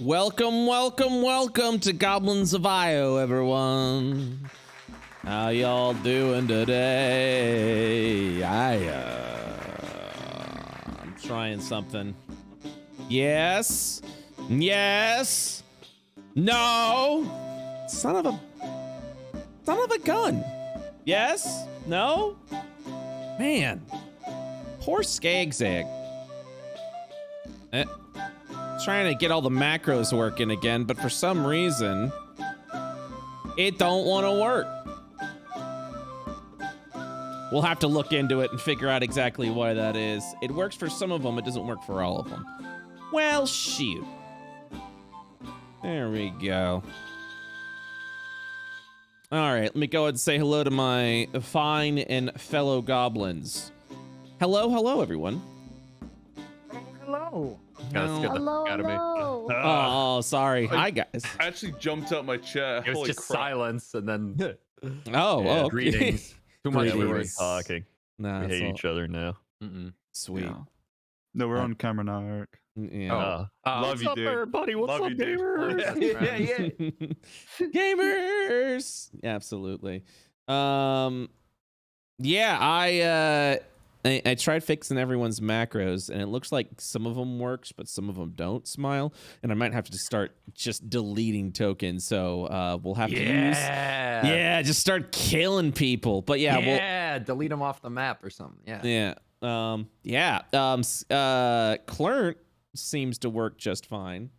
Welcome, welcome, welcome to Goblins of Iowa, everyone. How y'all doing today? I'm trying something. Yes. Yes. No. Son of a gun. Yes. No. Man. Poor Skagzag. Trying to get all the macros working again, but for some reason, it don't want to work. We'll have to look into it and figure out exactly why that is. It works for some of them, it doesn't work for all of them. Well, shoot. There we go. All right, let me go ahead and say hello to my fine and fellow goblins. Hello, hello, everyone. Hello. Hello. Oh, sorry. Hi, guys. I actually jumped out my chair. It was Holy just crap. silence and then Oh, greetings. Too much Greetings. we were Greetings. talking. Nah, We it's hate all each other now. sweet. Yeah. No, we're on camera now, Eric. Yeah. Love what's you, up, dude. everybody? What's Love up, you, dude. gamers? Gamers. Yeah, absolutely. Yeah, I tried fixing everyone's macros, and it looks like some of them works, but some of them don't. Smile, and I might have to start just deleting tokens. So we'll have to use. Yeah, just start killing people. But yeah, delete them off the map or something. Yeah. Clert seems to work just fine.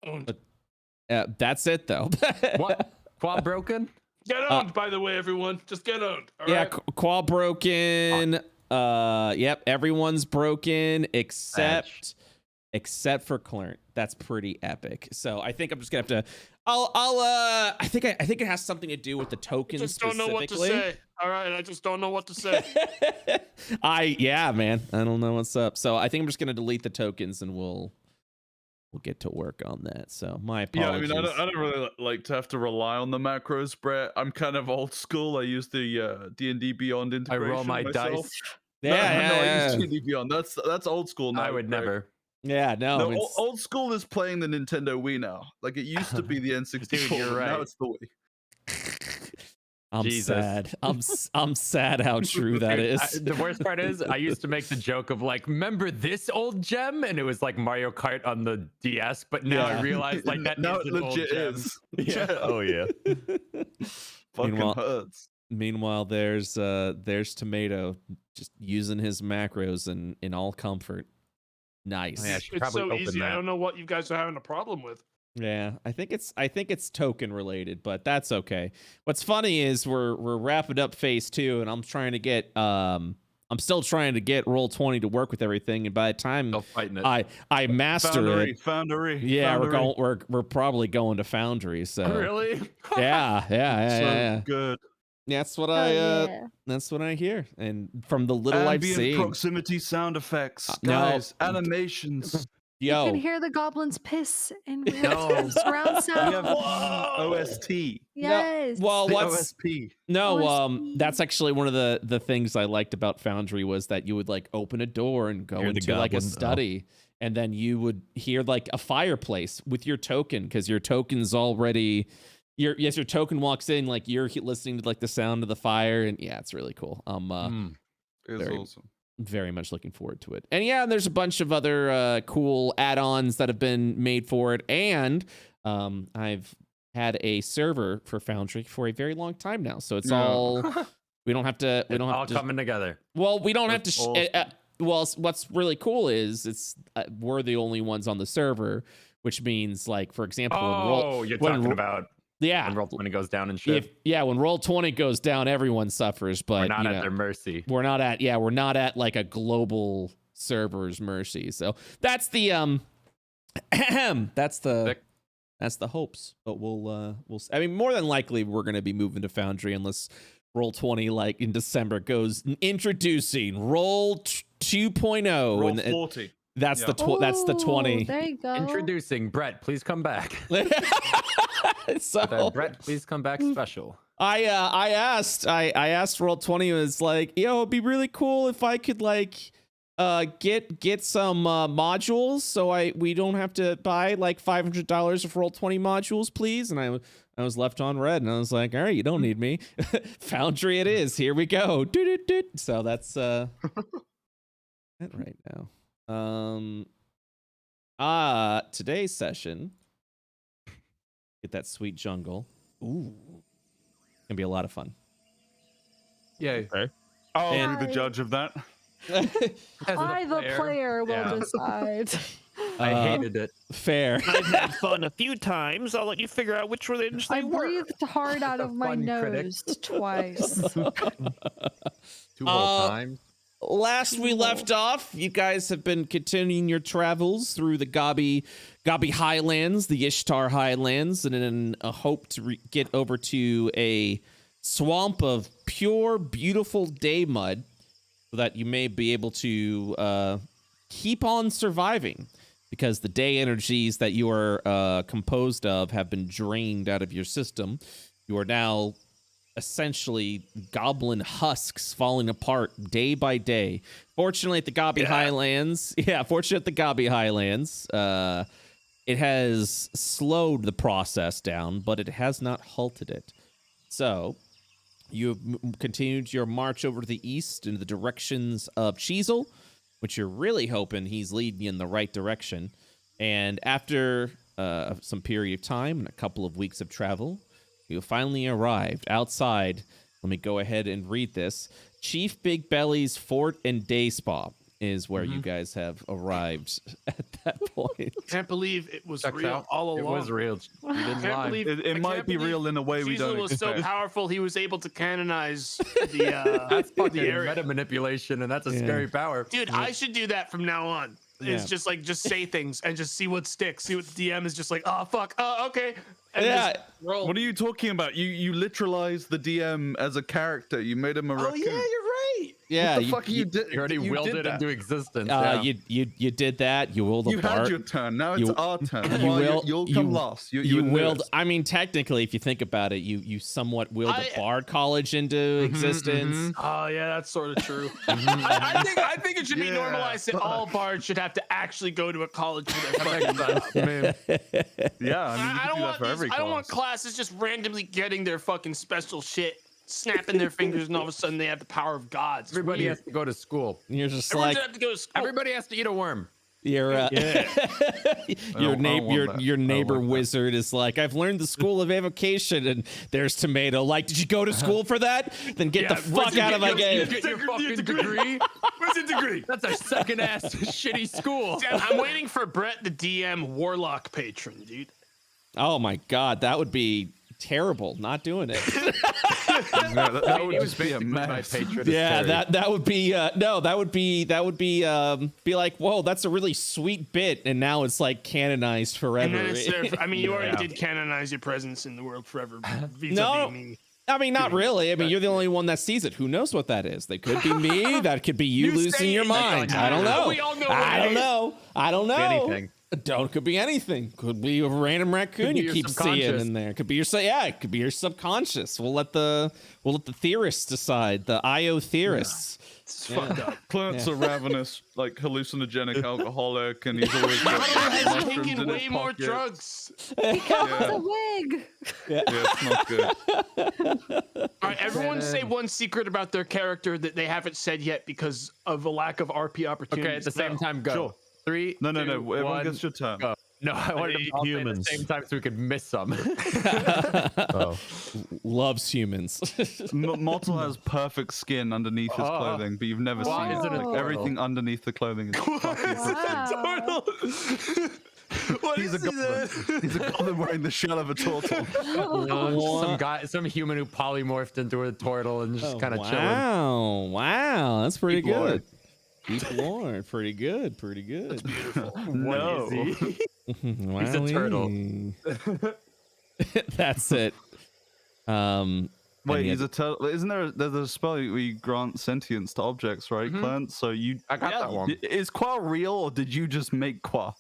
Owned. But that's it though. What? Quad broken? Get owned, by the way, everyone. Just get owned. All Yeah, right? qual broken. Yep, everyone's broken except for Clert. That's pretty epic. So I think I'm just gonna have to. I think it has something to do with the I tokens just don't know what to specifically. say. All right, I just don't know what to say. Yeah, man. I don't know what's up. So I think I'm just gonna delete the tokens and we'll get to work on that. So my Yeah, I apologies. mean, I don't really like to have to rely on the macros, Brett. I'm kind of old school. I use the D&D Beyond I integration roll my myself. dice. I use D&D Beyond. That's old school now. I would Greg. never. Yeah, no, No, it's, old school is playing the Nintendo Wii now. Like it used to be the N64. Dude, you're but Now right. it's the Wii. I'm Jesus. sad. I'm sad how true that is. The worst part is I used to make the joke of like, remember this old gem? And it was like Mario Kart on the DS, but now I Yeah. realize like that now is it an old legit gem. is. Yeah. Oh yeah. Fucking Meanwhile- hurts. Meanwhile, there's Tomato just using his macros in all comfort. Nice. Yeah, I should It's probably so open easy. I that. don't know what you guys are having a problem with. Yeah, I think it's token related, but that's okay. What's funny is we're wrapping up phase 2, and I'm still trying to get Roll20 to work with everything, and by the time Still fighting it. I master it, Foundry. yeah, Foundry. we're probably going to Foundry. So Really? yeah. Good. That's what yeah. that's what I hear, and from the little I've Ambient seen, proximity sound effects, no. guys, animations. You yo, can hear the goblins piss in real No. time. Surround We sound. have OST. Yes. well, The what's OSP. no, OSP. that's actually one of the things I liked about Foundry was that you would like open a door and go Hear the into like a goblins, study, and then you would hear like a fireplace with your token because your token's already. Your token walks in like you're listening to like the sound of the fire, and yeah, it's really cool. It was Very- awesome. Very much looking forward to it. And yeah, there's a bunch of other cool add-ons that have been made for it, and I've had a server for Foundry for a very long time now, so it's Yeah. all we don't have to All coming together. well, we don't have to That's well, what's really cool is it's we're the only ones on the server, which means like for example Oh, you're talking about yeah, when Roll20 goes down and shit. when Roll20 goes down, everyone suffers, but We're not you at know, their mercy. we're not at like a global server's mercy. So that's the that's the hopes. But we'll I mean, more than likely we're going to be moving to Foundry unless Roll20 like in December goes introducing Roll 2.0 Roll and 40. that's Yeah. that's the Ooh, Oh, There you go. Introducing Brett, please come back. so The Brett, please come back special. I asked Roll20 was like, yo, it'd be really cool if I could like get some modules so we don't have to buy like $500 for all 20 modules, please? And I was left on red, and I was like, all right, you don't need me. Foundry it is. Here we go. So that's that right now. Today's session. Get that sweet jungle. Ooh. Gonna be a lot of fun. Yay. Okay. I'll And- be the judge of that. I, the player, will decide. I hated it. Fair. I've had fun a few times. I'll let you figure out which religions I they were. breathed hard out of my fun critic. nose twice. 2 whole times. Last we left off, you guys have been continuing your travels through the Gabi Highlands, the Ishtar Highlands, and in a hope to get over to a swamp of pure, beautiful day mud, so that you may be able to keep on surviving, because the day energies that you are composed of have been drained out of your system. You are now essentially goblin husks falling apart day by day. Fortunately, at the Gabi Highlands, it has slowed the process down, but it has not halted it. So you have continued your march over to the east in the directions of Cheezel, which you're really hoping he's leading you in the right direction. And after some period of time and a couple of weeks of travel, you finally arrived outside. Let me go ahead and read this. Chief Big Belly's Fort and Day Spa is where you guys have arrived at that point. Can't believe it was Checks real out. all It along. was real. You didn't Can't lie. believe It I might can't be believe real in a way we Cheezel don't was so expect. powerful he was able to canonize the That's fucking the area. meta manipulation, and that's a scary power. Dude, I should do that from now on. It's Yeah. just like just say things and just see what sticks. See what the DM is just like. Oh fuck. Oh okay. And Yeah. just roll. What are you talking about? You literalized the DM as a character. You made him a Oh raccoon. yeah, you're right. Yeah, What the fuck are you did? You already willed did it that. into existence. Yeah. you did that. You willed a You bard. had your turn. Now it's You- our turn. you Well, will- you'll come you- last. You You admit willed. it. I mean, technically, if you think about it, you somewhat willed I- a bard college into existence. Oh yeah, that's sort of true. I think it should be Yeah, normalized that all bards should have to actually go to a college for their fucking job. Yeah, I mean, you I can don't do that want for every I don't want class. classes just randomly getting their fucking special shit, snapping their fingers, and all of a sudden they have the power of gods. It's Everybody weird. has to go to school. You're just Everyone like should have to go to school. Everybody has to eat a worm. your your don't want your that. your I don't neighbor like that. wizard is like, I've learned the school of evocation, and there's tomato. Like, did you go to school for that? Then get the fuck out of my You game. get your fucking degree. Where's your degree? That's a second ass shitty school. I'm waiting for Brett, the DM Warlock patron, dude. Oh my god, that would be terrible. Not doing it. That would It was just be a basically my mess. patron. is Yeah, Terry. that would be no, that would be like, whoa, that's a really sweet bit, and now it's like canonized And forever. then it's there. I mean, you already Yeah. did canonize your presence in the world forever. Vis-a-vis No. me. I mean, not really. I mean, you're the only one that sees it. Who knows what that is? That could be me. That could be you losing say your it, mind. like, I don't know. we all know what I it don't is. know. I don't know. anything. Could be anything. Could be a random raccoon Could be you your keep seeing subconscious. in there. Could be your it could be your subconscious. We'll let the theorists decide. The IO theorists. It's fucked up. Plants are ravenous, like hallucinogenic alcoholic, and he's always got Has mushrooms taken in his way more pocket. drugs. It's a wig. Yeah, it's not good. All right, everyone say one secret about their character that they haven't said yet because of a lack of RP opportunities. Okay, at the same Go. time, go. Sure. 3, No, 2, everyone 1, gets your turn. go. No, I wanted to all say at humans. the same time so we could miss some. Loves humans. Mortal has perfect skin underneath his Oh. clothing, but you've never Why seen is it. it a Like, turtle? everything underneath the clothing is fucking Wow. What He's is a goblin. He's a goblin wearing the shell of a turtle. Some guy, some human who polymorphed into a turtle and just kind of chilling. Wow, that's pretty Deep lore. good. Deep lore, pretty good. No. He's a turtle. That's it. Wait, Any he's a turtle. Isn't there's a spell where you grant sentience to objects, right, Clarence? So you I got that one. is Qua real, or did you just make Qua?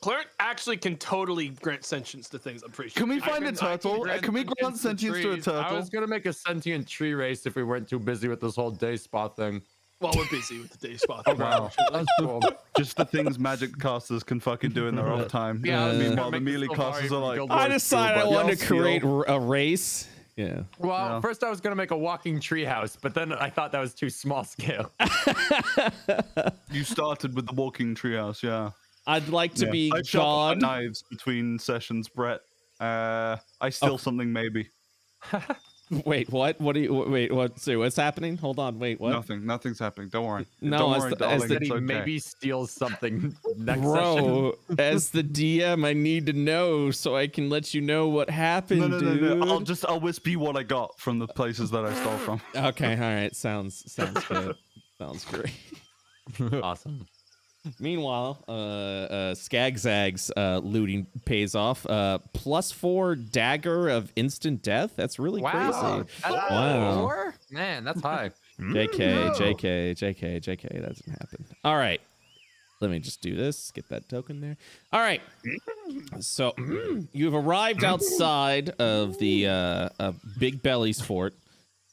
Clarence actually can totally grant sentience to things. I'm pretty sure. Can we find a turtle? Can we grant sentience to a I turtle? was gonna make a sentient tree race if we weren't too busy with this whole day spa thing. Well, we're busy with the day spot. Wow, that's cool. Just the things magic casters can fucking do in their off time. Yeah, I was Meanwhile, gonna the make melee the casters are like. Guild I Wars decided I tool, but- wanted to y'all create steal. a race. Yeah. Well, Yeah. first I was gonna make a walking treehouse, but then I thought that was too small scale. You started with the walking treehouse, yeah. I'd like to be I sharpen God. my knives between sessions, Brett. I steal something, maybe. Wait, what? What do you? Wait, what? So what's happening? Hold on. Wait, what? Nothing's happening. Don't worry. No, Don't as worry, the- darling. as the- That It's he okay. maybe steals something next session. Bro, as the DM, I need to know so I can let you know what happened, No. dude. I'll whisper you what I got from the places that I stole from. Okay, all right. Sounds good. Sounds great. Awesome. Meanwhile, Skagzag's looting pays off. +4 dagger of instant death. That's really Wow. crazy. That's Wow. 4? Man, that's high. JK. That doesn't happen. All right. Let me just do this. Get that token there. All right. So you've arrived outside of the Big Belly's fort.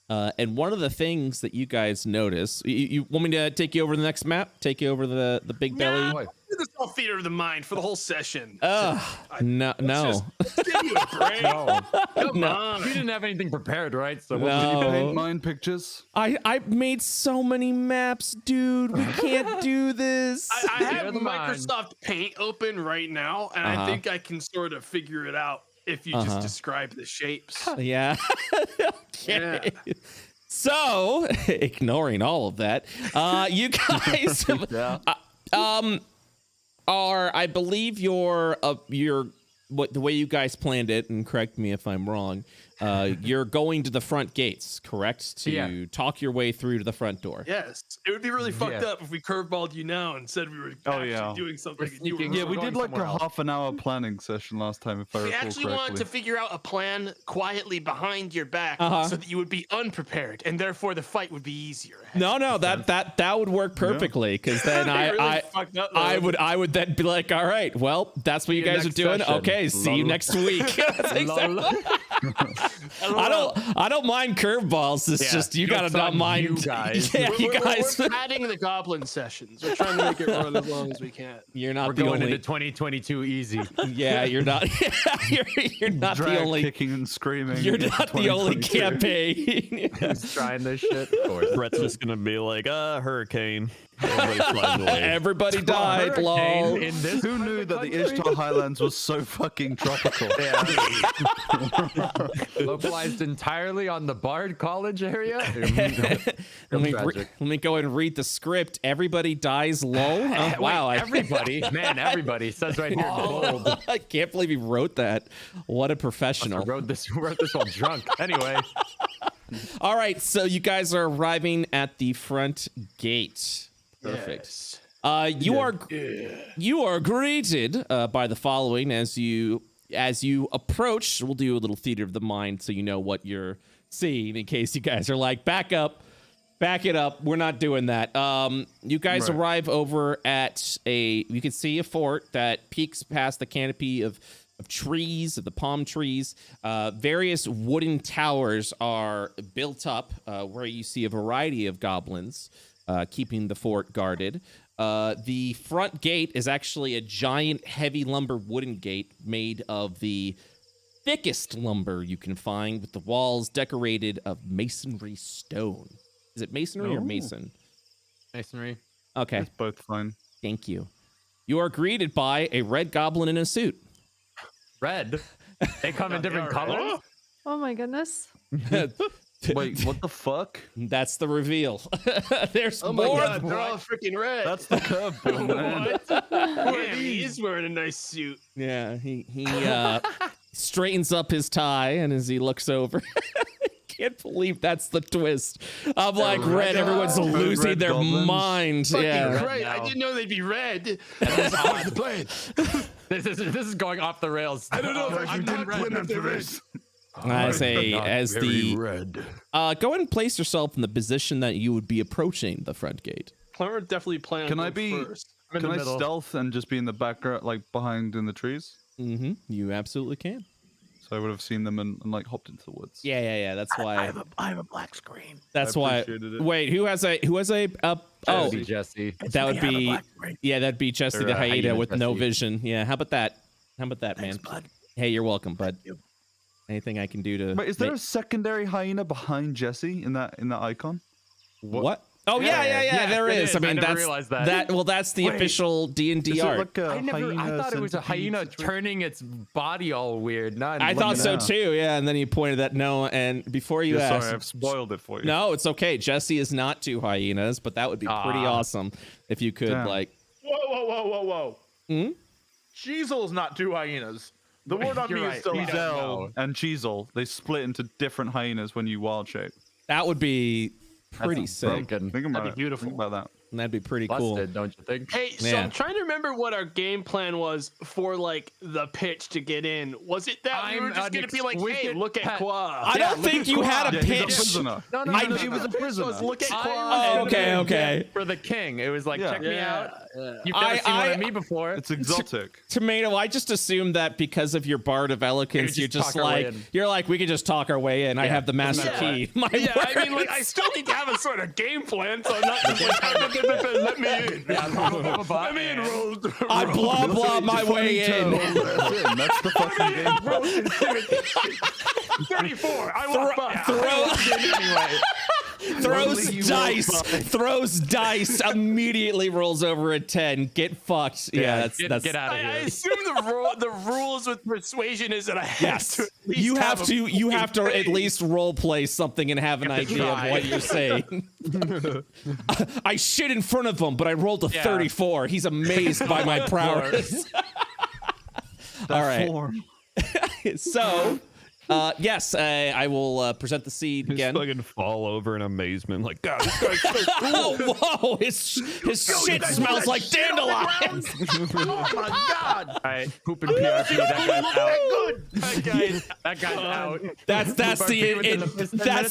And one of the things that you guys notice, you want me to take you over the next map? Take you over the Big Belly? Boy. Do this all theater of the mind for the whole session. No. Let's give you a break. No. Come on. You didn't have anything prepared, right? So No. what Can you paint Oh. mine pictures? I made so many maps, dude. We can't do this. I have Theater of the mind. Microsoft Paint open right now, and I think I can sort of figure it out if you just describe the shapes. Yeah. Okay. So, ignoring all of that, you guys are, I believe, you're what the way you guys planned it, and correct me if I'm wrong. You're going to the front gates, correct? To talk your way through to the front door. Yes, it would be really fucked Yeah. up if we curveballed you now and said we were Oh, actually yeah. doing something. We're and you were sneaking- Yeah, wrong. we going did like somewhere a else. half an hour planning session last time, if I We recall actually wanted correctly. to figure out a plan quietly behind your back so that you would be unprepared, and therefore the fight would be easier. No, that would work perfectly because then Really I fucked up, though. I would then be like, all right, well, that's what you guys are next doing. session. Okay, see you Lol. next week. I don't mind curveballs. It's Yeah, just you gotta joke's not on mind. you guys. Yeah, you guys. We're adding the goblin sessions. We're trying to make it run as long as we can. You're not We're the going only. into 2022 easy. Yeah, you're not. you're not Drag the only. kicking and screaming. You're into not the only 2022. campaign. Who's trying this shit? Of course. Brett's just gonna be like, hurricane. Everybody flies away. Everybody died. Hurricane Lol. in this Who knew that the Ishtar Highlands was so fucking tropical? localized entirely on the Bard College area? Let me go and read the script. Everybody dies. Lol. Oh, wow. Everybody, everybody says right here in bold. I can't believe he wrote that. What a I professional. wrote this while drunk. Anyway, All right, so you guys are arriving at the front gate. Perfect. You are greeted by the following as you approach. We'll do a little theater of the mind so you know what you're seeing in case you guys are like, back it up. We're not doing that. You guys arrive over at you can see a fort that peeks past the canopy of trees, of the palm trees. Various wooden towers are built up where you see a variety of goblins keeping the fort guarded. The front gate is actually a giant heavy lumber wooden gate made of the thickest lumber you can find, with the walls decorated of masonry stone. Is it masonry or mason? masonry. Okay, It's both fine. thank you. You are greeted by a red goblin in a suit. Red. They come in different colors. Oh my goodness. Wait, what the fuck? That's the reveal. There's Oh my more. god, they're all freaking red. That's the curveball, man. Damn, he is wearing a nice suit. Yeah, he straightens up his tie, and as he looks over, can't believe that's the twist. I'm like, red, everyone's losing red their goblins. mind. Fucking Yeah. great. I didn't know they'd be red. That's part of the plan. This is going off the rails. I don't know if I'm not red if they're red. As the red. go ahead and place yourself in the position that you would be approaching the front gate. Clemmer definitely planned Can I be? first. I'm in Can the I middle. stealth and just be in the background, like behind in the trees? You absolutely can. so I would have seen them and like hopped into the woods. Yeah. That's why. I have a black screen. That's I way. appreciated it. Wait, who has a oh, Jesse. Jesse. that would be that'd be Jesse Or, the hyena hyena with no Jesse. vision. Yeah, how about that? How about that, man? bud. Hey, you're welcome, bud. Anything I can do to? Wait, is there a secondary hyena behind Jesse in that icon? what? Oh yeah. There it is. is. I mean, I never that's realized that. Well, that's the Wait. official D&D Is it art. like a I thought it was a centipede hyena situation? turning its body all weird. Not I thought so Yeah. too. Yeah, and then you pointed that no, and before you Yeah, asked, sorry, I've spoiled it for you. no, it's okay. Jesse is not two hyenas, but that would be pretty awesome if you could Damn. like. Whoa. Hmm? Cheezel's not two hyenas. The word on You're me right. is still We don't know. Cheezel and Cheezel. They split into different hyenas when you wild shape. That would be pretty That's sick. broken. Think about That'd be it. beautiful. Think about that. And that'd be pretty cool. Busted, don't you think? Hey, so Yeah. I'm trying to remember what our game plan was for like the pitch to get in. Was it that we I'm were just an gonna be like, hey, exquisite look at pet. Qua? I don't think you had a Yeah, he's a pitch. prisoner. No, He was a prisoner. Look at Qua. Oh, okay, okay. For the king, it was like, Yeah. check me out. Yeah. You've never seen one I- of me before. It's exotic. Tomato, I just assumed that because of your bard of eloquence, you're just just talk our way like in. you're like we could just talk our way in. I have the master Yeah. key. My Yeah, I mean, like, words. I still need to have a sort of game plan, so I'm not just like, let me in. Let me in, roll. I blah blah my way in. That's the fucking game. 34. I walk by. Throws dice, immediately rolls over a 10. Get fucked. Yeah, that's get out of I here. assume the rules with persuasion is that I have yes. to at least You have a to you have to fucking at least role play something and have an idea of try. what you're saying. I shit in front of him, but I rolled a 34. He's amazed by my prowess. All right. So, yes, I will present the seed again. Fucking fall over in amazement, like God, this guy's so Oh, whoa! His shit smells like dandelions. Oh my god! All right, poop and PRP. That guy's out. That's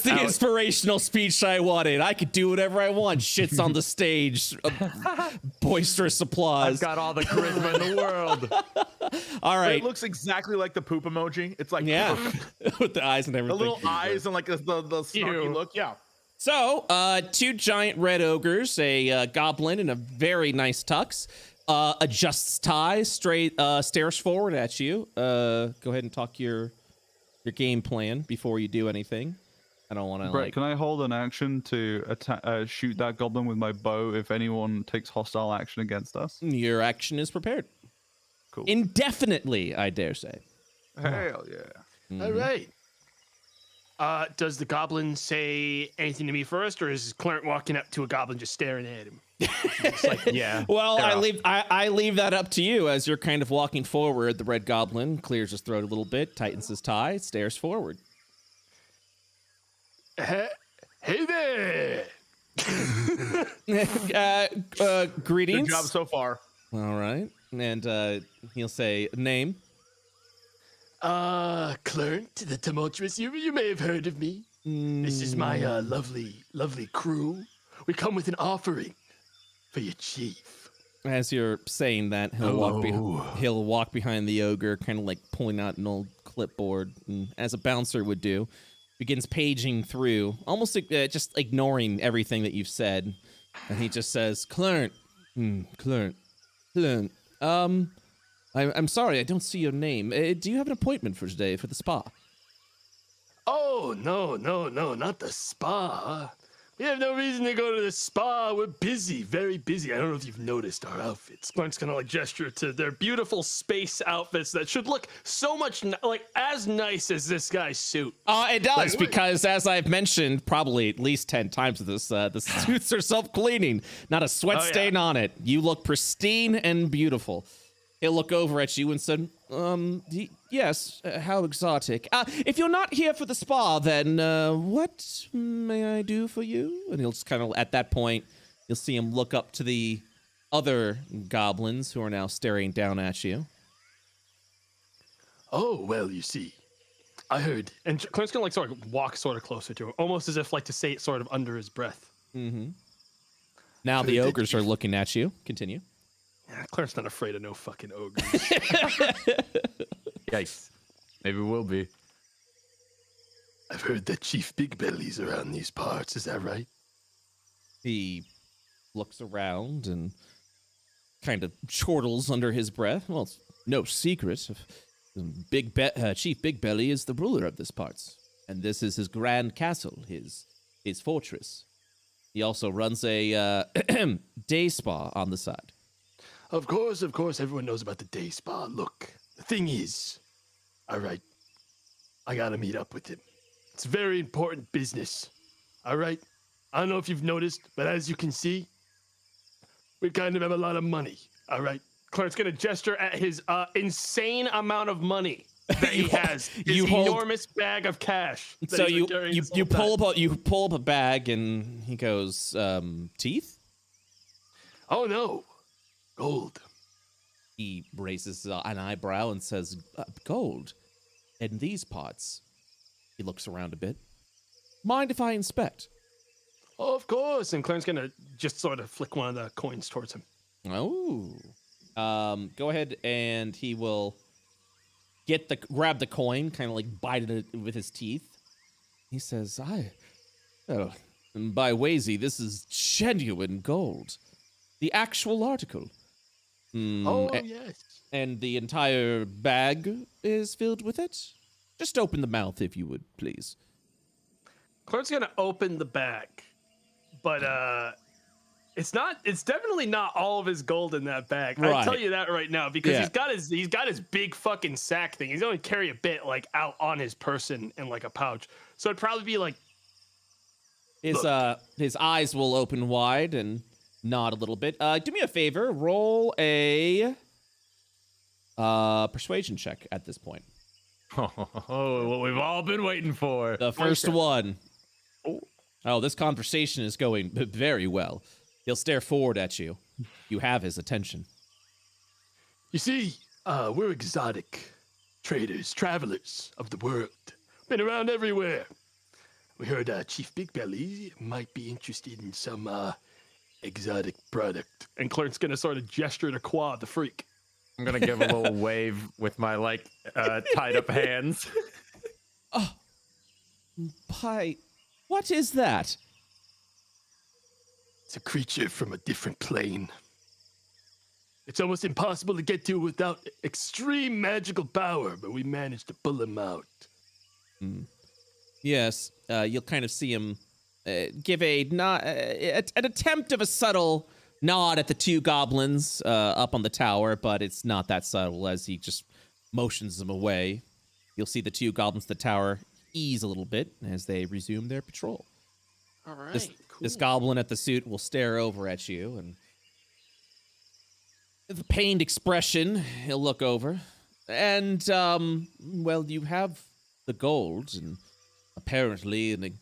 the inspirational speech I wanted. I could do whatever I want. Shits on the stage, boisterous applause. I've got all the charisma in the world. All right, It looks exactly like the poop emoji. It's like yeah, with the eyes and the everything. little eyes and like the snarky look. Yeah. So, two giant red ogres, a goblin in a very nice tux, adjusts tie, stares forward at you. Go ahead and talk your game plan before you do anything. I don't want to Brett, like. can I hold an action to shoot that goblin with my bow if anyone takes hostile action against us? Your action is prepared. Cool. Indefinitely, I dare say. Hell yeah. All right. Does the goblin say anything to me first, or is Clarence walking up to a goblin just staring at him? It's like, yeah. Well, they're I leave that up to you as you're kind of walking forward. The red goblin clears his throat a little bit, tightens his tie, stares forward. Hey there. Greetings. Good job so far. All right, and he'll say name. Clarence, the tumultuous. You may have heard of me. This is my lovely crew. We come with an offering for your chief. As you're saying that, he'll walk behind the ogre, kind of like pulling out an old clipboard, and as a bouncer would do, begins paging through, almost just ignoring everything that you've said, and he just says, "Clarence, Clarence, I'm sorry, I don't see your name. Do you have an appointment for today for the spa?" Oh, no, not the spa. We have no reason to go to the spa. We're busy, very busy. I don't know if you've noticed our outfits. Clark's gonna like gesture to their beautiful space outfits that should look so much like as nice as this guy's suit. It does, because as I've mentioned probably at least 10 times with this, the suits are self-cleaning. Not a sweat stain on it. You look pristine and beautiful. He'll look over at you and said, yes, how exotic. If you're not here for the spa, then what may I do for you? And he'll just kind of, at that point, you'll see him look up to the other goblins who are now staring down at you. Oh, well, you see, I heard. And Clark's gonna like sort of walk sort of closer to him, almost as if like to say it sort of under his breath. Mm-hmm. Now the ogres are looking at you. Continue. Yeah, Clark's not afraid of no fucking ogres. Yikes. Maybe we'll be. I've heard that Chief Big Belly's around these parts. Is that right? He looks around and kind of chortles under his breath. Well, it's no secret. Chief Big Belly is the ruler of this parts, and this is his grand castle, his fortress. He also runs a day spa on the side. Of course, everyone knows about the day spa. Look, the thing is, all right, I gotta meet up with him. It's very important business. All right? I don't know if you've noticed, but as you can see, we kind of have a lot of money. All right? Clark's gonna gesture at his insane amount of money that he has. His you hold- enormous bag of cash. that So he's been you carrying you, this you whole pull time. up you pull up a bag and he goes, teeth? Oh no, gold. He raises an eyebrow and says, gold. In these parts. He looks around a bit. Mind if I inspect? Oh, of course. And Clark's gonna just sort of flick one of the coins towards him. Oh. Go ahead and he will grab the coin, kind of like bite it with his teeth. He says, by Wazy, this is genuine gold. The actual article. Yes. And the entire bag is filled with it? Just open the mouth, if you would, please. Clark's gonna open the bag, but it's definitely not all of his gold in that bag. I'll Right. tell you that right now because Yeah. he's got his big fucking sack thing. He's only carry a bit like out on his person in like a pouch. So it'd probably be like His eyes will open wide and nod a little bit. Do me a favor, roll a persuasion check at this point. Oh, what we've all been waiting for. The first one. Oh, this conversation is going very well. He'll stare forward at you. You have his attention. You see, we're exotic traders, travelers of the world. Been around everywhere. We heard Chief Big Belly might be interested in some exotic product. and Clark's gonna sort of gesture to Quad the freak. I'm gonna give a little wave with my tied up hands. Hi. What is that? It's a creature from a different plane. It's almost impossible to get to without extreme magical power, but we managed to pull him out. Yes, you'll kind of see him give an attempt of a subtle nod at the two goblins up on the tower, but it's not that subtle as he just motions them away. You'll see the two goblins at the tower ease a little bit as they resume their patrol. All right, This goblin at the suit will stare over at you, and with a pained expression, he'll look over. And, well, you have the gold, and apparently an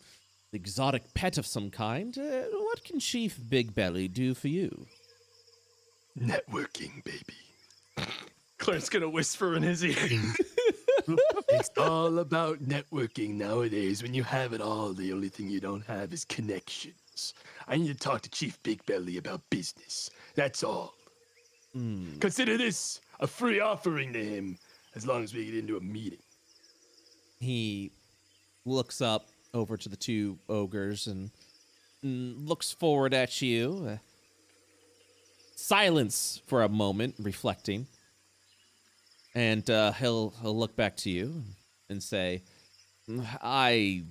exotic pet of some kind. What can Chief Big Belly do for you? Networking, baby. Clark's gonna whisper in his ear. It's all about networking nowadays. When you have it all, the only thing you don't have is connections. I need to talk to Chief Big Belly about business. That's all. Consider this a free offering to him as long as we get into a meeting. He looks up over to the two ogres and looks forward at you. Silence for a moment, reflecting. And he'll look back to you and say, I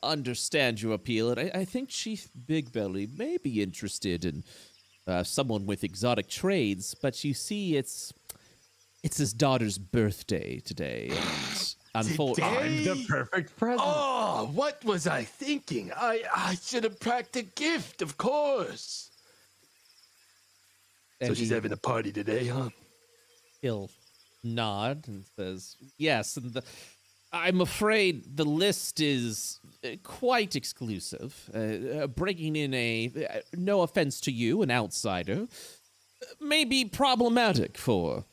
understand your appeal, and I think Chief Big Belly may be interested in someone with exotic trades, but you see, it's his daughter's birthday today. And I'm the perfect present. Oh, what was I thinking? I should have packed a gift, of course. So she's having a party today, huh? He'll nod and says, yes, and I'm afraid the list is quite exclusive. Bringing in no offense to you, an outsider, may be problematic for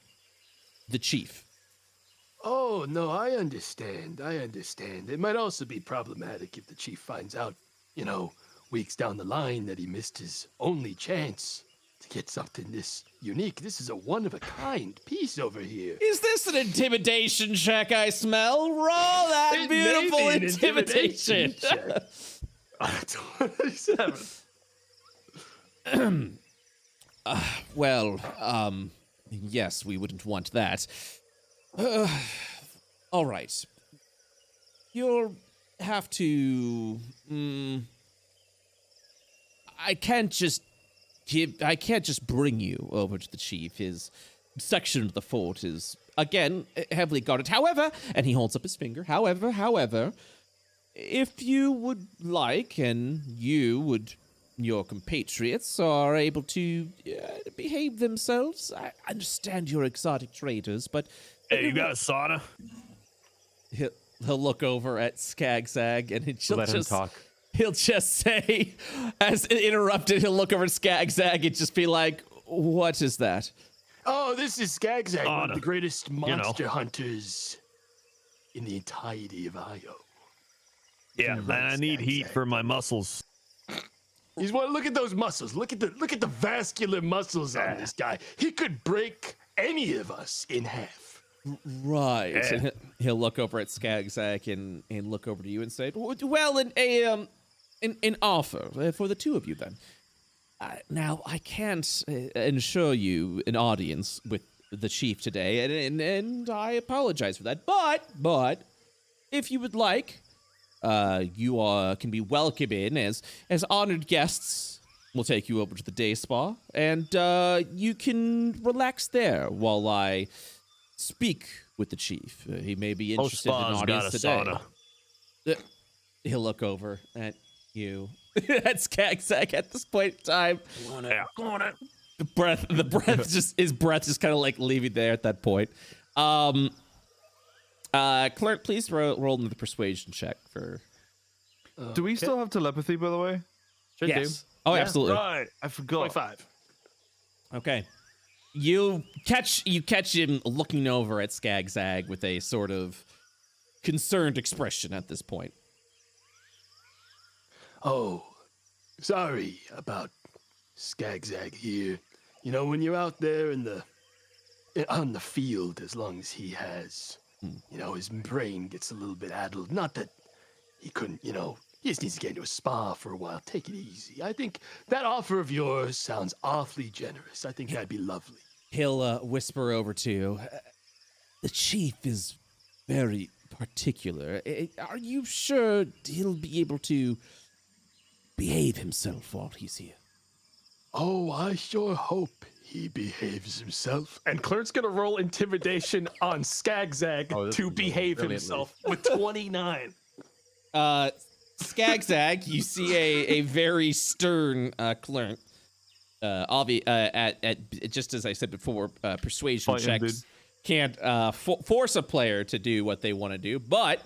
the chief. Oh, no, I understand. It might also be problematic if the chief finds out, weeks down the line that he missed his only chance to get something this unique. This is a one-of-a-kind piece over here. Is this an intimidation check I smell? Roll that It may beautiful be an intimidation. check. 27. Well, yes, we wouldn't want that. All right. You'll have to. I can't just bring you over to the chief. His section of the fort is again heavily guarded. However, and he holds up his finger. However, if you would like, and your compatriots are able to behave themselves. I understand you're exotic traders, but Hey, you got a sauna? He'll look over at Skagzag and Let him talk. He'll just say, as interrupted, he'll look over at Skagzag and just be like, "What is that?" Oh, this is Skagzag, one of Anna, the greatest know. monster hunters in the entirety of Iowa. Yeah, and I need heat for my muscles. He's one. Look at those muscles. Look at the vascular muscles on this guy. He could break any of us in half. Right. Yeah. And he'll look over at Skagzag and look over to you and say, "Well, an offer for the two of you then. Now, I can't ensure you an audience with the chief today, and I apologize for that. But if you would like, you can be welcome in as honored guests. We'll take you over to the day spa, and you can relax there while I speak with the chief. He may be interested in an spa's got audience a today." sauna. He'll look over at you. That's Skagzag at this point in time. Yeah. Go on it. The breath his breath just kind of like leaving there at that point. Clerk, please roll another persuasion check for. Do we still have telepathy, by the way? Should Yes. Oh, absolutely. Right. I forgot. 25. Okay. You catch him looking over at Skagzag with a sort of concerned expression at this point. Oh, sorry about Skagzag here. You know, when you're out there on the field, as long as he has, you know, his brain gets a little bit addled. Not that he couldn't, you know, he just needs to get into a spa for a while. Take it easy. I think that offer of yours sounds awfully generous. I think that'd be lovely. He'll whisper over to you. The chief is very particular. Are you sure he'll be able to behave himself while he's here? Oh, I sure hope he behaves himself. And Clerk's gonna roll intimidation on Skagzag this to is behave brilliantly. himself with 29. Skagzag, you see a very stern clerk. Just as I said before, persuasion Fight him, checks can't force a player to do what they want to do. But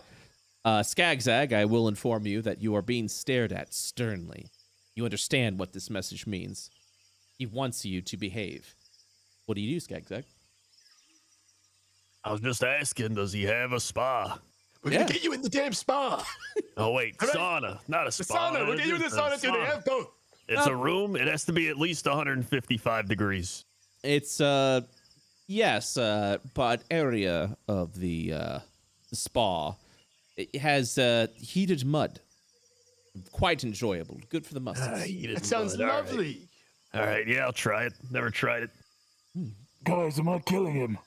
Skagzag, I will inform you that you are being stared at sternly. You understand what this message means. He wants you to behave. What do you do, Skagzag? I was just asking, does he have a spa? We're gonna get you in the damn spa. Oh, wait, All right. sauna, not a The spa. sauna. We'll get you in the sauna too. They have both. It's a room. It has to be at least 155 degrees. It's yes, but area of the spa. It has heated mud. Quite enjoyable. Good for the muscles. That sounds lovely. All right, yeah, I'll try it. Never tried it. Guys, am I killing him?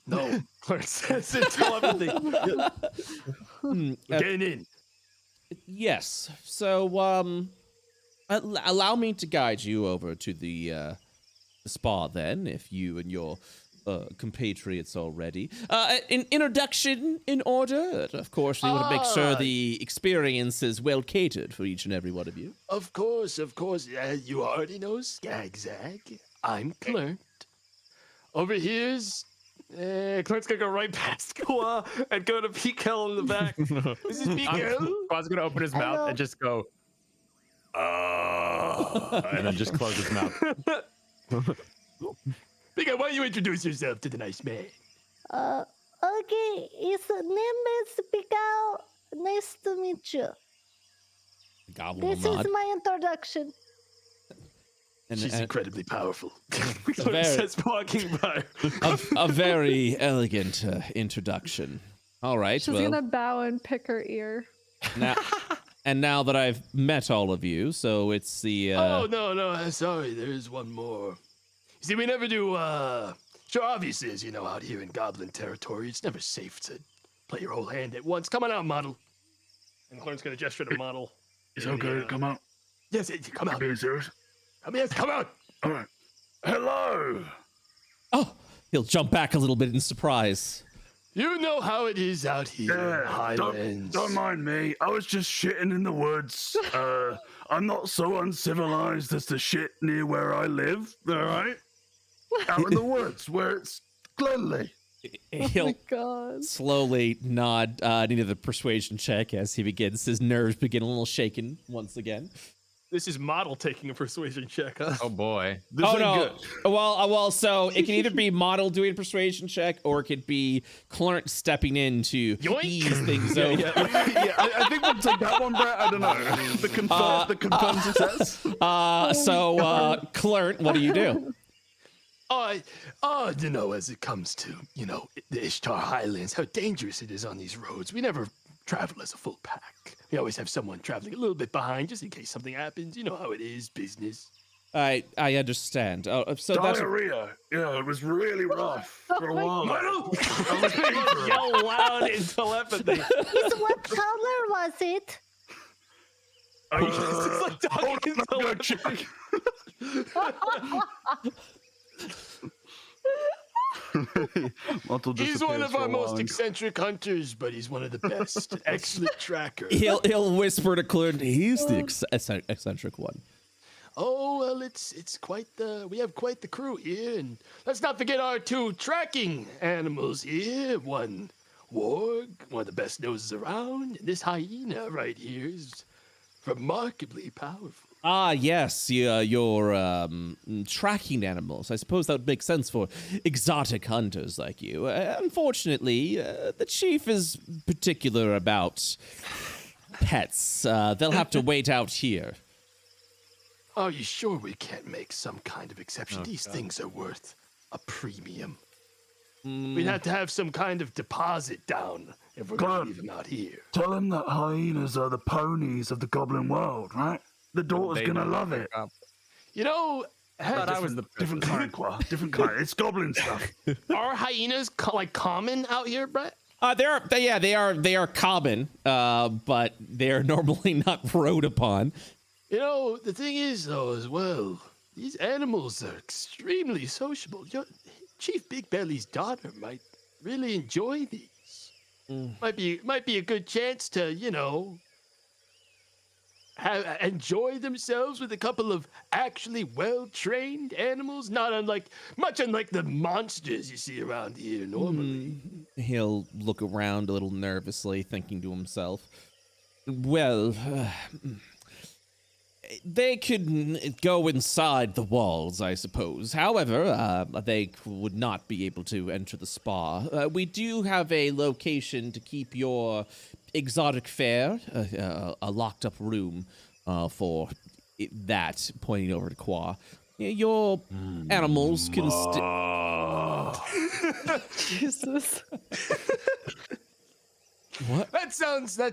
No, Clerk says it telepathy. we're getting in. Yes. So allow me to guide you over to the spa then, if you and your compatriots are ready. An introduction in order. Of course, we want to make sure the experience is well catered for each and every one of you. Of course. You already know Skagzag. I'm Clerk. Over here's Clerk's gonna go right past Kwa and go to Pikel in the back. this is Miguel. Quad's gonna open his mouth and just go, and then just close his mouth. Miguel, why don't you introduce yourself to the nice man? Okay, his name is Pical. Nice to meet you. Goblin This will is nod. my introduction. And, She's incredibly powerful. Clarence very- says walking by her. a very elegant introduction. All right. She's well, gonna bow and pick her ear. now, and now that I've met all of you, so it's the. Oh, no, sorry, there is one more. You see, we never do, sure, obviously, as you know, out here in Goblin territory, it's never safe to play your whole hand at once. Come on out, model. And Clarence gonna gesture to model. It's okay. Come out. Yes, come out. Being serious. Come out. All right. Hello. Oh, he'll jump back a little bit in surprise. You know how it is out here in the Yeah, Highlands. don't mind me. I was just shitting in the woods. I'm not so uncivilized as to shit near where I live. All right. Out in the woods where it's cleanly. He'll God. slowly nod into the persuasion check as he begins. His nerves begin a little shaken once again. This is model taking a persuasion check, huh? Oh boy. This Oh ain't no! good. Well, so it can either be model doing a persuasion check, or it could be Clarence stepping in to Yoink. ease things over. Yeah, I think we'll take that one, Brett. I don't know. The confirmed success. So Clarence, what do you do? You know, as it comes to, you know, the Ishtar Highlands, how dangerous it is on these roads. We never travel as a full pack. We always have someone traveling a little bit behind, just in case something happens. You know how it is, business. I understand. Oh, so that's Diarrhea. Yeah, it was really rough for a while. Yell loud in telepathy. So what color was it? It's like talking in Go telepathy. check. He's one of our most eccentric hunters, but he's one of the best. Excellent tracker. he'll whisper to Clarence. He's the eccentric one. Oh well, it's we have quite the crew here, and let's not forget our two tracking animals here. One warg, one of the best noses around, and this hyena right here is remarkably powerful. Ah, yes, your tracking animals. I suppose that would make sense for exotic hunters like you. Unfortunately, the chief is particular about pets. They'll have to wait out here. Are you sure we can't make some kind of exception? These things are worth a premium. We'd have to have some kind of deposit down if we're going to leave them out here. Tell him that hyenas are the ponies of the goblin world, right? The daughter's gonna love it. You know, I was the Different kind, Qua. Different kind. It's goblin stuff. are hyenas like common out here, Brett? They are common, but they are normally not rode upon. You know, the thing is, though, as well, these animals are extremely sociable. Chief Big Belly's daughter might really enjoy these. Might be a good chance to, you know, enjoy themselves with a couple of actually well-trained animals, much unlike the monsters you see around here normally. He'll look around a little nervously, thinking to himself, well, they could go inside the walls, I suppose. However, they would not be able to enter the spa. We do have a location to keep your exotic fare, a locked-up room for that, pointing over to Qua. Your animals can Jesus. What? That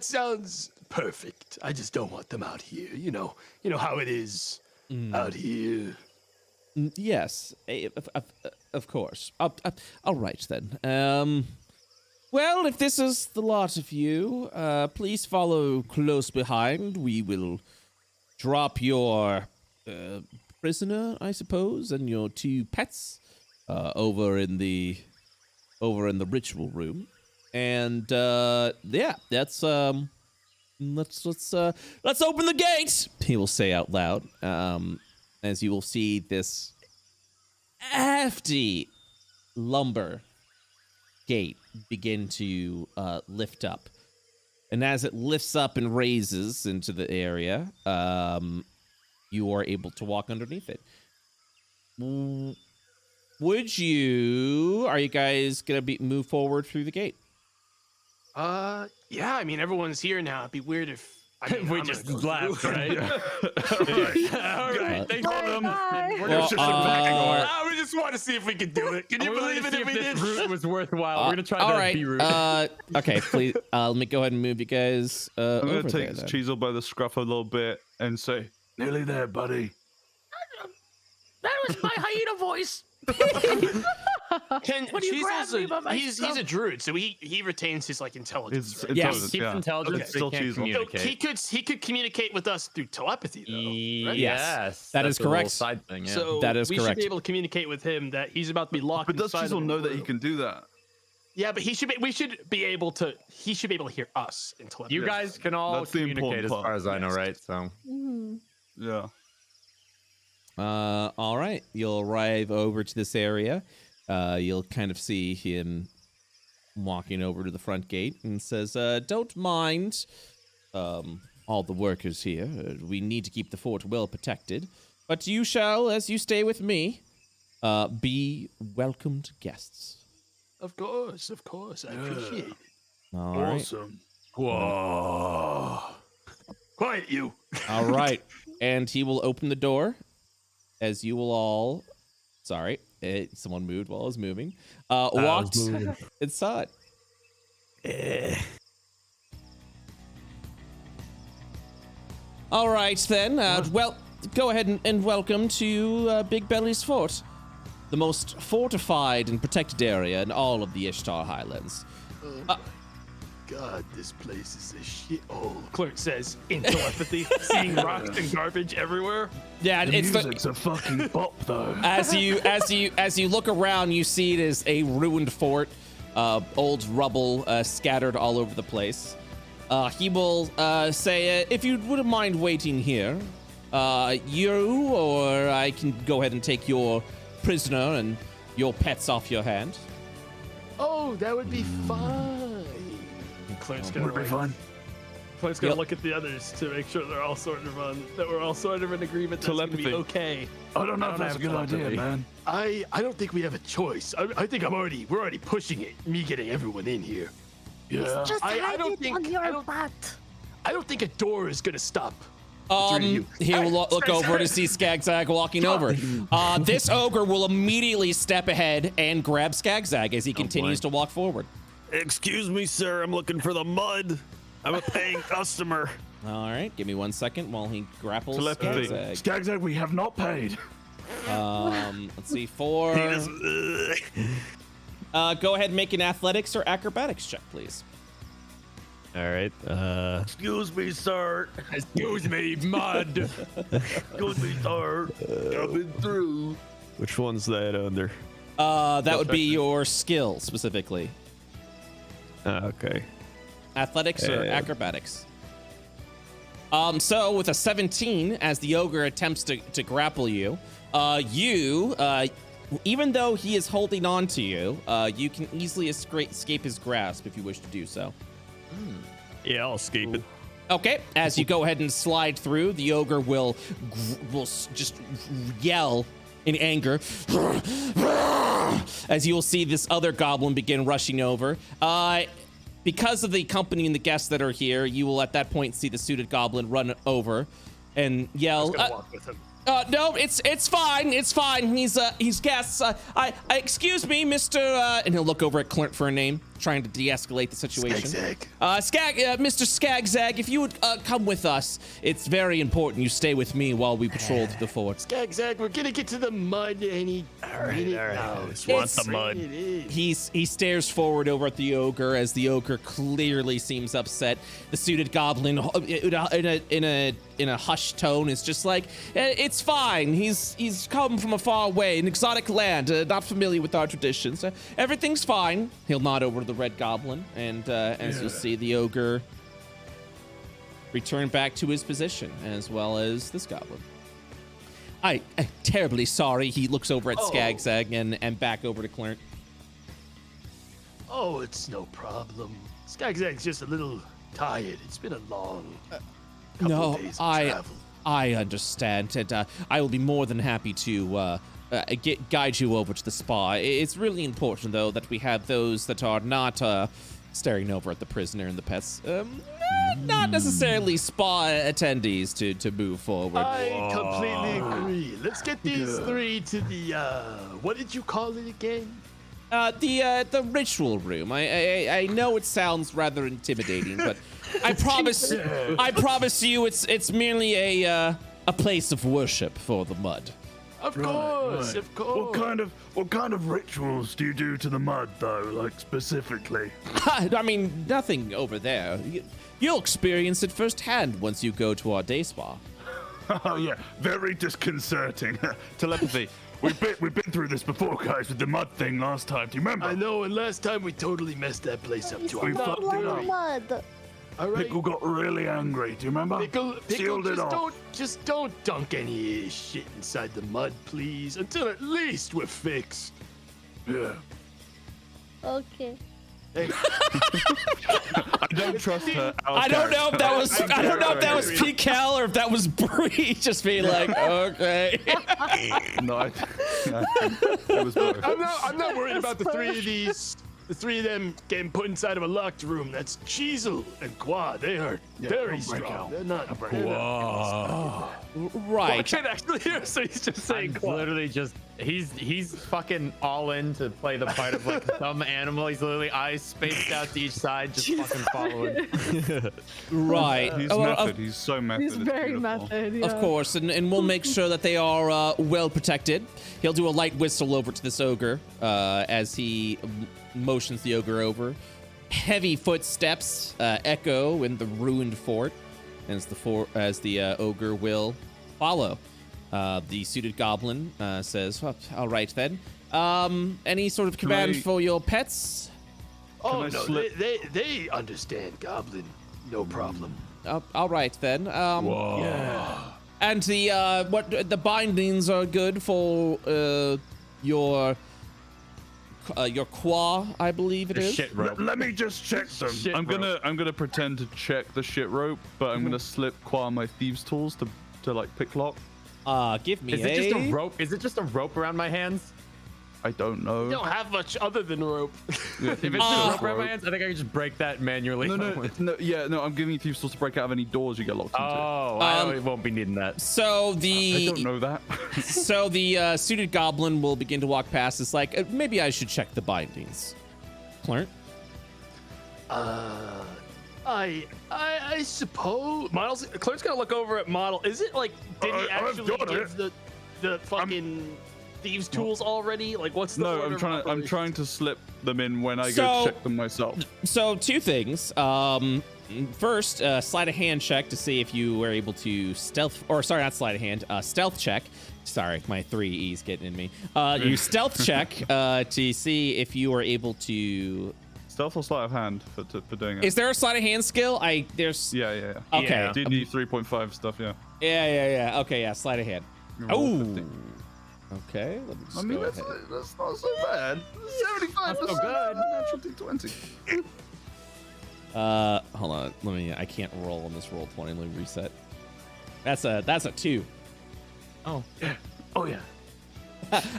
sounds perfect. I just don't want them out here. You know how it is out here. Yes, of course. All right, then. Well, if this is the lot of you, please follow close behind. We will drop your prisoner, I suppose, and your two pets over in the ritual room. And yeah, that's let's open the gate. He will say out loud, as you will see this hefty lumber gate begin to lift up. And as it lifts up and raises into the area, you are able to walk underneath it. Are you guys gonna move forward through the gate? Yeah, I mean, everyone's here now. It'd be weird if We I'm just gonna go laughed, through. right? All right, thanks. Bye. We're Well, just back We just want to see if we can do it. Can you We're believe gonna it see if if we this did? route was worthwhile. We're gonna try all the right. B route. Okay, please. Let me go ahead and move you guys I'm over gonna there. take then. Cheezel by the scruff a little bit and say, Nearly there, buddy. That was my hyena voice. Can When you Cheezel's grab me by my he's a scruff. druid, so he retains his like intelligence. "It's right? Yes. intelligent." Keeps Yeah. intelligence, It's but still he can't Cheezel. communicate. So he could communicate with us through telepathy, though. Right? Yes, that that's is a little correct. Side thing, yeah. So That is we should correct. be able to communicate with him that he's about to be locked. But does inside of Cheezel a know that he room. can do that? Yeah, but he should be. We should be able to. He should be able to hear us in telepathy. you guys can all That's the communicate important as part. far as I know, right? So Mhm. Yeah. All right. You'll arrive over to this area. You'll kind of see him walking over to the front gate and says, "Don't mind all the workers here. We need to keep the fort well protected. But you shall, as you stay with me, be welcomed guests." Of course. I appreciate it. All right. Awesome. Whoa. Quiet, you. All right. And he will open the door as you will all. Sorry. Someone moved while I was moving. Walked inside. All right, then. Well, go ahead and welcome to Big Belly's Fort, the most fortified and protected area in all of the Ishtar Highlands. God, this place is a shithole. Clerk says in telepathy, seeing rocks and garbage everywhere. Yeah, The it's music's a fucking bop, though. as you look around, you see it as a ruined fort, old rubble scattered all over the place. He will say, if you wouldn't mind waiting here, you or I can go ahead and take your prisoner and your pets off your hand. Oh, that would be fine. Clerk's gonna, Would it be fun? Clerk's gonna Yep. look at the others to make sure they're all sort of that we're all sort of in agreement that's gonna be Telepathy. okay. I don't know if that's a good idea, man. I don't think we have a choice. I think we're already pushing it. Me getting everyone in here. Yeah. Just I hide don't it think- on I your don't- butt. I don't think a door is gonna stop. you. He will look over to see Skagzag walking over. This ogre will immediately step ahead and grab Skagzag as he continues to walk forward. Excuse me, sir. I'm looking for the mud. I'm a paying customer. All right, give me 1 second while he grapples Telepathy. Skagzag. Skagzag, we have not paid. Let's see, 4. Go ahead and make an athletics or acrobatics check, please. All right. Excuse me, sir. excuse me, mud. Excuse me, sir. Coming through. Which one's that under? That would be your skill specifically. Okay. Athletics or acrobatics? So with a 17, as the ogre attempts to grapple you, even though he is holding on to you, you can easily escape his grasp if you wish to do so. Yeah, I'll escape it. Okay, as you go ahead and slide through, the ogre will just yell in anger as you will see this other goblin begin rushing over. Because of the company and the guests that are here, you will at that point see the suited goblin run over and yell. Walk with him. No, it's fine. It's fine. He's guests. I excuse me, Mr. And he'll look over at Clint for a name, trying to de-escalate the situation. Skagzag. Mr. Skagzag, if you would come with us, it's very important you stay with me while we patrol the fort. Skagzag, we're gonna get to the mud any minute now. Just want the mud. It is. He stares forward over at the ogre as the ogre clearly seems upset. The suited goblin, in a hushed tone, is just like, "It's fine. He's come from a far away, an exotic land, not familiar with our traditions. Everything's fine." He'll nod over to the red goblin, and as you'll see, the ogre return back to his position, as well as this goblin. I'm terribly sorry. He looks over at Skagzag and back over to Clarence. Oh, it's no problem. Skagzag's just a little tired. It's been a long couple of days of travel. I understand, and I will be more than happy to guide you over to the spa. It's really important, though, that we have those that are not staring over at the prisoner and the pets. Not necessarily spa attendees to move forward. I completely agree. Let's get these three to the what did you call it again? The ritual room. I know it sounds rather intimidating, but I promise you it's merely a place of worship for the mud. Of course, right. of course. What kind of rituals do you do to the mud, though, like specifically? I mean, nothing over there. You'll experience it firsthand once you go to our day spa. Oh yeah, very disconcerting. Telepathy. We've been through this before, guys, with the mud thing last time. Do you remember? I know, and last time we totally messed that place up too. We Not fucked it like up. mud. All right. Pickle got really angry. Do you remember? Pickle, Sealed it off. just don't dunk any shit inside the mud, please, until at least we're fixed. Yeah. Okay. Hey, I don't trust her. I don't know if that was Pical or if that was Bree just being like, okay. No, it was both. I'm not worried about the three of these. The three of them getting put inside of a locked room. That's Cheezel and Qua. They are very strong. They're not. Right. Can't actually hear, so he's just saying I'm Qua. literally just he's fucking all in to play the part of like some animal. He's literally eyes spaced out to each side, just fucking following. Right. He's Oh, well, method. He's so method. He's it's very beautiful. method. Yeah. Of course, and we'll make sure that they are well protected. He'll do a light whistle over to this ogre as he motions the ogre over. Heavy footsteps echo in the ruined fort as the ogre will follow. The suited goblin says, well, "All right then. Any sort of command for your pets?" Oh I no, slip- they understand Goblin. No problem. All right then. And the bindings are good for your Qua, I believe it is. Shit rope. Let me just check them. I'm gonna pretend to check the shit rope, but I'm gonna slip Qua my thieves' tools to like pick lock. Give me Is it just a rope? Is it just a rope around my hands? I don't know. You don't have much other than rope. If it's just rope around my hands, I think I can just break that manually. No, I'm giving you thieves' tools to break out of any doors you get locked into. Oh, I won't be needing that. So I don't know that. So the suited goblin will begin to walk past. It's like, maybe I should check the bindings. Clint? I suppose. Models. Claire's gonna look over at Model. Is it like, did he I've actually got give the fucking thieves tools already? Like, what's the No, order I'm of trying operations? to slip them in when I So- go check them myself. So two things. First, sleight of hand check to see if you were able to stealth, or sorry, not sleight of hand, stealth check. Sorry, my 3 E's getting in me. You stealth check to see if you are able to. Stealth or sleight of hand for doing it. Is there a sleight of hand skill? There's. Yeah. Okay. Yeah. DD 3.5 stuff, yeah. Yeah. Okay, yeah, sleight of hand. Roll Oh. 50. Okay, let me just I mean, go that's ahead. not so bad. 75%. Not so good. Natural D20. Hold on. I can't roll on this roll 20. Let me reset. That's a 2. Oh. Oh yeah.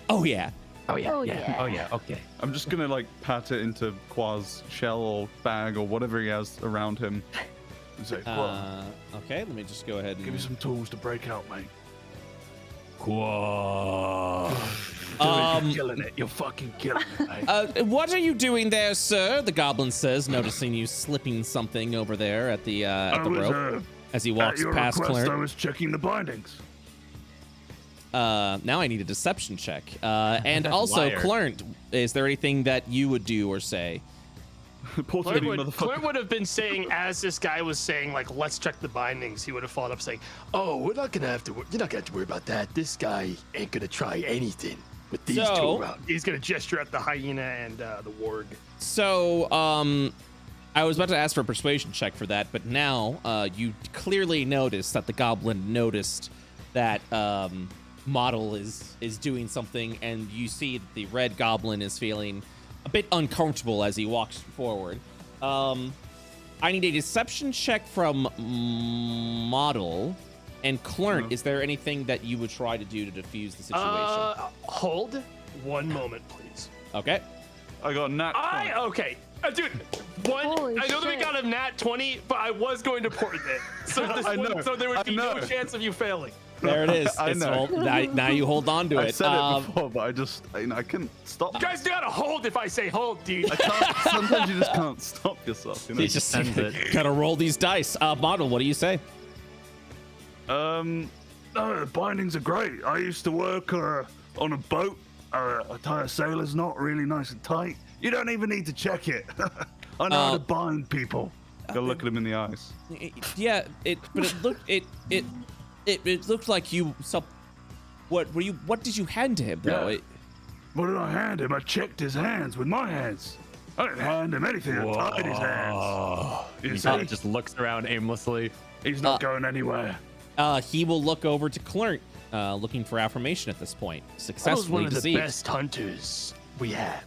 Oh yeah. Oh yeah. Oh, yeah. yeah. Oh yeah. Okay. I'm just gonna like pat it into Qua's shell or bag or whatever he has around him. And say, "Well, Okay, let me just go ahead and give me some tools to break out, mate. Um, You're killing it. You're fucking killing it, mate. What are you doing there, sir? The goblin says, noticing you slipping something over there at the rope as he At walks your past request, I Clarence. was checking the bindings. Now I need a deception check. And also, Liar. Clarence, is there anything that you would do or say? Poor Clint Teddy, would, motherfucker. Clint would have been saying, as this guy was saying, like, let's check the bindings, he would have followed up saying, Oh, we're not gonna have to. You're not gonna have to worry about that. This guy ain't gonna try anything with these So- two around. he's going to gesture at the hyena and the warg. So, I was about to ask for a persuasion check for that, but now you clearly notice that the goblin noticed that Model is doing something, and you see that the red goblin is feeling a bit uncomfortable as he walks forward. I need a deception check from Model. And Clarence, is there anything that you would try to do to defuse the situation? Hold 1 moment, please. Okay. I got a nat 20. Okay. Dude, one. Holy I know that we shit. got a nat 20, but I was going to port it. So so there would be no chance of you failing. There it is. I It's know. now you hold on to it. I said it before, but I couldn't stop. You guys gotta hold if I say hold, dude. I can't, sometimes you just can't stop yourself. You know? You just gotta roll these dice. Model, what do you say? No, the bindings are great. I used to work on a boat. I tie a sailor's knot really nice and tight. You don't even need to check it. I know how to bind people. Go look at him in the eyes. Yeah, but it looked like you. What did you hand to him, though? Yeah. What did I hand him? I checked his hands with my hands. I didn't hand him anything. I tied his hands. You He see? kind of just looks around aimlessly. He's not going anywhere. He will look over to Clert, looking for affirmation at this point. That was Successfully one of the deceived. best hunters we have.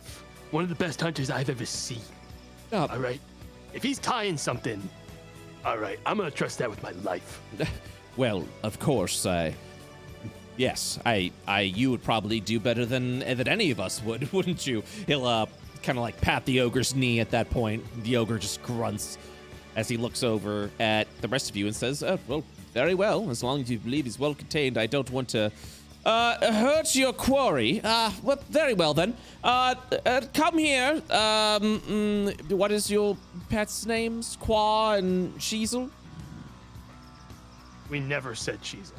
One of the best hunters I've ever seen. All right. If he's tying something, all right, I'm gonna trust that with my life. Well, of course, yes, you would probably do better than any of us would, wouldn't you? He'll kind of like pat the ogre's knee at that point. The ogre just grunts as he looks over at the rest of you and says, well, very well, as long as you believe he's well contained. I don't want to hurt your quarry. Well, very well then. Come here. What is your pet's names? Qua and Sheezel? We never said Cheezel.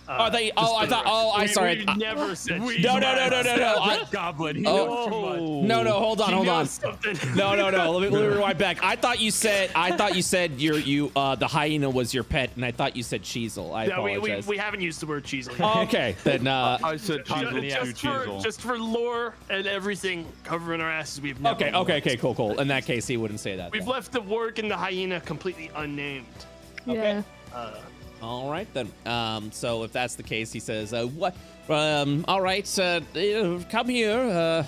Are they? Oh, I thought. Oh, I sorry. We never said No, Cheezel. no. Goblin. Oh, no, hold on. No. Let me rewind back. I thought you said the hyena was your pet, and I thought you said Cheezel. I apologize. we haven't used the word Cheezel. Oh, okay, then. I said Cheezel. Just for lore and everything, covering our asses, we've never. Okay, cool. In that case, he wouldn't say that. We've left the warg and the hyena completely unnamed. Yeah. All right then. So if that's the case, he says, "What? All right. Come here.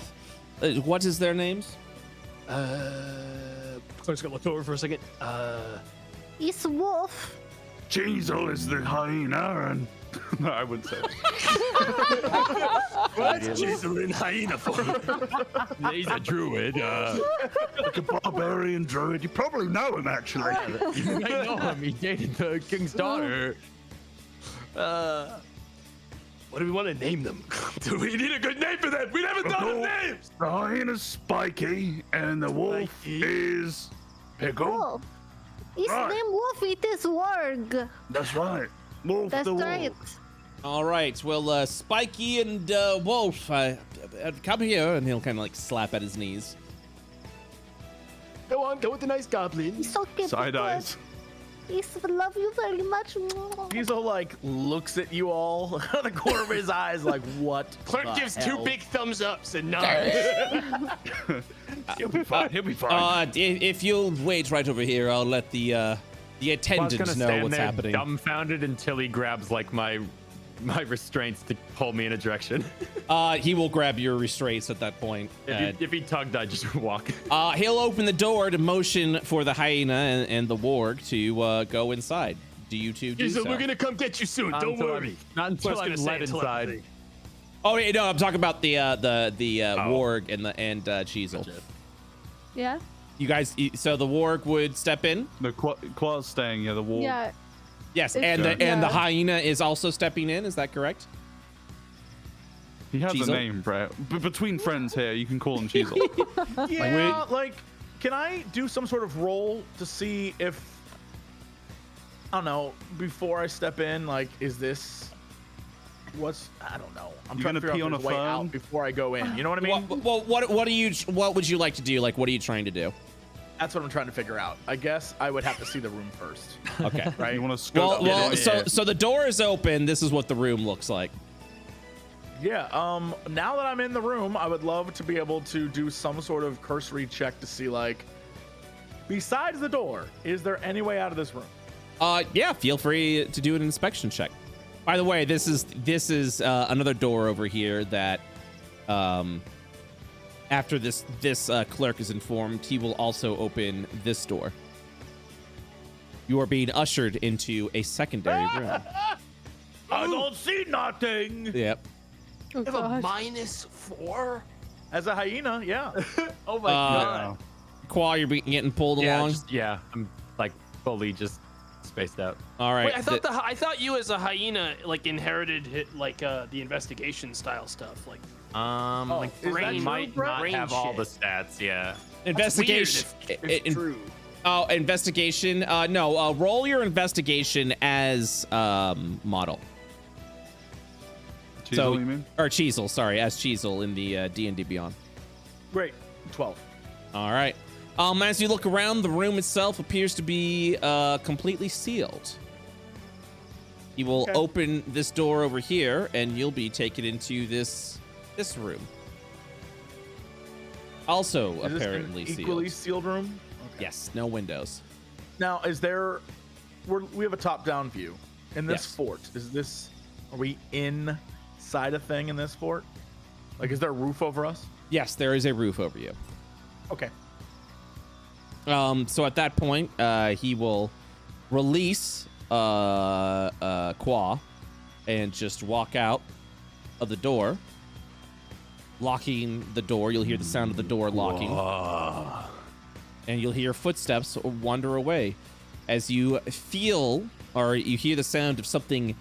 What is their names?" Clark's gonna look over for a second. It's Wolf. Cheezel is the hyena, and No, I wouldn't say that. What's Cheezel in hyena for? He's a druid. like a barbarian druid. You probably know him, actually. You might know him. He dated the king's daughter. What do we want to name them? Do we need a good name for them? We never thought of names. The hyena's Spiky, and the wolf Spiky. is Pickle. Wolf. His Right. name Wolf. It is Warg. That's right. Wolf That's the right. wolf. All right. Well, Spiky and Wolf, come here, and he'll kind of like slap at his knees. Go on, go with the nice goblin. It's okay. Side Pickle. eyes. Yes, I love you very much. He's all like looks at you all out of the corner of his eyes, like what? Clark the gives hell? 2 big thumbs ups and nods. He'll be fine. He'll be fine. If you'll wait right over here, I'll let the I was attendant gonna know stand what's there happening. dumbfounded until he grabs like my restraints to pull me in a direction. He will grab your restraints at that point. If he tugged, I'd just walk. He'll open the door to motion for the hyena and the warg to go inside. Do you two do Cheezel, so? we're gonna come get you soon. Not Don't until worry. Not until Clark's I'm gonna say led it inside. telepathy. Oh yeah, no, I'm talking about the warg and Cheezel. Yeah. You guys, so the warg would step in. The Qua's staying, yeah, the wall. Yeah. Yes, It's- and the yeah. hyena is also stepping in. Is that correct? He has Cheezel? a name, Brett. Between friends here, you can call him Cheezel. Yeah, like, can I do some sort of roll to see if I don't know before I step in? Like, is this what's I don't know. I'm You trying to gonna figure pee out on if a there's a way phone? out before I go in. You know what I mean? Well, what would you like to do? Like, what are you trying to do? That's what I'm trying to figure out. I guess I would have to see the room first. Okay. Right. You want to scope Well, it? so the door is open. This is what the room looks like. Yeah. Now that I'm in the room, I would love to be able to do some sort of cursory check to see, like, besides the door, is there any way out of this room? Yeah. Feel free to do an inspection check. By the way, this is another door over here that, after this clerk is informed, he will also open this door. You are being ushered into a secondary room. I don't see nothing. Yep. Oh, I have a gosh. -4. As a hyena, yeah. Oh my god. Qua, you're getting pulled along. I'm like fully just spaced out. All right. Wait, I thought you as a hyena like inherited the investigation style stuff. Like, like is that brain might not brain have all the shit. stats. Yeah. Investigation. That's weird if true. Oh, investigation. No. Roll your investigation as model. Cheezel, you mean? Or Cheezel, sorry, as Cheezel in the D&D Beyond. Great. 12. All right. As you look around, the room itself appears to be completely sealed. You will open this door over here, and you'll be taken into this room. Also, Is this apparently an equally sealed room? Okay. Yes, no windows. Now, is there? We have a top-down view in this Yes. fort. Are we inside a thing in this fort? Like, is there a roof over us? Yes, there is a roof over you. Okay. So at that point, he will release Qua and just walk out of the door, locking the door. You'll hear the sound of the door locking, and you'll hear footsteps wander away as you feel or you hear the sound of something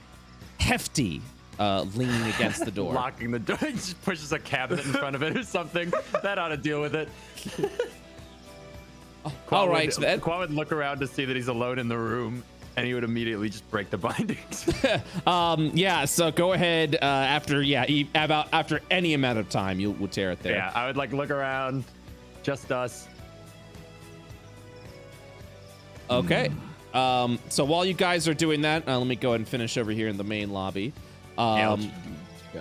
hefty leaning against the door. Locking the door. He just pushes a cabinet in front of it or something. That ought to deal with it. All right, then. Qua would look around to see that he's alone in the room, and he would immediately just break the bindings. Yeah. So go ahead. After any amount of time, you will tear it there. Yeah, I would like look around, just us. Okay. So while you guys are doing that, let me go ahead and finish over here in the main lobby.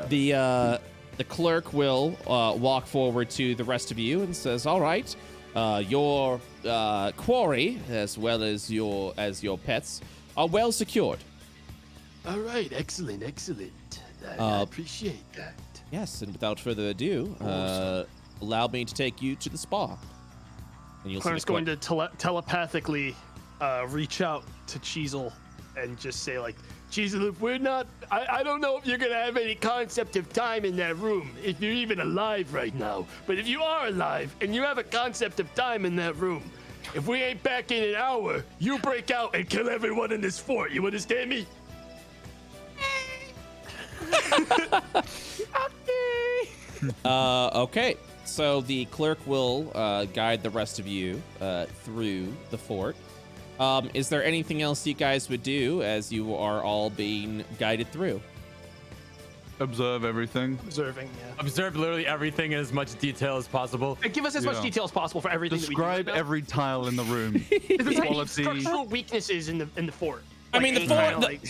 The clerk will walk forward to the rest of you and says, "All right, your quarry as well as your pets are well secured." All right, excellent. I appreciate that. Yes, and without further ado, allow me to take you to the spa. And you'll Clarence see the going to telepathically reach out to Cheezel and just say like, Cheezel, if we're not, I don't know if you're gonna have any concept of time in that room, if you're even alive right now. But if you are alive and you have a concept of time in that room, if we ain't back in an hour, you break out and kill everyone in this fort. You understand me? Okay. So the clerk will guide the rest of you through the fort. Is there anything else you guys would do as you are all being guided through? Observe everything. observing. Yeah. Observe literally everything in as much detail as possible. And give us as much detail as possible for everything Describe that we do. every tile in the room. If there's any quality. structural weaknesses in the fort. I Like mean, any kind of, like-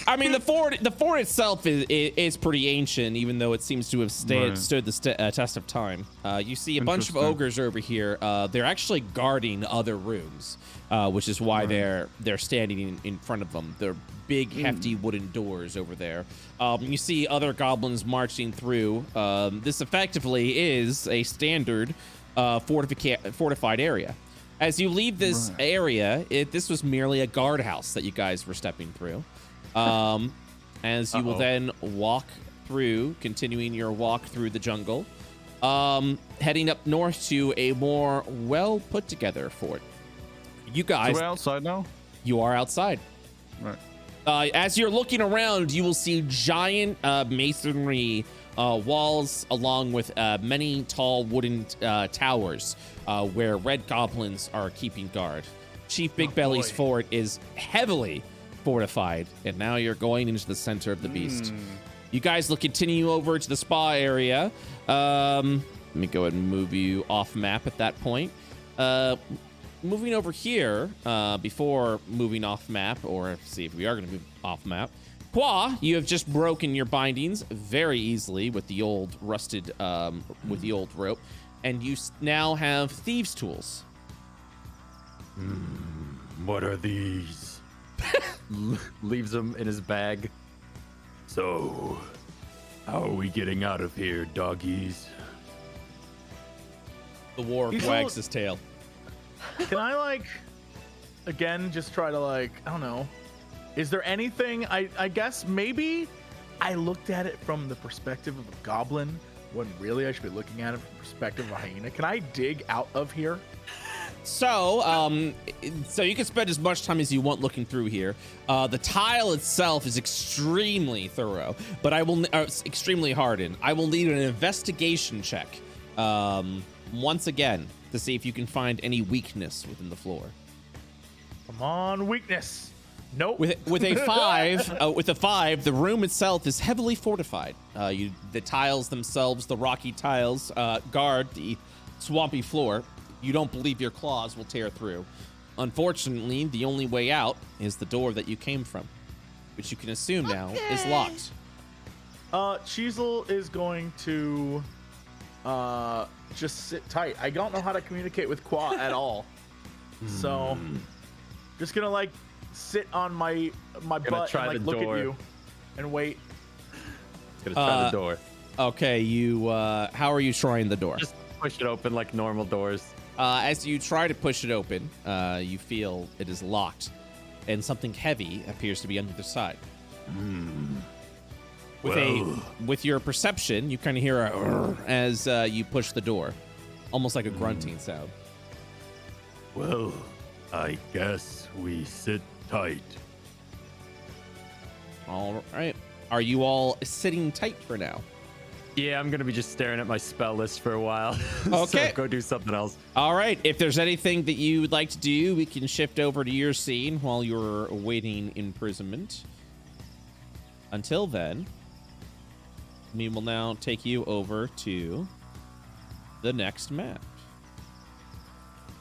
the fort itself is pretty ancient, even though it seems to have stood the test of time. You see a bunch of Interesting. ogres over here. They're actually guarding other rooms, which is why they're standing in front of them. They're big, hefty wooden doors over there. You see other goblins marching through. This effectively is a standard fortified area. As you leave this area, this was merely a guardhouse that you guys were stepping through. As you will then walk through, continuing your walk through the jungle, heading up north to a more well put together fort. You guys, So we're outside now? you are outside. Right. As you're looking around, you will see giant masonry walls along with many tall wooden towers where red goblins are keeping guard. Chief Big Belly's fort is heavily fortified, and now you're going into the center of the beast. You guys will continue over to the spa area. Let me go ahead and move you off map at that point. Moving over here, before moving off map, or see if we are going to move off map. Qua, you have just broken your bindings very easily with the old rusted, with the old rope, and you now have thieves' tools. What are these? Leaves them in his bag. So, how are we getting out of here, doggies? The dwarf wags his tail. Can I again, just try to I don't know. Is there anything, I guess maybe I looked at it from the perspective of a goblin when really I should be looking at it from the perspective of a hyena. Can I dig out of here? So you can spend as much time as you want looking through here. The tile itself is extremely thorough, but it's extremely hardened. I will need an investigation check, once again, to see if you can find any weakness within the floor. Come on, weakness. Nope. With a 5, the room itself is heavily fortified. The tiles themselves, the rocky tiles, guard the swampy floor. You don't believe your claws will tear through. Unfortunately, the only way out is the door that you came from, which you can assume now is locked. Cheezel is going to just sit tight. I don't know how to communicate with Qua at all. So just gonna like sit on my butt and like look at you and wait. Gonna try the door. Okay, how are you trying the door? Just push it open like normal doors. As you try to push it open, you feel it is locked, and something heavy appears to be on the other side. With your perception, you kind of hear a as you push the door, almost like a grunting sound. Well, I guess we sit tight. All right. Are you all sitting tight for now? Yeah, I'm gonna be just staring at my spell list for a while. Okay. So go do something else. All right. If there's anything that you would like to do, we can shift over to your scene while you're awaiting imprisonment. Until then, we will now take you over to the next map.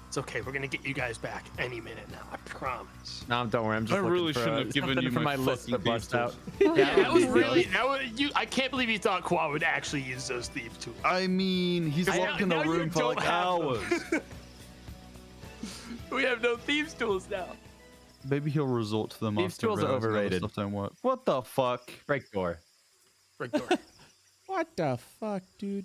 It's okay. We're gonna get you guys back any minute now. I promise. No, don't worry. I'm just I looking really for shouldn't have given you my my list to fucking bust thieves out. tools. Yeah, that was really. I can't believe you thought Qua would actually use those thief tools. I mean, he's locked in now a you room for don't like have them. hours. We have no thieves tools now. Maybe he'll resort to them Thieves after tools are realizing other overrated. stuff don't work. What the fuck? Break door. Break door. What the fuck, dude?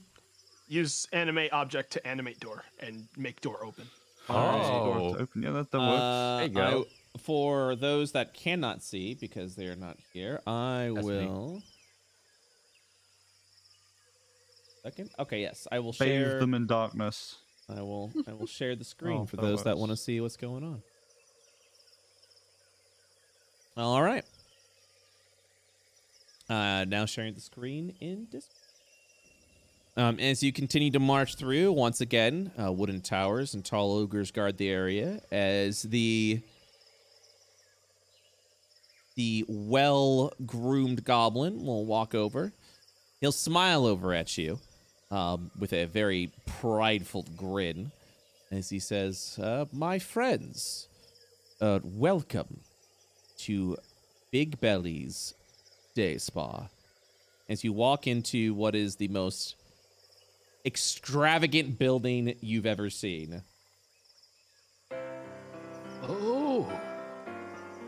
Use animate object to animate door and make door open. Door to open. Yeah, that works. There you go. For those that cannot see because they are not here, I That's me. will. Second. Okay, yes, I will Bathe share. them in darkness. I will share the screen Oh, for that those that works. want to see what's going on. All right. Now sharing the screen in Discord. As you continue to march through, once again, wooden towers and tall ogres guard the area as the well-groomed goblin will walk over. He'll smile over at you with a very prideful grin as he says, my friends, welcome to Big Belly's Day Spa. As you walk into what is the most extravagant building you've ever seen. Oh.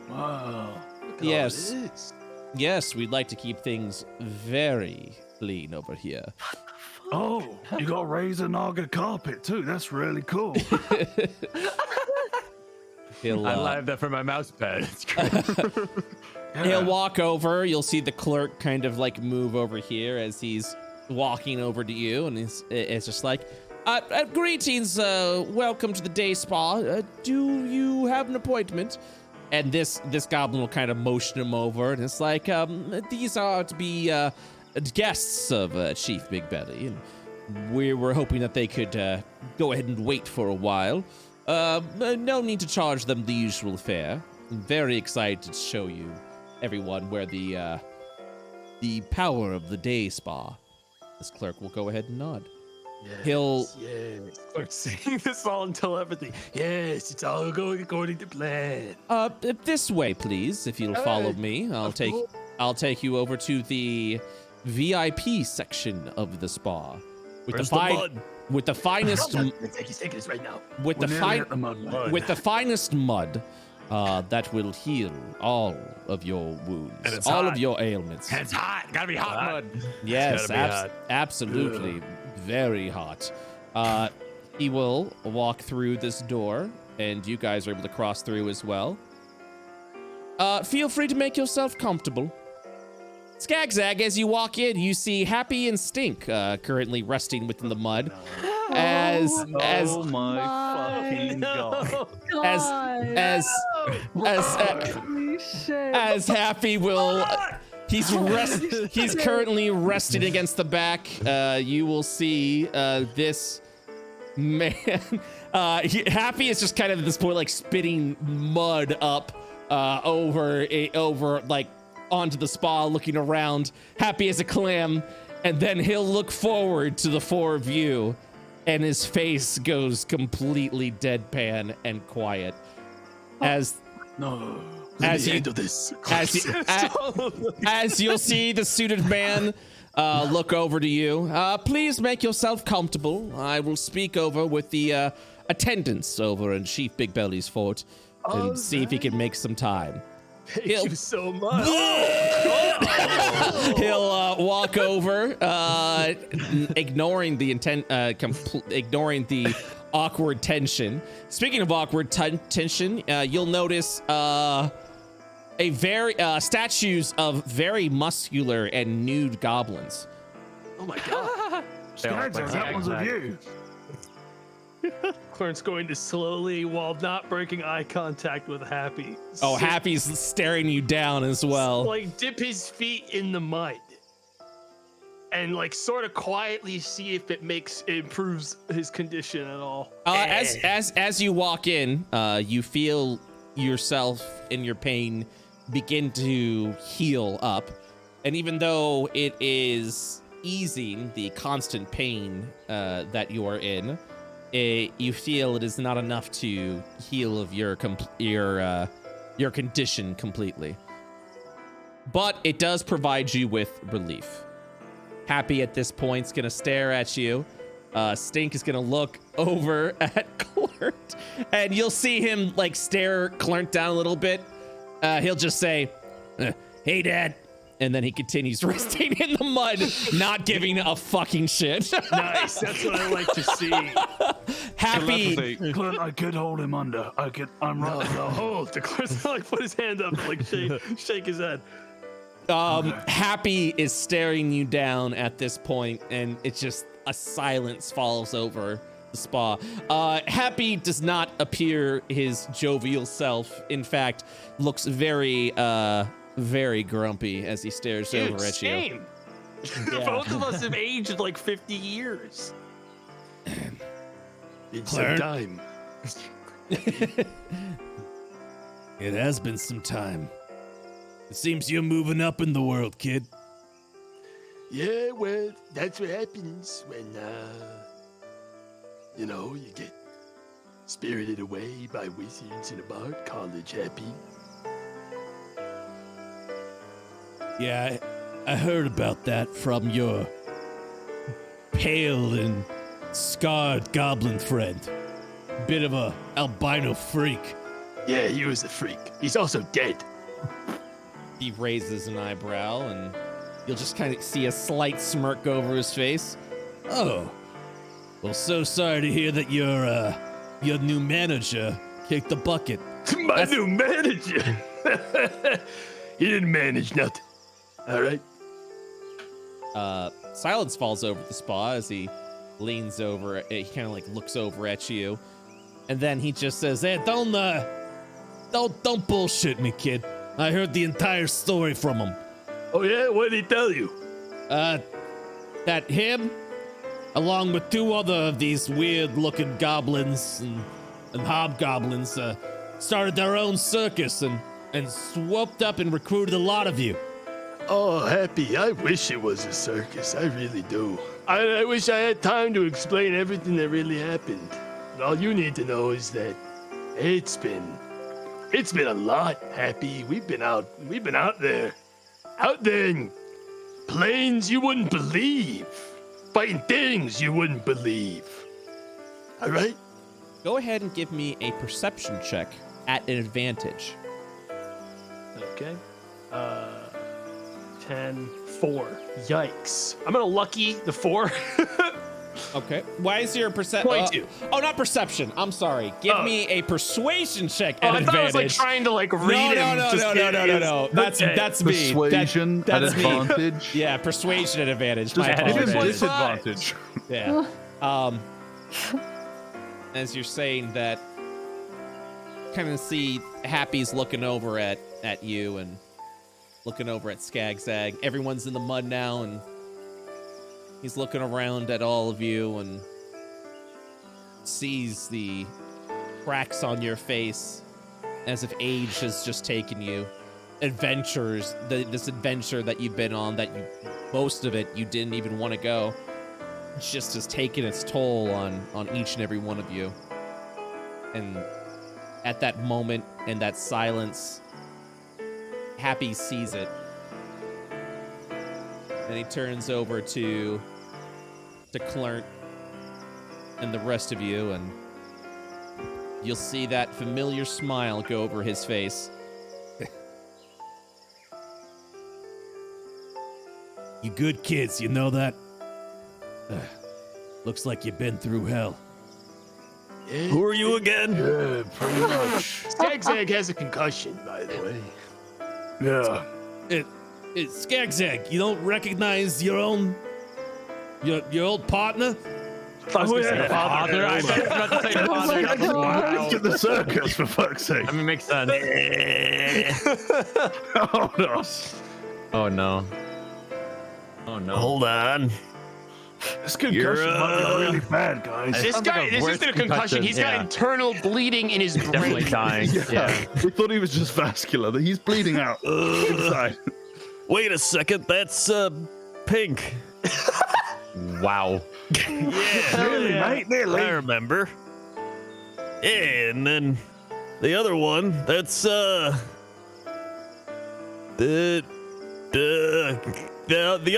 Wow. Yes. Yes, we'd like to keep things very clean over here. Oh, you got razor naga carpet too. That's really cool. He'll, I live that for my mouse pad. It's great. He'll walk over. You'll see the clerk kind of like move over here as he's walking over to you, and it's just like, greetings, welcome to the day spa. Do you have an appointment? And this goblin will kind of motion him over, and it's like, these are to be guests of Chief Big Belly, and we were hoping that they could go ahead and wait for a while. No need to charge them the usual fare. I'm very excited to show you, everyone, where the power of the day spa. This clerk will go ahead and nod. Yes, Clerk's saying this all in telepathy. Yes, it's all going according to plan. This way, please. If you'll follow me, I'll take you over to the VIP section of the spa. With Where's the mud? With the finest He's taking this right now. with the finest mud that will heal all of your wounds, And it's all hot. of your ailments. And it's hot. Gotta be hot mud. Yes, gotta be hot. absolutely, very hot. He will walk through this door, and you guys are able to cross through as well. Feel free to make yourself comfortable. Skagzag, as you walk in, you see Happy and Stink currently resting within the mud. As Oh my no. as Holy shit. as Happy will. He's currently resting against the back. You will see this man. Happy is just kind of at this point like spitting mud up over like onto the spa, looking around, happy as a clam, and then he'll look forward to the four of you, and his face goes completely deadpan and quiet as you'll see the suited man look over to you. Please make yourself comfortable. I will speak over with the attendants over in Chief Big Belly's fort and see if he can make some time. Thank you so much. He'll walk over, ignoring the ignoring the awkward tension. Speaking of awkward tension, you'll notice statues of very muscular and nude goblins. Oh my god. That one's of you. Clarence going to slowly, while not breaking eye contact with Happy. Oh, Happy's staring you down as well. Like dip his feet in the mud and like sort of quietly see if it improves his condition at all. As you walk in, you feel yourself and your pain begin to heal up, and even though it is easing the constant pain that you are in, you feel it is not enough to heal of your condition completely. But it does provide you with relief. Happy at this point is gonna stare at you. Stink is gonna look over at Clint, and you'll see him like stare Clint down a little bit. He'll just say, "Hey, Dad," and then he continues resting in the mud, not giving a fucking shit. Nice, that's what I like to see. Happy. Clint, I could hold him under. I'm right. Hold. Clint's like put his hand up, like shake his head. Happy is staring you down at this point, and it's just a silence falls over the spa. Happy does not appear his jovial self. In fact, looks very grumpy as he stares over at you. Yeah. Both of us have aged like 50 years. It's some time. It has been some time. It seems you're moving up in the world, kid. Yeah, well, that's what happens when, you get spirited away by wizards in a bard college, Happy. Yeah, I heard about that from your pale and scarred goblin friend. Bit of a albino freak. Yeah, he was a freak. He's also dead. He raises an eyebrow, and you'll just kind of see a slight smirk go over his face. Oh, well, so sorry to hear that your new manager kicked the bucket. My new manager? He didn't manage nothing. All right. Silence falls over the spa as he leans over. He kind of like looks over at you, and then he just says, "Hey, don't bullshit me, kid. I heard the entire story from him." Oh yeah, what did he tell you? That him, along with two other of these weird-looking goblins and hobgoblins, started their own circus and swooped up and recruited a lot of you. Oh, Happy, I wish it was a circus. I really do. I wish I had time to explain everything that really happened. But all you need to know is that it's been a lot, Happy. We've been out there in plains you wouldn't believe, fighting things you wouldn't believe. All right? Go ahead and give me a perception check at an advantage. Okay. 10, 4. Yikes. I'm gonna lucky the 4. Okay. Why is your perception? 22. Not perception. I'm sorry. Give me a persuasion check at I advantage. thought I was like trying to like read him. No. That's me. Persuasion at that's me. advantage. Yeah, persuasion at advantage. My Just give him apologies. disadvantage. Yeah. as you're saying that, kind of see Happy's looking over at you and looking over at Skagzag. Everyone's in the mud now, and he's looking around at all of you and sees the cracks on your face as if age has just taken you. This adventure that you've been on, that most of it you didn't even want to go, just has taken its toll on each and every one of you. And at that moment, in that silence, Happy sees it. And he turns over to Clert and the rest of you, and you'll see that familiar smile go over his face. You good kids, you know that? Looks like you've been through hell. Who are you again? Yeah, pretty much. Skagzag has a concussion, by the way. Yeah. It's Skagzag. You don't recognize your old partner? I was gonna say father. I was about to say father. Let's get the circus, for fuck's sake. I mean, makes sense. Oh, no. Oh, no. Oh, no. Hold on. This concussion might be really bad, guys. This guy, this isn't a concussion. He's got internal bleeding in his brain. Definitely dying. Yeah. We thought he was just vascular. That he's bleeding out inside. Wait a second, that's Pink. Wow. Yeah, Really, mate? Nearly. I remember. Yeah, and then the other one, that's the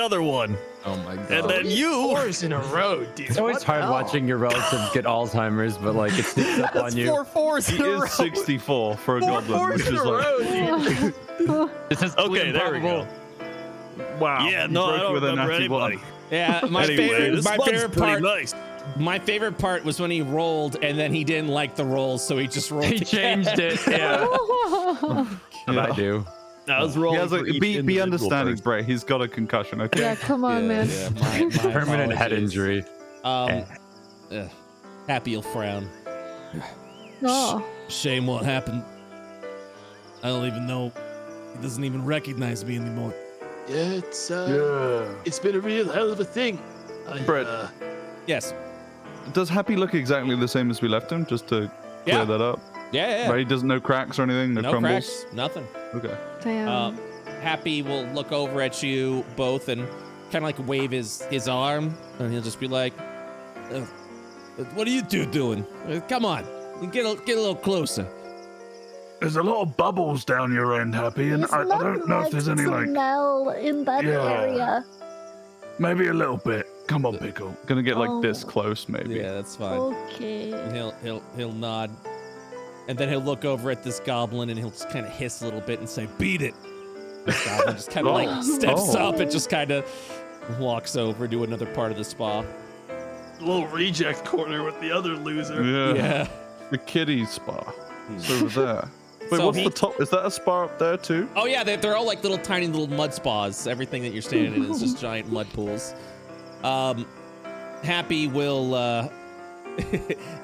other one. Oh my god. And then you. 4s in a row, dude. It's always What hard the watching your relatives get Alzheimer's, but like it sneaks up on you. 4 4s He in a row. is 64 for a goblin, which is like. This is Okay, there we go. Wow. Yeah, You no, I broke don't with a remember natty anybody. one. Yeah, my Anyway, favorite, this my one's favorite pretty part. nice. My favorite part was when he rolled and then he didn't like the rolls, so he just rolled. He changed it. Yeah. And I do. I was He rolling. has a, for each be individual understanding, person. Brett. He's got a concussion, okay? Yeah, come on, man. Yeah, my Permanent head apologies. injury. Happy will frown. Oh, Shame what happened. I don't even know. He doesn't even recognize me anymore. Yeah, it's been a real hell of a thing. Brett. Yes. Does Happy look exactly the same as we left him? Just to clear Yeah. that up. Yeah. Right? He doesn't no cracks or anything. No, No crumbles. cracks. Nothing. Okay. damn. Happy will look over at you both and kind of like wave his arm, and he'll just be like, What are you two doing? Come on, get a little closer. There's a lot of bubbles down your end, Happy, and There's I not don't know if there's any, like, smell in that Yeah. area. maybe a little bit. Come on, Pickle. Gonna get like this Oh. close, maybe. yeah, that's fine. Okay. And he'll nod, and then he'll look over at this goblin and he'll just kind of hiss a little bit and say, "Beat it." This goblin just kind of like steps up and just kind of walks over to another part of the spa. Little reject corner with the other loser. Yeah. The kiddie spa. It's over there. Wait, So what's he- the top? Is that a spa up there too? Oh yeah, they're all like little tiny little mud spas. Everything that you're standing in is just giant mud pools. Happy will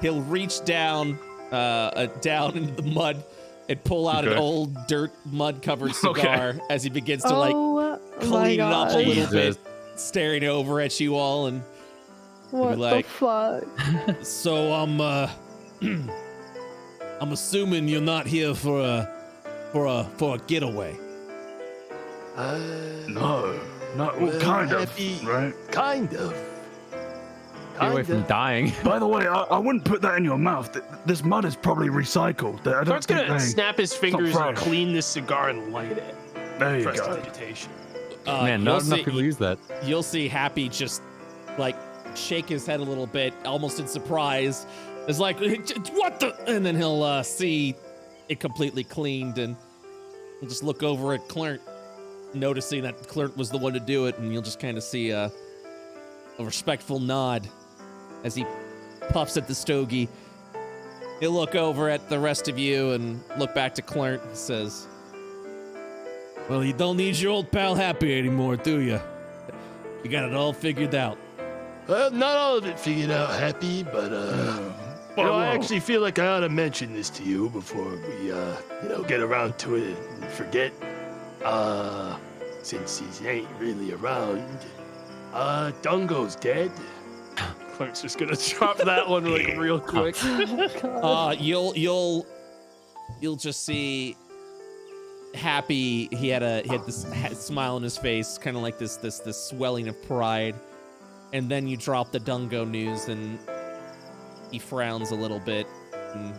he'll reach down down into the mud and pull out an Okay. old dirt mud covered cigar as he begins to like Oh my clean it up a god. little bit, Jesus. staring over at you all, and What like- the fuck? So I'm assuming you're not here for a getaway. No. Well, Well, kind Happy- of, right? Kind of. Stay away from dying. By the way, I wouldn't put that in your mouth. This mud is probably recycled. I don't Clark's think gonna they... snap his fingers and fresh. clean this cigar and light it. There you go. Prestidigitation. Man, not enough people use that. You'll see Happy just like shake his head a little bit, almost in surprise. It's like, what the? And then he'll see it completely cleaned, and he'll just look over at Clint, noticing that Clint was the one to do it, and you'll just kind of see a respectful nod as he puffs at the stogie. He'll look over at the rest of you and look back to Clint and says, Well, you don't need your old pal Happy anymore, do you? You got it all figured out. Well, not all of it figured out, Happy, but You know, I actually feel like I ought to mention this to you before we, get around to it and forget. Since he ain't really around, Dungo's dead. Clark's just gonna drop that one like real quick. You'll just see Happy. He had this smile on his face, kind of like this swelling of pride, and then you drop the Dungo news, and he frowns a little bit, and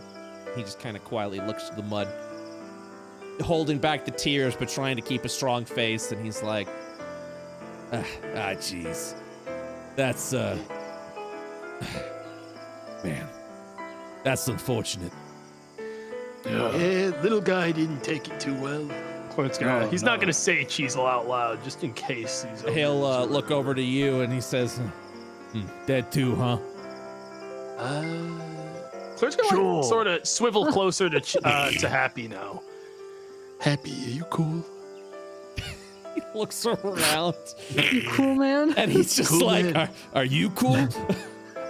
he just kind of quietly looks to the mud, holding back the tears but trying to keep a strong face, and he's like, jeez, that's man, that's unfortunate. Yeah, little guy didn't take it too well. He's not gonna say Cheezel out loud, just in case. He'll look over to you and he says, dead too, huh? Clark's gonna sort of swivel closer to Happy now. Happy, are you cool? he looks around. You cool, man? And he's just Cool, like, man. are you cool?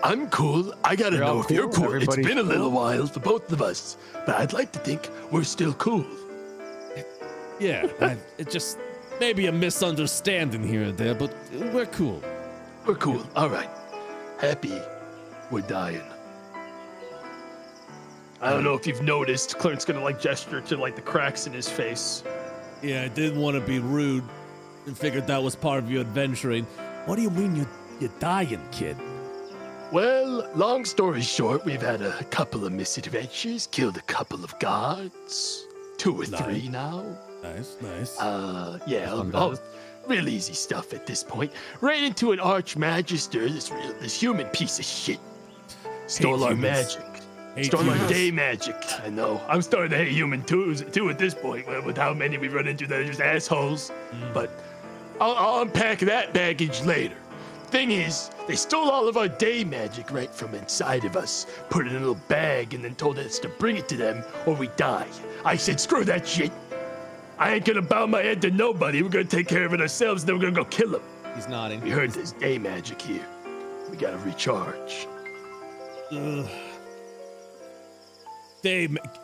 I'm cool. I gotta know if you're cool. It's Everybody's been a little while for both of us, but I'd like to think we're still cool. Yeah, it just maybe a misunderstanding here and there, but we're cool. We're cool. All right. Happy, we're dying. I don't know if you've noticed, Clark's gonna like gesture to like the cracks in his face. Yeah, I didn't want to be rude and figured that was part of your adventuring. What do you mean you're dying, kid? Well, long story short, we've had a couple of misadventures, killed a couple of guards, 2 or 3 now. Nice. All real easy stuff at this point. Ran into an archmagister, this human piece of shit. Stole our magic. Stole our day magic. I know. I'm starting to hate human too at this point, with how many we run into that are just assholes. But I'll unpack that baggage later. Thing is, they stole all of our day magic right from inside of us, put it in a little bag, and then told us to bring it to them or we die. I said, screw that shit. I ain't gonna bow my head to nobody. We're gonna take care of it ourselves, then we're gonna go kill them. He's nodding. We heard there's day magic here. We gotta recharge.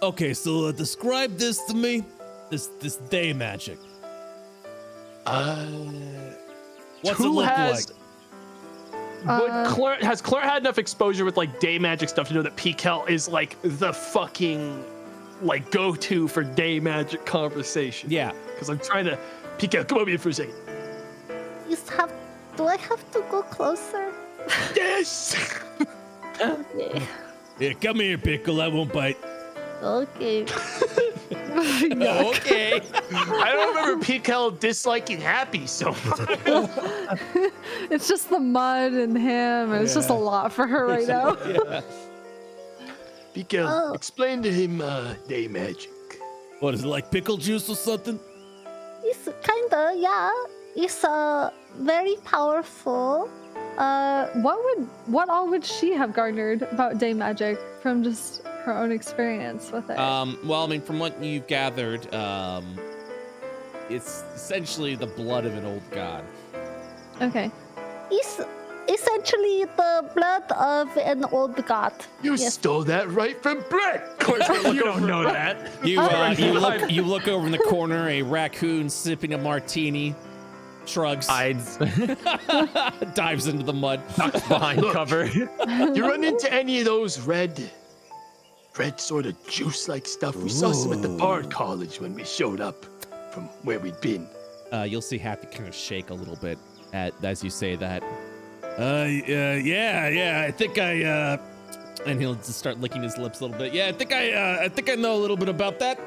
Okay, so describe this to me. This day magic. What's it look like? Has Claire had enough exposure with like day magic stuff to know that Pikel is like the fucking like go-to for day magic conversation? Yeah. Because I'm trying to Pikel, come over here for a second. Do I have to go closer? Yes! Okay. Yeah, come here, Pickle. I won't bite. Okay. Okay. I don't remember Pikel disliking Happy so much. It's just the mud and him, and it's just a lot for her right now. Pikel, explain to him day magic. What is it, like pickle juice or something? It's kinda, yeah. It's very powerful. What all would she have garnered about day magic from just her own experience with it? Well, I mean, from what you've gathered, it's essentially the blood of an old god. Okay. It's essentially the blood of an old god. You stole that right from Brett. Of course, you don't know that. You look over in the corner, a raccoon sipping a martini, shrugs, dives into the mud, Tucks behind cover. You run into any of those red sort of juice-like stuff? We saw some at the Bard College when we showed up from where we'd been. You'll see Happy kind of shake a little bit as you say that. Yeah. I think And he'll just start licking his lips a little bit. Yeah, I think I know a little bit about that.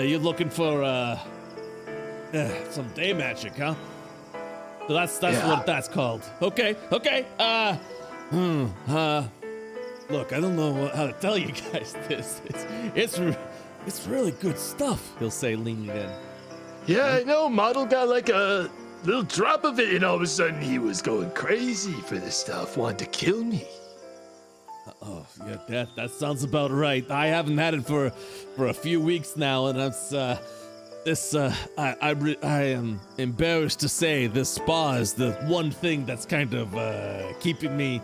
You're looking for some day magic, huh? So that's what that's called. Okay. Look, I don't know how to tell you guys this. It's really good stuff. He'll say, leaning in. Yeah, I know. Model got like a little drop of it, and all of a sudden he was going crazy for this stuff, wanted to kill me. Oh, yeah, that sounds about right. I haven't had it for a few weeks now, and I am embarrassed to say this spa is the one thing that's kind of keeping me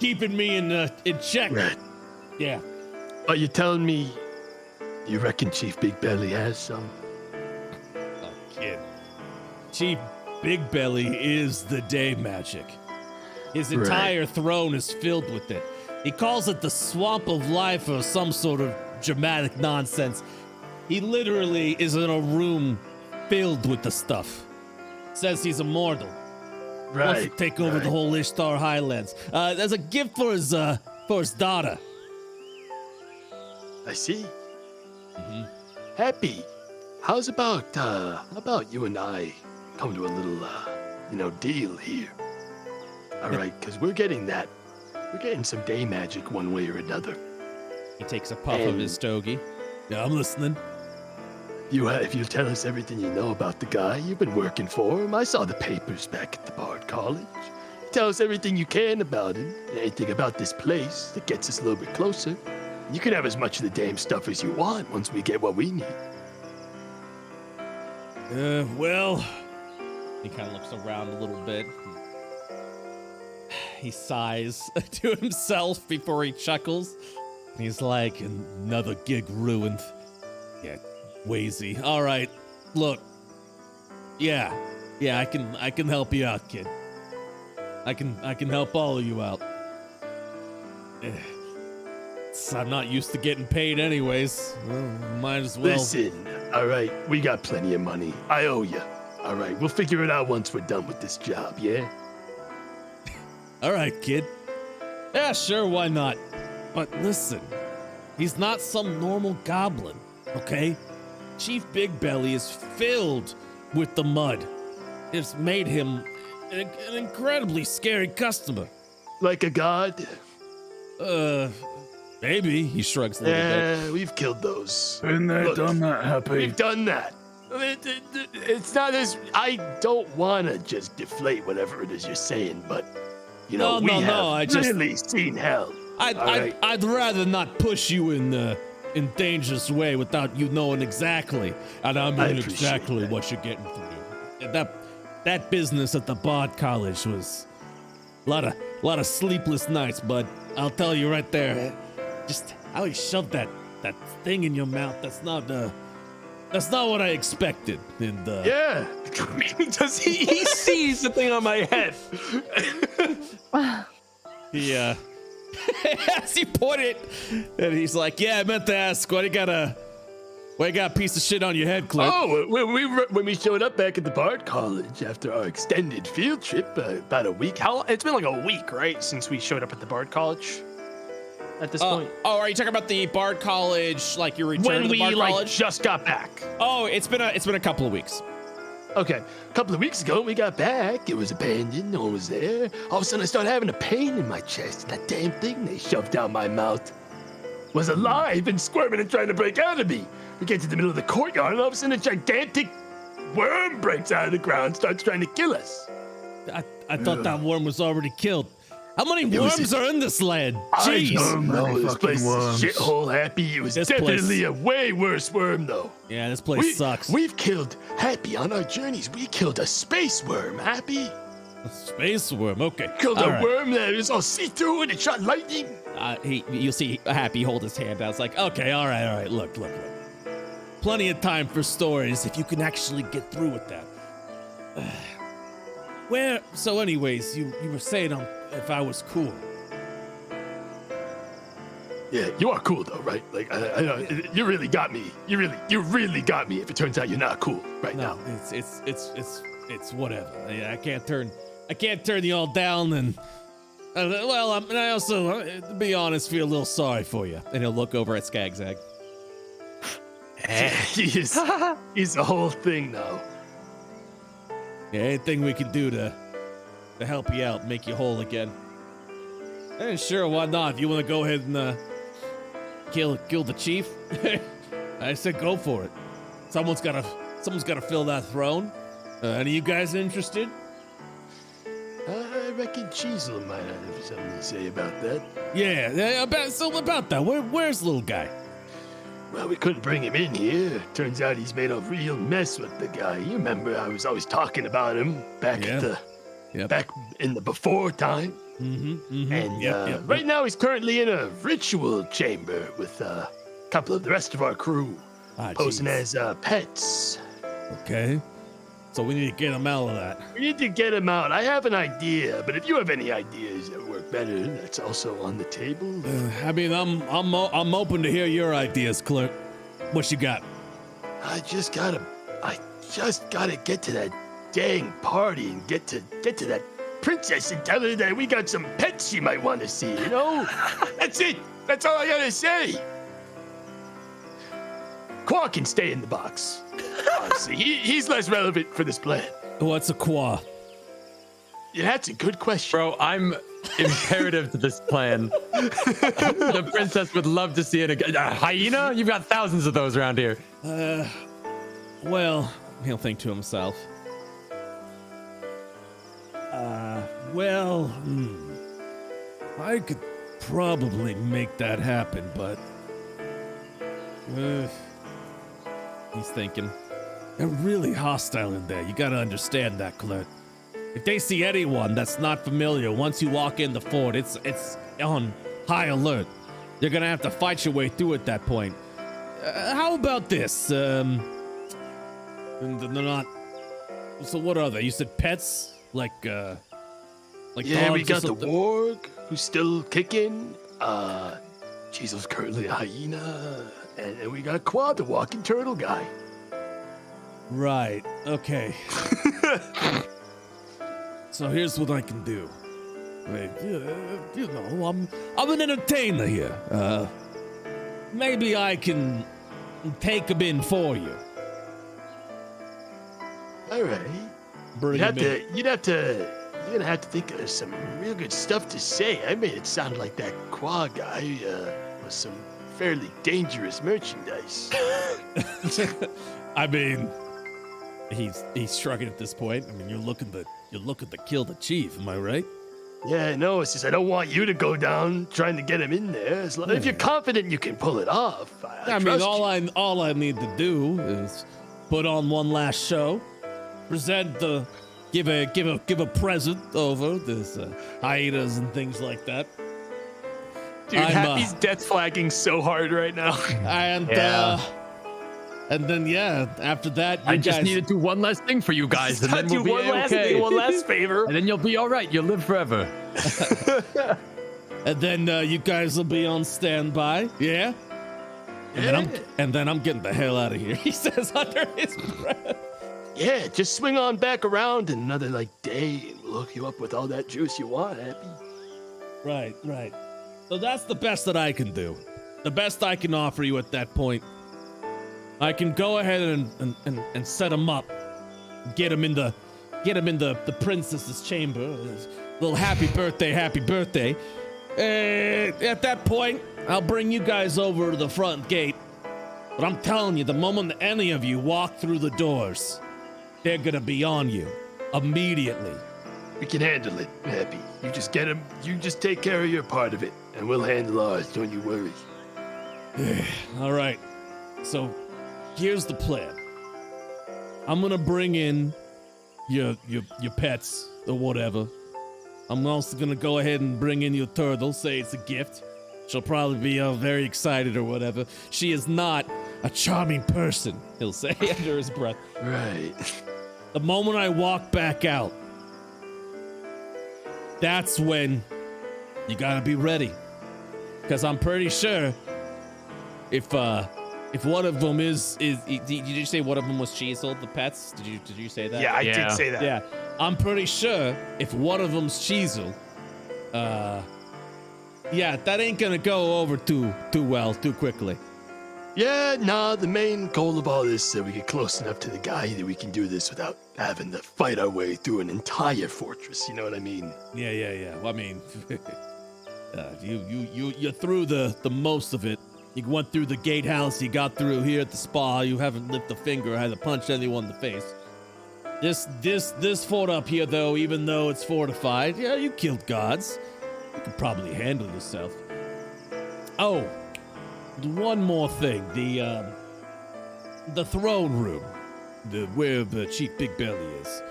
keeping me in check. Right. Yeah. Are you telling me you reckon Chief Big Belly has some? Oh, kid. Chief Big Belly is the day magic. His entire throne is filled with it. He calls it the Swamp of Life or some sort of dramatic nonsense. He literally is in a room filled with the stuff. Says he's immortal. Wants to take over the whole Ishtar Highlands. There's a gift for his daughter. I see. Happy. How about you and I come to a little, deal here? All right, because we're getting some day magic one way or another. He takes a puff of his stogie. Yeah, I'm listening. If you tell us everything you know about the guy you've been working for him, I saw the papers back at the Bard College. Tell us everything you can about him, and anything about this place that gets us a little bit closer. You can have as much of the damn stuff as you want once we get what we need. Well, he kind of looks around a little bit. He sighs to himself before he chuckles. He's like, another gig ruined. Yeah, Wazy. All right, look. Yeah, I can help you out, kid. I can help all of you out. I'm not used to getting paid anyways. Well, might as well. Listen, all right, we got plenty of money. I owe you. All right, we'll figure it out once we're done with this job, yeah? All right, kid. Yeah, sure, why not? But listen, he's not some normal goblin, okay? Chief Big Belly is filled with the mud. It's made him an incredibly scary customer. Like a god? Maybe. He shrugs a little bit. Yeah, we've killed those. Been there, done that, Happy. We've done that. It's not as... I don't want to just deflate whatever it is you're saying, but... we have really seen hell. I'd rather not push you in dangerous way without you knowing exactly, and I mean exactly what you're getting through. That business at the Bard College was a lot of sleepless nights, but I'll tell you right there, just how you shoved that thing in your mouth. That's not what I expected. And yeah, he sees the thing on my head. He as he put it, and he's like, "Yeah, I meant to ask, why you got a piece of shit on your head, Clint?" Oh, when we showed up back at the Bard College after our extended field trip, about a week. It's been like a week, right, since we showed up at the Bard College. At this point. Oh, are you talking about the Bard College, like your return to the Bard College? When we just got back. Oh, it's been a couple of weeks. Okay, a couple of weeks ago we got back. It was abandoned. No one was there. All of a sudden I started having a pain in my chest. That damn thing they shoved down my mouth was alive and squirming and trying to break out of me. We get to the middle of the courtyard and all of a sudden a gigantic worm breaks out of the ground and starts trying to kill us. I thought that worm was already killed. How many worms are in this land? Jeez. So many This place is a worms. shithole, Happy. It was definitely a way worse worm, though. Yeah, this place sucks. We've killed, Happy, on our journeys, we killed a space worm, Happy. A space worm, okay. Killed a worm that was all see-through and it shot lightning. You'll see Happy hold his hand out. It's like, okay, all right. Look. Plenty of time for stories if you can actually get through with that. So anyways, you were saying if I was cool. Yeah, you are cool though, right? Like I know you really got me. You really got me. If it turns out you're not cool now. It's whatever. I can't turn you all down, and I also, to be honest, feel a little sorry for you. And he'll look over at Skagzag. He's the whole thing now. Yeah, anything we can do to help you out, make you whole again. And sure, why not? If you want to go ahead and kill the chief, I said go for it. Someone's gotta fill that throne. Any of you guys interested? I reckon Cheezel might have something to say about that. Yeah, about that. Where's the little guy? Well, we couldn't bring him in here. Turns out he's made a real mess with the guy. You remember I was always talking about him back in the before time. And right now he's currently in a ritual chamber with a couple of the rest of our crew, posing as pets. Okay. So we need to get him out of that. We need to get him out. I have an idea, but if you have any ideas that work better, that's also on the table. I mean, I'm open to hear your ideas, Clerk. What you got? I just gotta get to that dang party and get to that princess and tell her that we got some pets she might want to see, you know? That's it. That's all I gotta say. Qua can stay in the box. Honestly, he's less relevant for this plan. What's a qua? Yeah, that's a good question. Bro, I'm imperative to this plan. The princess would love to see it. A hyena? You've got thousands of those around here. Well, he'll think to himself. I could probably make that happen, but He's thinking. they're really hostile in there. You gotta understand that, Clerk. If they see anyone that's not familiar, once you walk in the fort, it's on high alert. You're gonna have to fight your way through at that point. How about this? They're not. So what are they? You said pets? Like yeah, dogs we or got the something? warg who's still kicking. Jesus, currently a hyena, and we got Qua, the walking turtle guy. Right. Okay. So here's what I can do. Wait, you know, I'm an entertainer here. Maybe I can take him in for you. All right. You're gonna have to think of some real good stuff to say. I made it sound like that Qua guy was some fairly dangerous merchandise. I mean, he's shrugging at this point. I mean, you're looking to kill the chief. Am I right? Yeah, I know. It's just I don't want you to go down trying to get him in there. If you're confident you can pull it off, I mean, trust you. all I need to do is put on one last show, present give a present over. There's hyenas and things like that. Dude, Happy's death flagging so hard right now. And then after that, I just need to do one last thing for you guys, and then we'll be okay. One last favor, and then you'll be all right. You'll live forever. And then you guys will be on standby. Yeah. And then I'm getting the hell out of here. He says under his breath. Yeah, just swing on back around in another day, and we'll hook you up with all that juice you want, Happy. Right. So that's the best that I can do. The best I can offer you at that point. I can go ahead and set him up, get him in the princess's chamber. Little happy birthday. At that point, I'll bring you guys over to the front gate. But I'm telling you, the moment any of you walk through the doors, they're gonna be on you immediately. We can handle it, Happy. You just get him. You just take care of your part of it, and we'll handle ours. Don't you worry. All right. So here's the plan. I'm gonna bring in your pets or whatever. I'm also gonna go ahead and bring in your turtle. Say it's a gift. She'll probably be very excited or whatever. She is not a charming person, he'll say under his breath. Right. The moment I walk back out, that's when you gotta be ready. Because I'm pretty sure if one of them is Did you say one of them was chiseled? The pets? Did you say that? Yeah, I did say that. Yeah, I'm pretty sure if one of them's chiseled, that ain't gonna go over too well, too quickly. Yeah, nah, the main goal of all this is that we get close enough to the guy that we can do this without having to fight our way through an entire fortress, you know what I mean? Yeah. Well, I mean, you're through the most of it. You went through the gatehouse, you got through here at the spa, you haven't lifted a finger or had to punch anyone in the face. This fort up here, though, even though it's fortified, yeah, you killed guards. You could probably handle yourself. Oh, one more thing. The throne room, where the Chief Big Belly is.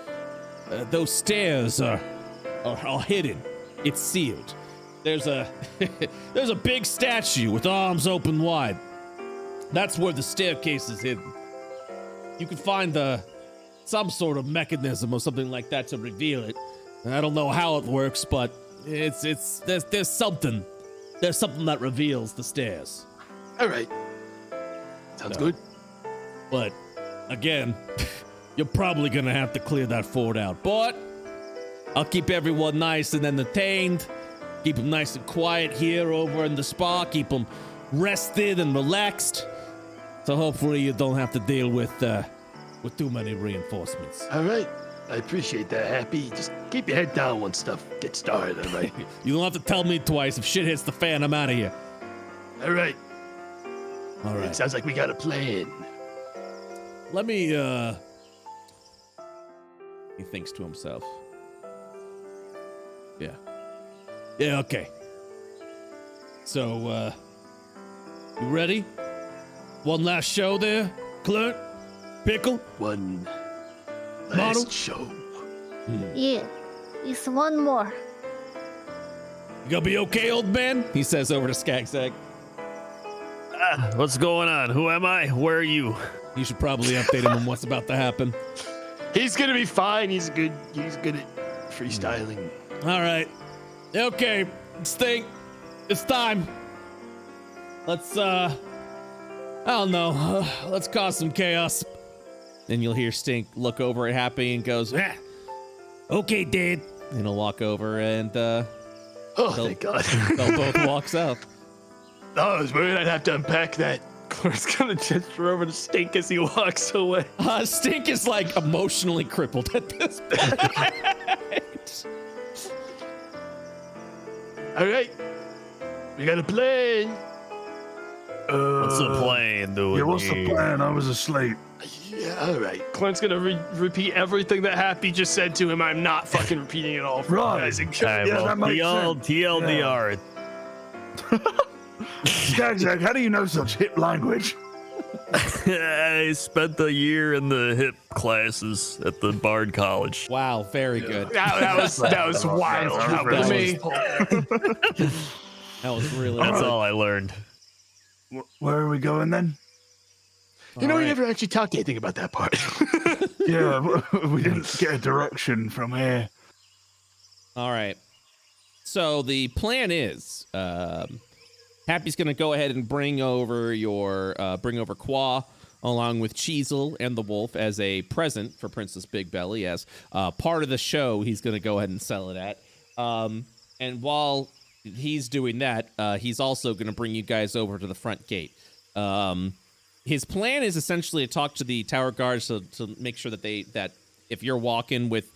Those stairs are hidden. It's sealed. There's a there's a big statue with arms open wide. That's where the staircase is hidden. You can find some sort of mechanism or something like that to reveal it. I don't know how it works, but there's something that reveals the stairs. All right. Sounds good. But again, you're probably gonna have to clear that fort out. But I'll keep everyone nice and entertained. Keep them nice and quiet here over in the spa. Keep them rested and relaxed. So hopefully you don't have to deal with too many reinforcements. All right. I appreciate that, Happy. Just keep your head down when stuff gets started, all right? You don't have to tell me twice. If shit hits the fan, I'm out of here. All right. All right. It sounds like we got a plan. Let me, He thinks to himself. Yeah. Yeah, okay. So, you ready? One last show there, Clint? Pickle? One Model? last show. Yeah, it's one more. You gonna be okay, old man? He says over to Skagzag. What's going on? Who am I? Where are you? You should probably update him on what's about to happen. He's gonna be fine. He's good at freestyling. All right. Okay, Stink. It's time. Let's, I don't know. Let's cause some chaos. Then you'll hear Stink look over at Happy and goes, okay, Dad. And he'll walk over and, Thank God. they'll both walk out. Oh, I was worried I'd have to unpack that. Clark's gonna gesture over to Stink as he walks away. Stink is like emotionally crippled at this point. All right. We got a plan. What's the plan doing Yeah, what's the here? plan? I was asleep. Yeah, all right. Clark's gonna repeat everything that Happy just said to him. I'm not fucking repeating it all. For Right. you guys. Okay, Yeah, well, that makes sense. TLDR. Skagzag, how do you know such hip language? I spent a year in the hip classes at the Bard College. Wow, very good. That was wild. How That to me. That was really That's good. all I learned. Where are we going then? You know, we never actually talked anything about that part. Yeah, we didn't get a direction from here. All right. So the plan is, Happy's going to go ahead and bring over Qua along with Cheezel and the wolf as a present for Princess Big Belly. As part of the show, he's going to go ahead and sell it at. And while he's doing that, he's also going to bring you guys over to the front gate. His plan is essentially to talk to the tower guards to make sure that if you're walking with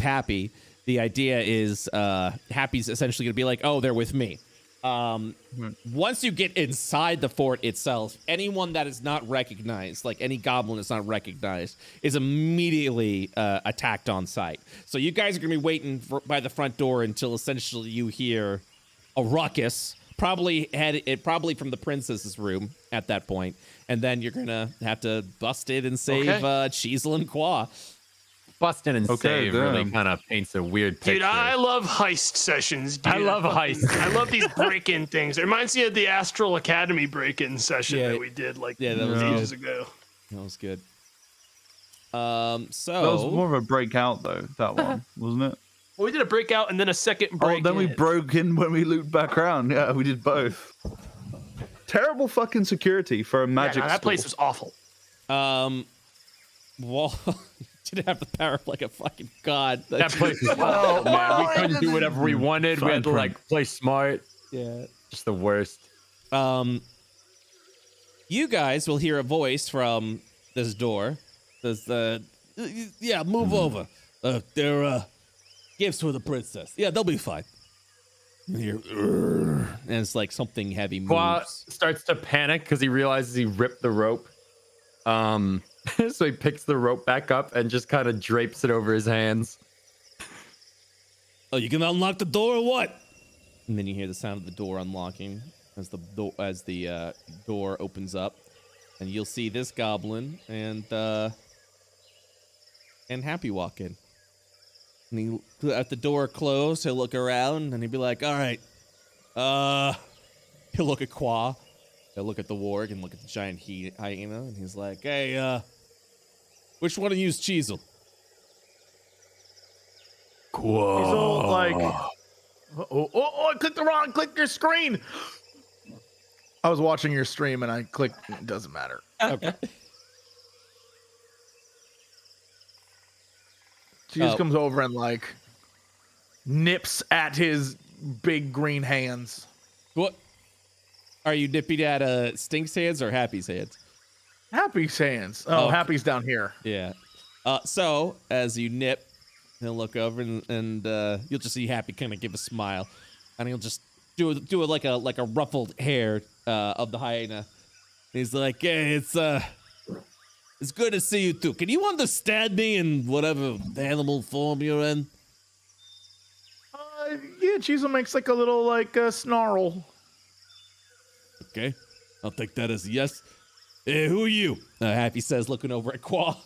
Happy, the idea is Happy's essentially going to be like, oh, they're with me. Once you get inside the fort itself, anyone that is not recognized, like any goblin that's not recognized, is immediately attacked on sight. So you guys are going to be waiting by the front door until essentially you hear a ruckus, probably from the princess's room at that point, and then you're going to have to bust it and save Cheezel and Qua. Bustin' and save really damn. kind of paints a weird picture. Dude, I love heist sessions. Dude. I love heist. I love these break-in things. It reminds me of the Astral Academy break-in session that we did that was ages ago. That was good. So That was more of a breakout though. That one wasn't it? Well, we did a breakout and then a second break. Oh, then we broke in when we looped back around. Yeah, we did both. Terrible fucking security for a magic. That place was awful. Well, didn't have the power of like a fucking god. That place was awful, man. We couldn't do whatever we wanted. We had to like play smart. Yeah. Just the worst. You guys will hear a voice from this door. Says, yeah, move over. They're gifts for the princess. Yeah, they'll be fine. You hear, and it's like something heavy Qua moves. starts to panic because he realizes he ripped the rope. So he picks the rope back up and just kind of drapes it over his hands. Oh, you gonna unlock the door or what? And then you hear the sound of the door unlocking as the door opens up, and you'll see this goblin and Happy walk in. And at the door closed, he'll look around and he'll be like, all right. He'll look at Qua. He'll look at the warg and look at the giant hyena. And he's like, hey, which one of you's Cheezel? Qua. He's all like, I clicked your screen. I was watching your stream and I clicked. It doesn't matter. Okay. Cheese comes over and like nips at his big green hands. What? Are you nipping at Stink's hands or Happy's hands? Happy's hands. Oh, okay. Happy's down here. Yeah. So as you nip, he'll look over and you'll just see Happy kind of give a smile, and he'll just do it like a ruffled hair of the hyena. He's like, hey, it's good to see you too. Can you understand me in whatever animal form you're in? Yeah, Cheezel makes like a little snarl. Okay, I'll take that as a yes. Who are you? Happy says, looking over at Qua.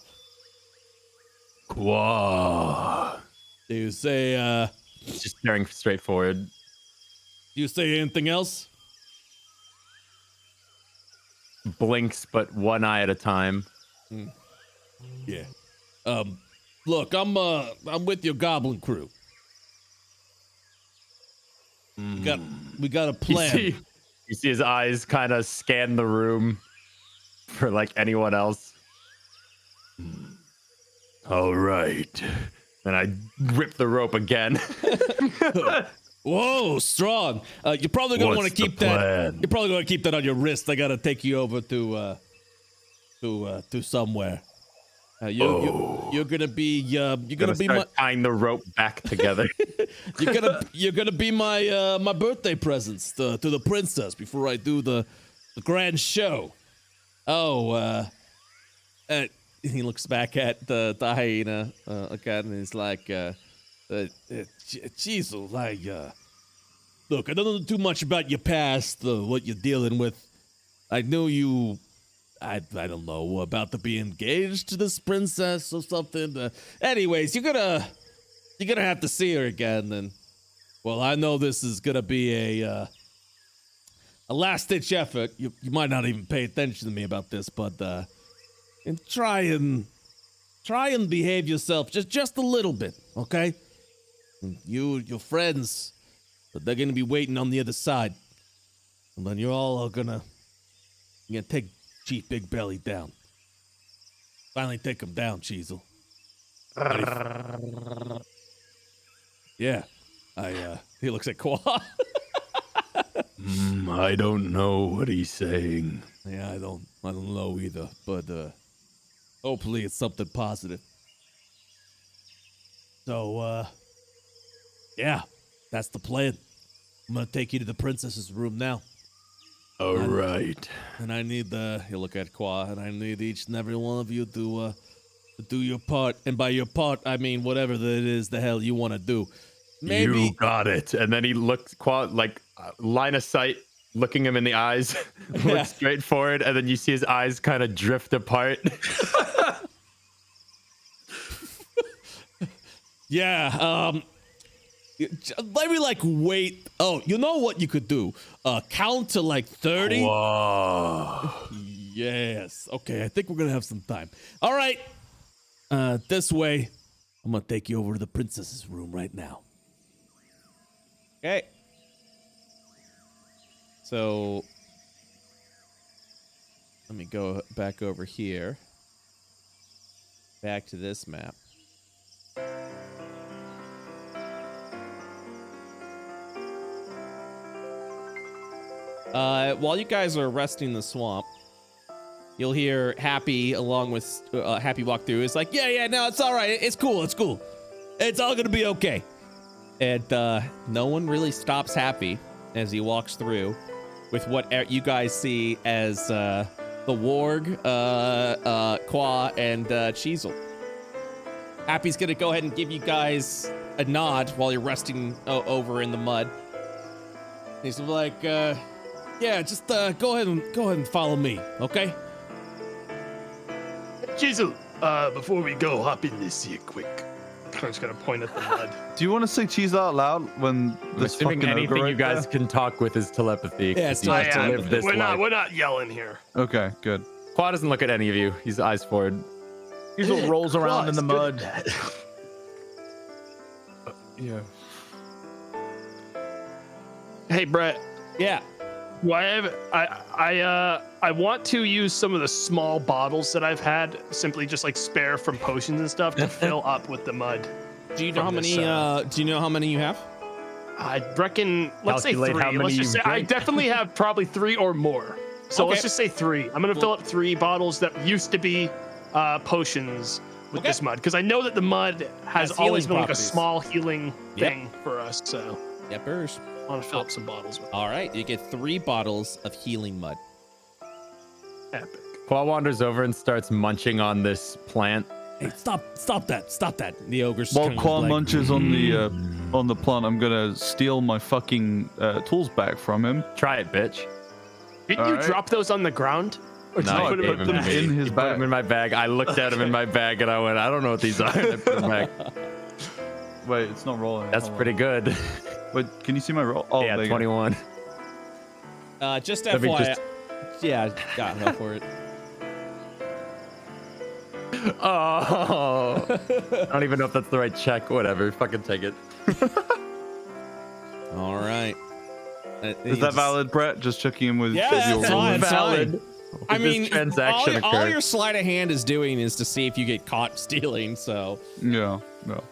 Qua. Do you say, just staring straight forward. Do you say anything else? Blinks, but one eye at a time. Yeah. Look, I'm with your goblin crew. We got a plan. You see his eyes kind of scan the room for like anyone else. All right. Then I rip the rope again. Whoa, strong. You're probably gonna want to keep that. Plan? You're probably gonna keep that on your wrist. I gotta take you over to somewhere. You're gonna be tying the rope back together. you're gonna be my birthday presents to the princess before I do the grand show. He looks back at the hyena again, and he's like, Cheezel, look, I don't know too much about your past, what you're dealing with. I knew you. I don't know, about to be engaged to this princess or something. Anyways, you're gonna have to see her again. And well, I know this is gonna be a last ditch effort. You might not even pay attention to me about this, but and try and behave yourself just a little bit, okay? And your friends, they're gonna be waiting on the other side, and then you're all gonna take Chief Big Belly down. Finally take him down, Cheezel. Yeah. He looks at Qua. I don't know what he's saying. Yeah, I don't know either, but hopefully it's something positive. So yeah, that's the plan. I'm gonna take you to the princess's room now. All right. And I need you look at Qua, and I need each and every one of you to do your part. And by your part, I mean whatever that it is the hell you want to do. Maybe you got it. And then he looks Qua like line of sight, looking him in the eyes, looks straight forward, and then you see his eyes kind of drift apart. Yeah. Maybe wait. Oh, you know what you could do? Count to 30. Whoa. Yes. Okay, I think we're gonna have some time. All right. This way. I'm gonna take you over to the princess's room right now. okay. So let me go back over here. Back to this map. While you guys are resting in the swamp, you'll hear Happy along with Happy walk through. It's like, yeah, no, it's all right. It's cool. It's all gonna be okay. And no one really stops Happy as he walks through with what you guys see as the warg, Qua, and Cheezel. Happy's gonna go ahead and give you guys a nod while you're resting over in the mud. He's like, yeah, just go ahead and follow me, okay? Cheezel, before we go, hop in this here quick. Clint's gonna point at the mud. Do you want to say cheese out loud when I'm this assuming fucking anything ogre you right guys can talk with is telepathy. Yeah, 'cause it's you not have to live this We're life. not yelling here. there? Okay, good. Quad doesn't look at any of you. He's eyes forward. He's what rolls around in the mud. Yeah. Hey, Brett. Yeah. Do I want to use some of the small bottles that I've had, simply just like spare from potions and stuff, to fill up with the mud. Do you know how from many? this, Do you know how many you have? I reckon. Let's say Calculate 3. how many Let's just say you've I drank. definitely have probably 3 or more. So Okay. let's just say 3. I'm gonna fill up 3 bottles that used to be potions with Okay. this mud, because I know that the mud has Has always healing been like a properties. small healing Yep. thing for us. So Yepers. I want to fill up some bottles with All right, you get 3 bottles of healing mud. epic. Quad wanders over and starts munching on this plant. Hey, stop that. The ogre's While kind of Quan like, munches on the plant, I'm gonna steal my fucking tools back from him. Try it, bitch. Didn't All you right. drop those on the ground? Or did No, you I put gave them him to me. in his He put bag. them in my bag. I looked at him in my bag and I went, I don't know what these are. And I put them back. Wait, it's not rolling. That's Hold on. pretty good. Wait, can you see my roll? Oh, Yeah, there you go. 21. just Let me FYI. just- Yeah, go for it. Oh. I don't even know if that's the right check. Whatever. Fucking take it. All right. Is that valid, Brett? Just checking in with Yeah, your that's roll. fine. It's Valid. fine. Did I this mean, transaction all occur? your sleight of hand is doing is to see if you get caught stealing. So, Yeah, no.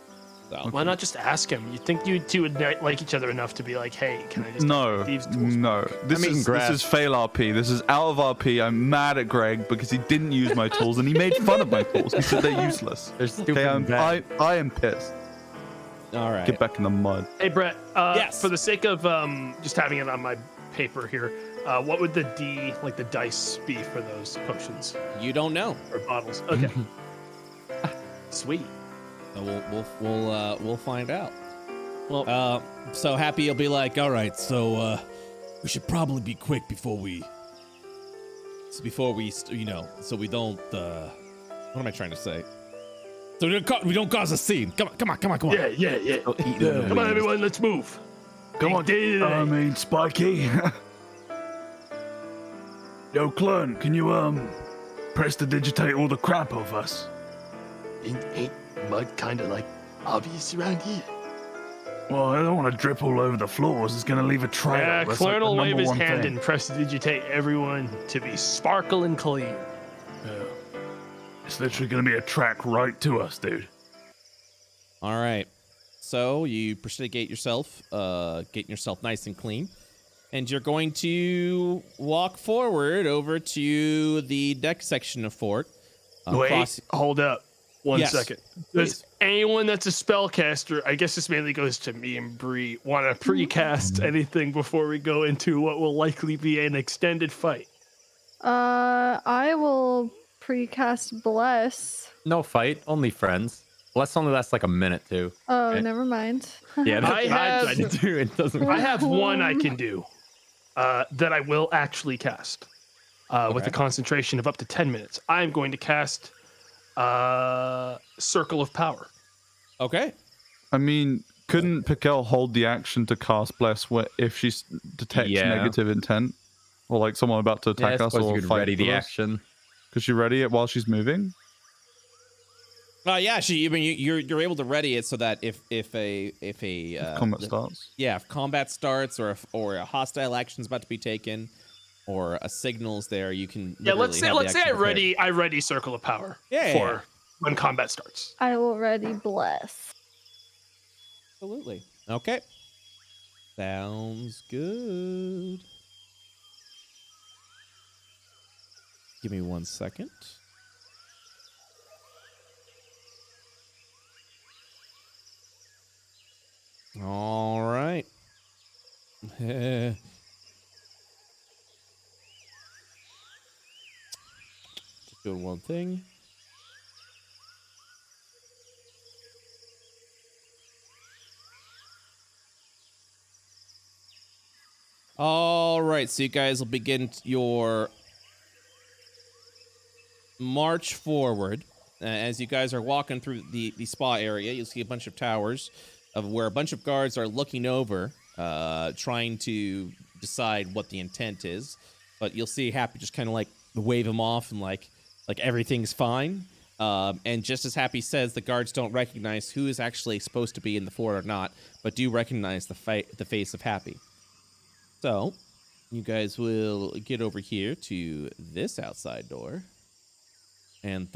Why not just ask him? You think you two would like each other enough to be like, hey, can I just No, take thieves' tools? no. This I'm eating is grass. fail RP. This is out of RP. I'm mad at Greg because he didn't use my tools and he made fun of my tools. He said they're useless. They're stupid. Okay, and bad. I am pissed. all right. Get back in the mud. Hey, Brett. Yes. For the sake of just having it on my paper here, what would the dice be for those potions You don't know. or bottles? Okay. Sweet. So we'll find out. Well, so Happy you'll be like, all right, so We should probably be quick before we so we don't. What am I trying to say? so we don't cause a scene. Come on. Yeah. Come on, everyone, let's move. Come on, Day to day. I mean, Spiky. Yo, Clun, can you prestidigitate all the crap off us? Ain't mud kind of like obvious around here? Well, I don't want to drip all over the floors. It's gonna leave a trail. Yeah, That's like Clarn the will wave number his one hand thing. and prestidigitate everyone to be sparkle and clean. It's literally gonna be a track right to us, dude. All right. So you prestidigate yourself, getting yourself nice and clean, and you're going to walk forward over to the deck section of fort. Wait, hold up. One Yes, second. please. Does anyone that's a spellcaster, I guess this mainly goes to me and Bree, want to precast anything before we go into what will likely be an extended fight? I will precast Bless. No fight, only friends. Bless only lasts like a minute too. Oh, Okay. never mind. Yeah, that's I what I have- tried to do. It doesn't. I have one I can do that I will actually cast with a concentration of up to 10 minutes. I'm going to cast Circle of Power. Okay. I mean, couldn't Piquel hold the action to cast Bless if she detects Yeah. negative intent? Or like someone about to Yeah, I attack us suppose or you could fight ready the with us? action. Could she ready it while she's moving? Yeah. You're able to ready it so that if Combat starts. Yeah, if combat starts or a hostile action's about to be taken, or a signal's there, you can. Yeah, let's say literally have the action prepared. I ready Circle of Power Yeah. for when combat starts. I will ready Bless. Absolutely. Okay. Sounds good. Give me 1 second. All right. Just doing one thing. All right, so you guys will begin your march forward as you guys are walking through the spa area, you'll see a bunch of towers of where a bunch of guards are looking over, trying to decide what the intent is. But you'll see Happy just kind of like wave him off and like everything's fine. And just as Happy says, the guards don't recognize who is actually supposed to be in the fort or not, but do recognize the face of Happy. So you guys will get over here to this outside door, and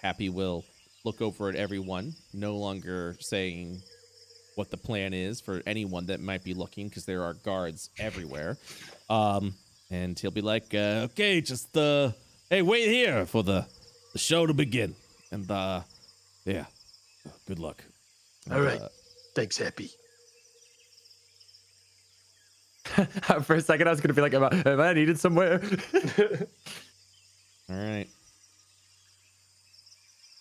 Happy will look over at everyone, no longer saying what the plan is for anyone that might be looking, because there are guards everywhere. And he'll be like, okay, just, hey, wait here for the show to begin. And, yeah, good luck. All right. Thanks, Happy. For a second, I was going to be like, am I needed somewhere? All right.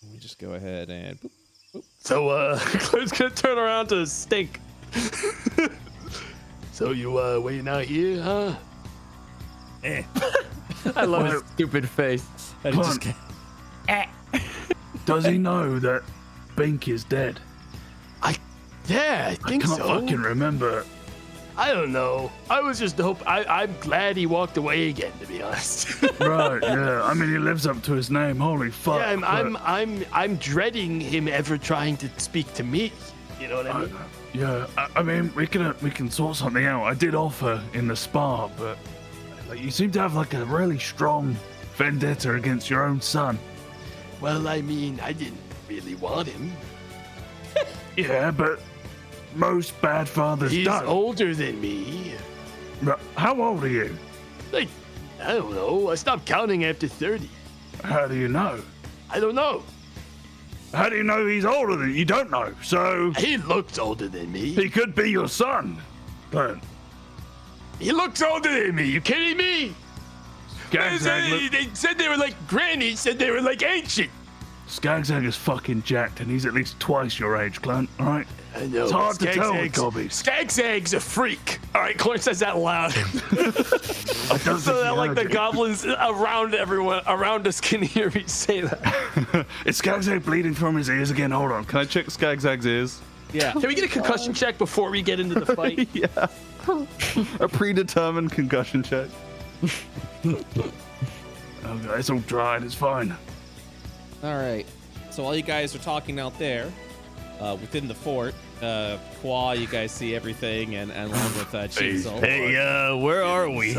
Let me just go ahead and... Boop, boop. So, Claire's going to turn around to Stink. So you, waiting out here, huh? I love his stupid face. Does he know that Bink is dead? Yeah, I think so. I can't fucking remember. I don't know. I was just I'm glad he walked away again, to be honest. Right, yeah. I mean, he lives up to his name. Holy fuck. Yeah, I'm dreading him ever trying to speak to me. You know what I mean? Yeah. I mean, we can sort something out. I did offer in the spa, but like, you seem to have like a really strong vendetta against your own son. Well, I mean, I didn't really want him. Yeah, but most bad fathers He's don't. older than me. How old are you? Like, I don't know. I stopped counting after 30. How do you know? I don't know. How do you know he's older than you? You don't know, so... He looks older than me. He could be your son, but... He looks older than me. You kidding me? They said they were like Granny said they were like ancient. Skagzag is fucking jacked, and he's at least twice your age, Clint. All right. I know. It's hard to tell with Gobbies. Skagzag's a freak. All right, Clark says that loud, so that like the goblins around us can hear me say that. Is Skagzag bleeding from his ears again? Hold on. Can I check Skagzag's ears? Yeah. Can we get a concussion check before we get into the fight? Yeah. A predetermined concussion check. Okay, it's all dried. It's fine. All right. So while you guys are talking out there, within the fort, Qua, you guys see everything, and along with Chisel. Hey, where are we? It's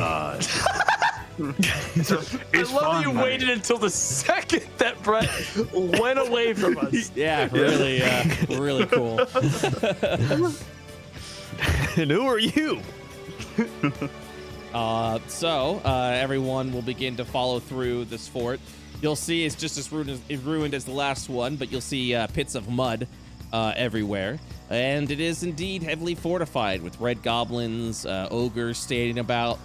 I love you waited until the second that Brett went away from us. Yeah, really, really cool. And who are you? So everyone will begin to follow through this fort. You'll see it's just as ruined as the last one, but you'll see pits of mud everywhere. And it is indeed heavily fortified with red goblins, ogres standing about,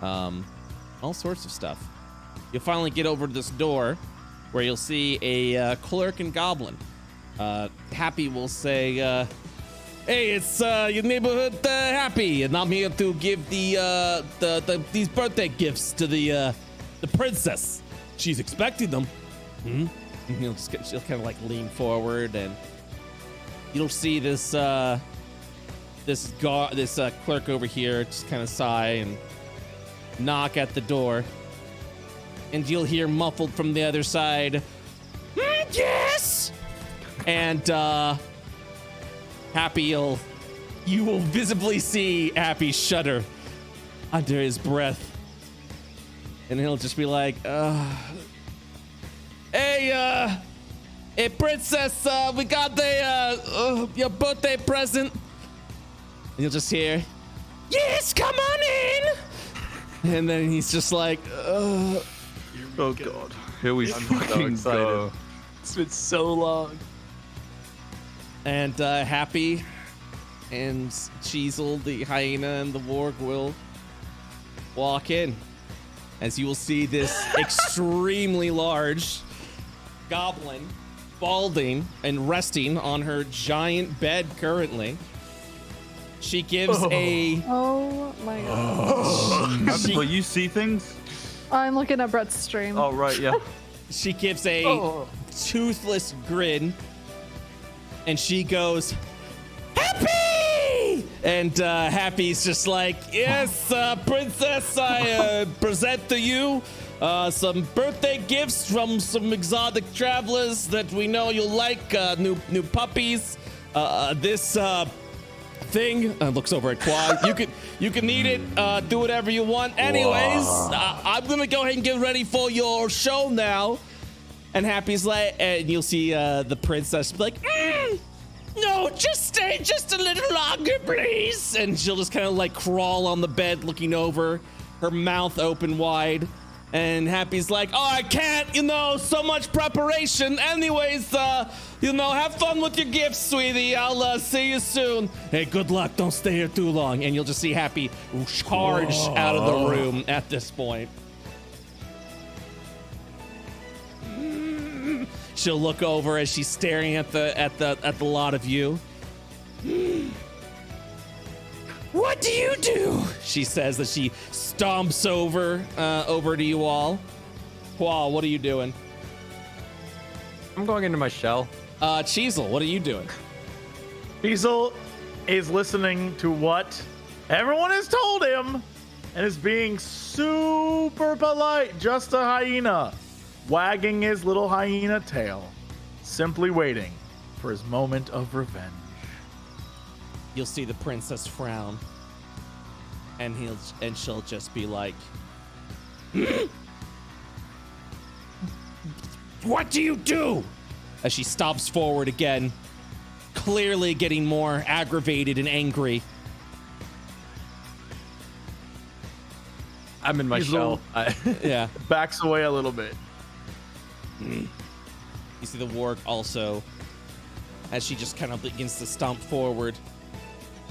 all sorts of stuff. You'll finally get over to this door where you'll see a clerk and goblin. Happy will say, hey, it's your neighborhood Happy, and I'm here to give these birthday gifts to the princess. She's expecting them. And she'll kind of like lean forward, and you'll see this clerk over here just kind of sigh and knock at the door, and you'll hear muffled from the other side, yes. And Happy, you will visibly see Happy shudder under his breath, and he'll just be like, hey, princess, we got your birthday present. And you'll just hear, yes, come on in. And then he's just like, oh god, here we fucking go. It's been so long. And Happy and Chisel, the hyena, and the warg will walk in, as you will see this extremely large goblin balding and resting on her giant bed currently. She gives Oh my god. Will you see things? I'm looking at Brett's stream. Oh, right, yeah. She gives a toothless grin, and she goes, Happy! And Happy's just like, yes, princess, I present to you some birthday gifts from some exotic travelers that we know you'll like, new puppies. This thing looks over at Qua. You can eat it, do whatever you want. Anyways, I'm gonna go ahead and get ready for your show now. And Happy's like, and you'll see the princess be like, no, just stay just a little longer, please. And she'll just kind of like crawl on the bed, looking over, her mouth open wide. And Happy's like, oh, I can't, so much preparation. Anyways, have fun with your gifts, sweetie. I'll see you soon. Hey, good luck. Don't stay here too long. And you'll just see Happy charge out of the room at this point. She'll look over as she's staring at the lot of you. What do you do? She says as she stomps over to you all. Qua, what are you doing? I'm going into my shell. Cheezel, what are you doing? Cheezel is listening to what everyone has told him and is being super polite, just a hyena, wagging his little hyena tail, simply waiting for his moment of revenge. You'll see the princess frown, and she'll just be like, What do you do? As she stomps forward again, clearly getting more aggravated and angry. I'm in my shell. Yeah. Backs away a little bit. You see the warg also, as she just kind of begins to stomp forward,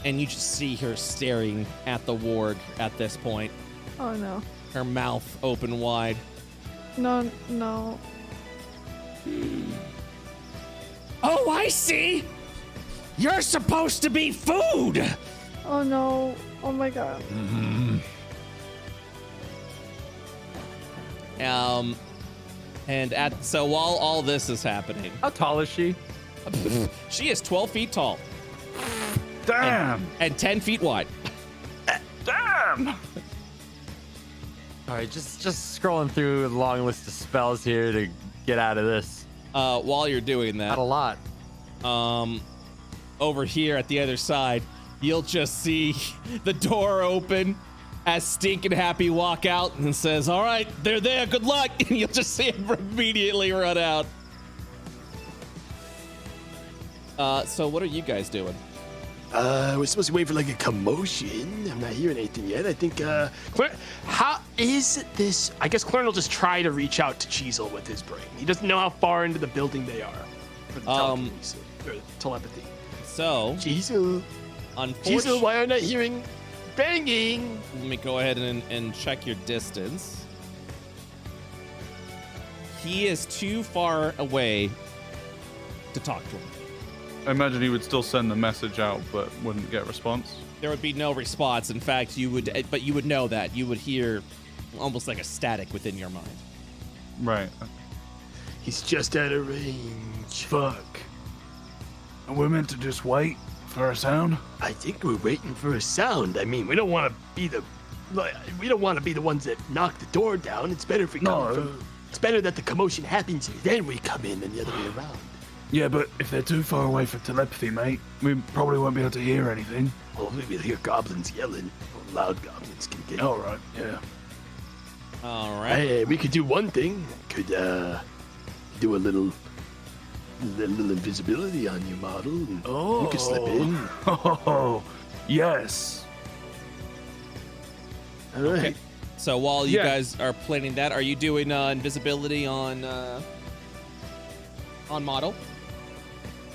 and you just see her staring at the warg at this point. Oh no. Her mouth open wide. No. Oh, I see! You're supposed to be food! Oh no. Oh my god. So while all this is happening, how tall is she? She is 12 feet tall. Damn! And 10 feet wide. Damn! All right, just scrolling through a long list of spells here to get out of this. While you're doing that, not a lot. Over here at the other side, you'll just see the door open as Stink and Happy walk out and says, all right, they're there, good luck. And you'll just see him immediately run out. So what are you guys doing? We're supposed to wait for like a commotion. I'm not hearing anything yet. I think, how is this? I guess Clarn will just try to reach out to Cheezel with his brain. He doesn't know how far into the building they are for the telekinesis, or telepathy. So, Cheezel, why aren't I hearing banging? Let me go ahead and check your distance. He is too far away to talk to him. I imagine he would still send the message out, but wouldn't get a response. There would be no response. In fact, you would know that. You would hear almost like a static within your mind. Right. He's just out of range. Fuck. And we're meant to just wait for a sound? I think we're waiting for a sound. I mean, we don't want to be the ones that knock the door down. It's better if we it's better that the commotion happens here, then we come in and the other way around. Yeah, but if they're too far away for telepathy, mate, we probably won't be able to hear anything. Well, we'll hear goblins yelling. Loud goblins can get. All right, yeah. All right. Hey, we could do one thing. Could do a little invisibility on your model. And you could slip in. Oh, yes. All right. Okay. So while you guys are planning that, are you doing invisibility on model?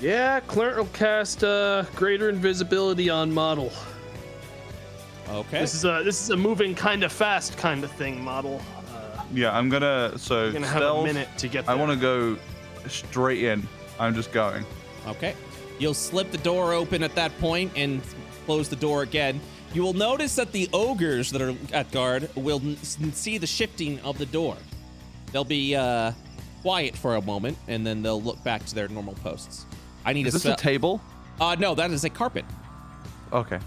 Yeah, Clarent will cast greater invisibility on model. Okay. This is a moving kind of fast kind of thing, model. Yeah, I'm gonna You're gonna have a minute to get there. I want to go straight in. I'm just going. Okay. You'll slip the door open at that point and close the door again. You will notice that the ogres that are at guard will see the shifting of the door. They'll be quiet for a moment, and then they'll look back to their normal posts. I need Is this a table? No, that is a carpet. Okay.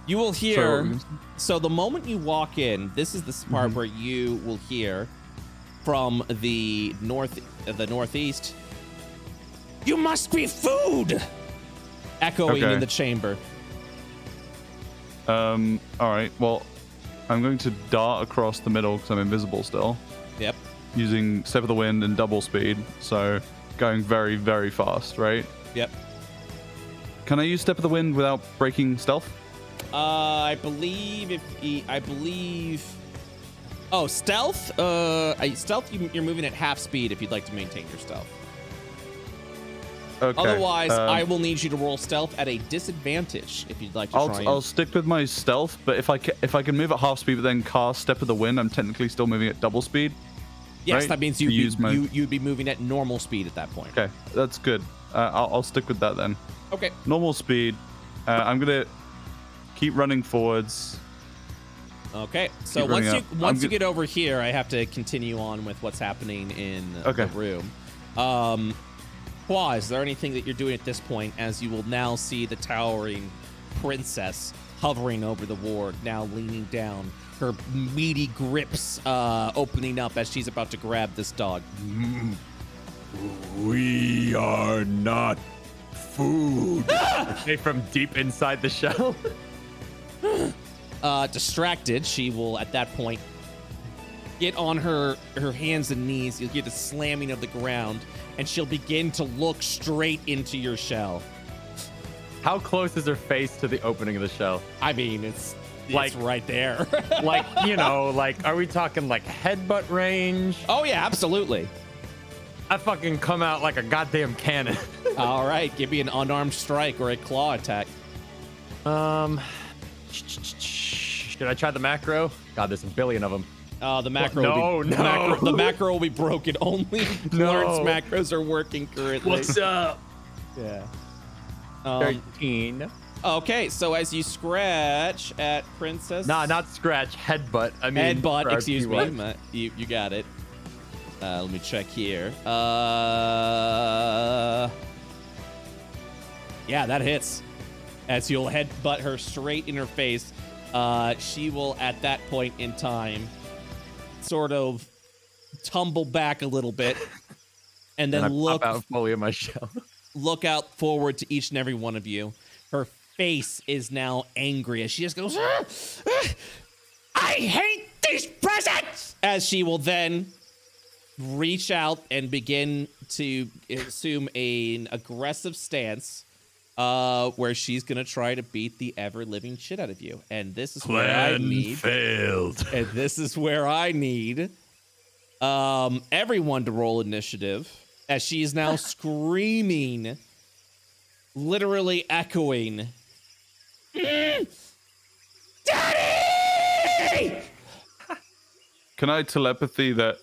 You will hear. So the moment you walk in, this is the part where you will hear from the northeast. You must be food, echoing in the chamber. All right. Well, I'm going to dart across the middle because I'm invisible still. Yep. Using Step of the Wind and double speed, so going very, very fast, right? Yep. Can I use Step of the Wind without breaking stealth? I believe Oh, stealth. Stealth. You're moving at half speed if you'd like to maintain your stealth. Okay. Otherwise, I will need you to roll stealth at a disadvantage if you'd like to try. I'll stick with my stealth, but if I can move at half speed but then cast Step of the Wind, I'm technically still moving at double speed. Yes, right? that means you'd be moving at normal speed at that point. Okay, that's good. I'll stick with that then. Okay. Normal speed. I'm gonna keep running forwards. Okay, so once you get over here, I have to continue on with what's happening in the room. Qua, is there anything that you're doing at this point, as you will now see the towering princess hovering over the ward, now leaning down, her meaty grips opening up as she's about to grab this dog. We are not food. They from deep inside the shell. Distracted, she will at that point get on her hands and knees. You'll get the slamming of the ground, and she'll begin to look straight into your shell. How close is her face to the opening of the shell? I mean, it's right there. Like, are we talking like headbutt range? Oh yeah, absolutely. I fucking come out like a goddamn cannon. All right, give me an unarmed strike or a claw attack. Should I try the macro? God, there's a billion of them. The macro. The macro will be broken. Only Lawrence macros are working currently. What's up? Yeah. 13. Okay, so as you scratch at Princess. Nah, not scratch. Headbutt. I mean, headbutt. Excuse me. You got it. Let me check here. Yeah, that hits. As you'll headbutt her straight in her face, she will at that point in time sort of tumble back a little bit, and then look out fully in my shell. Look out forward to each and every one of you. Her face is now angry as she just goes, I hate these presents! As she will then reach out and begin to assume an aggressive stance, where she's gonna try to beat the ever-living shit out of you. And this is where I need failed. And this is where I need everyone to roll initiative, as she is now screaming, literally echoing, Daddy! Can I telepathy that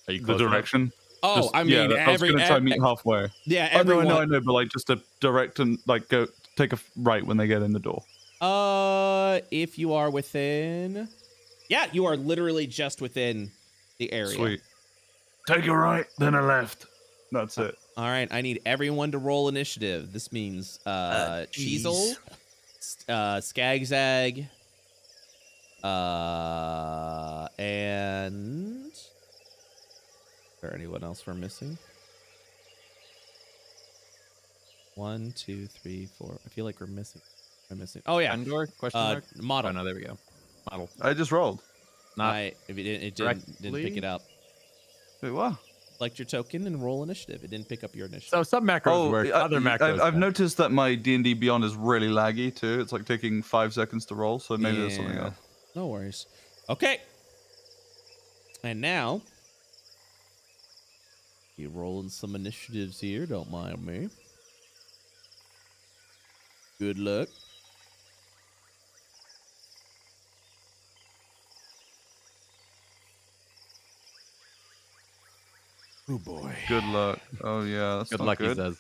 the direction? Oh, Just, I mean, I was gonna try and meet halfway. Yeah, everyone. I know, but like just to direct and like go take a right when they get in the door. If you are within, yeah, you are literally just within the area. Sweet. Take a right, then a left. That's it. All right, I need everyone to roll initiative. This means Cheezel, Skagzag, and is there anyone else we're missing? 1, 2, 3, 4. I feel like we're missing. I'm missing. Oh yeah, Crendor? Question mark? Model. Oh no, there we go. Model. I just rolled. It didn't pick it up. Wait, what? Select your token and roll initiative. It didn't pick up your initiative. So some macros work, other macros. I've noticed that my D&D Beyond is really laggy too. It's like taking 5 seconds to roll, so maybe there's something else. No worries. Okay. And now, you rolling some initiatives here. Don't mind me. Good luck. Oh boy. Good luck. Oh yeah, that's Good not luck, good. he says.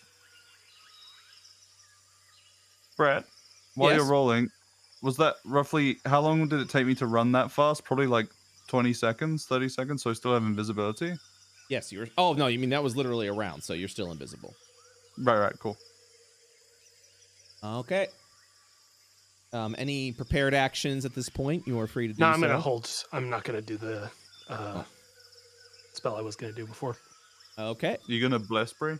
Brett, while Yes? you're rolling, was that roughly how long did it take me to run that fast? Probably like 20 seconds, 30 seconds, so I still have invisibility. Yes, you're. Oh no, you mean that was literally a round, so you're still invisible. Right, cool. Okay. Any prepared actions at this point? You are free to do. No, I'm so. gonna hold. I'm not gonna do the spell I was gonna do before. Okay. You gonna bless Bree?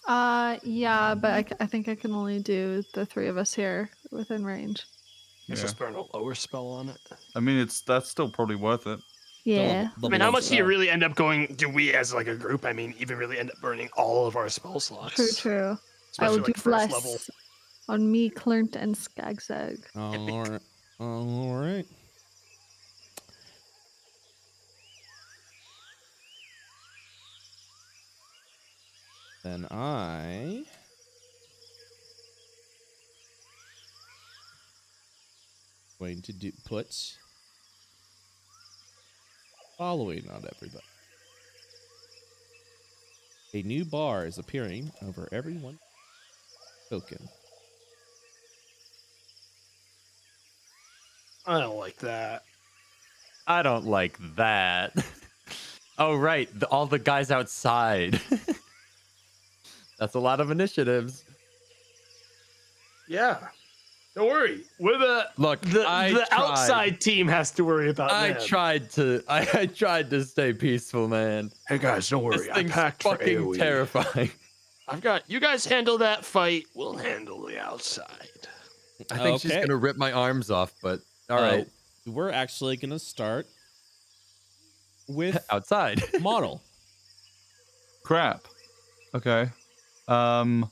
Yeah, but I think I can only do the 3 of us here within range. Let's just burn a lower spell on it. I mean, that's still probably worth it. Yeah. I mean, how much do you really end up going? Do we, as like a group, I mean, even really end up burning all of our spell slots? True. I Especially will do like first bless level. on me, Clint, and Skagzag. All right. All right. Then I going to put following on everybody. A new bar is appearing over every one token. I don't like that. I don't like that. Oh, right. All the guys outside. That's a lot of initiatives. Yeah. Don't worry. We're Look, the I outside team has to worry about I them. tried to stay peaceful, man. Hey guys, don't worry. This I thing's packed for fucking AoE. terrifying. I've got you guys handle that fight. We'll handle the outside. I think she's gonna rip my arms off, but all right. We're actually gonna start with outside model. Crap. Okay. Oh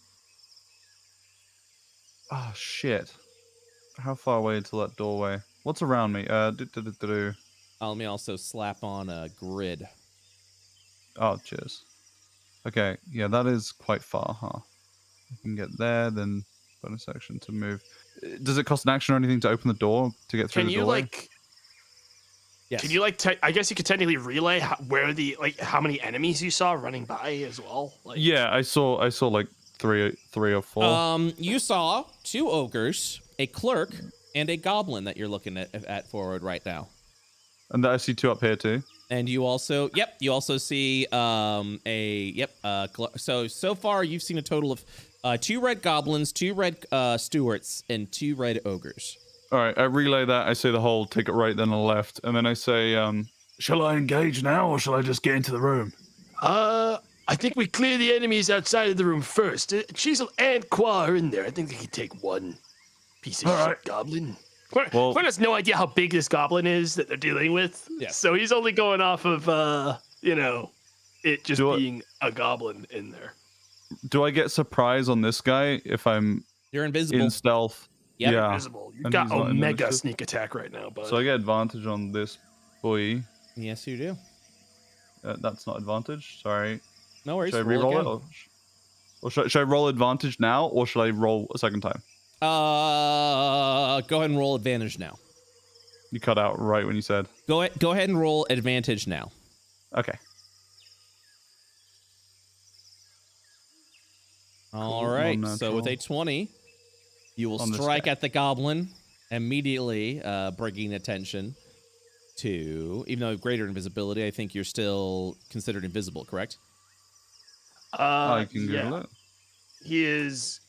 shit. How far away until that doorway? What's around me? Let me also slap on a grid. Oh, cheers. Okay, yeah, that is quite far, huh? I can get there, then bonus action to move. Does it cost an action or anything to open the door to get through Can the you doorway? like? Yes. Can you like? I guess you could technically relay where the how many enemies you saw running by as well. Like, Yeah, I saw like three or four. You saw 2 ogres, a clerk, and a goblin that you're looking at forward right now. And I see 2 up here too. And you also, you also see so far you've seen a total of 2 red goblins, 2 red stewards, and 2 red ogres. All right, I relay that. I say the whole take it right, then a left, and then I say, shall I engage now, or shall I just get into the room? I think we clear the enemies outside of the room first. Chisel and Qua are in there. I think they can take one piece of shit goblin. Quinn has no idea how big this goblin is that they're dealing with. Yeah. So he's only going off of, it just being a goblin in there. do I get surprise on this guy if You're invisible. in stealth? Yep. Yeah. Invisible. You've And got he's not Omega initiative. sneak attack right now, bud. So I get advantage on this boy. Yes, you do. That's not advantage. Sorry. No worries. Should I roll re-roll it? again. Or should I roll advantage now, or should I roll a second time? Go ahead and roll advantage now. You cut out right when you said. Go ahead and roll advantage now. Okay. All right. So with a 20, you will On this strike guy. at the goblin, immediately bringing attention to, even though greater invisibility, I think you're still considered invisible, correct? I can Google yeah. it. He is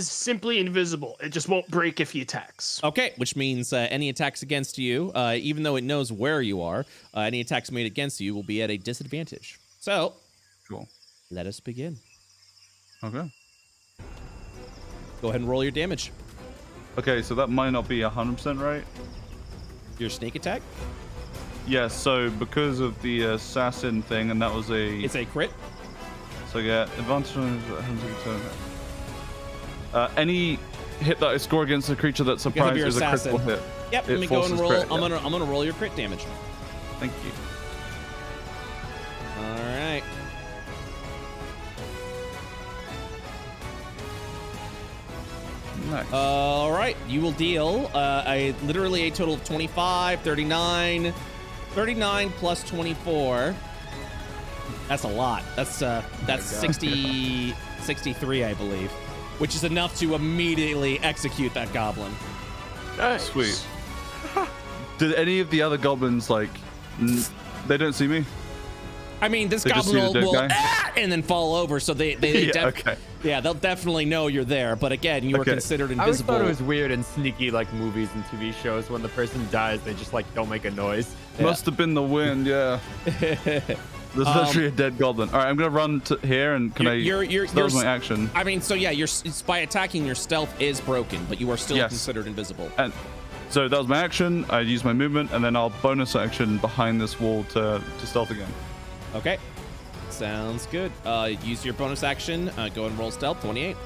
simply invisible. It just won't break if he attacks. Okay, which means any attacks against you, even though it knows where you are, any attacks made against you will be at a disadvantage. So, Cool. let us begin. Okay. Go ahead and roll your damage. Okay, so that might not be 100% right. Your sneak attack? Yeah, so because of the assassin thing, and that was a... It's a crit. So I get advantage on any hit that I score against a creature that's Because of surprised your is a critical assassin. hit. Yep, It let me go and forces roll. crit, I'm yeah. gonna roll your crit damage. Thank you. All right. Nice. All right, you will deal literally a total of 25, 39 plus 24. That's a lot. That's 60, 63, I believe, which is enough to immediately execute that goblin. Nice. Sweet. Did any of the other goblins, like, they don't see me? I mean, this They just goblin see the will dead guy? and then fall over, so they Yeah, they'll definitely know you're there. But again, you are considered I always invisible. thought it was weird in sneaky like movies and TV shows when the person dies, they just like don't make a noise. Must have been the wind, yeah. There's actually a dead goblin. All right, I'm gonna run to here, and can that was my action. I mean, so yeah, by attacking, your stealth is broken, but you are still Yes. considered invisible. And so that was my action. I use my movement, and then I'll bonus action behind this wall to stealth again. Okay, sounds good. Use your bonus action. Go and roll stealth. 28.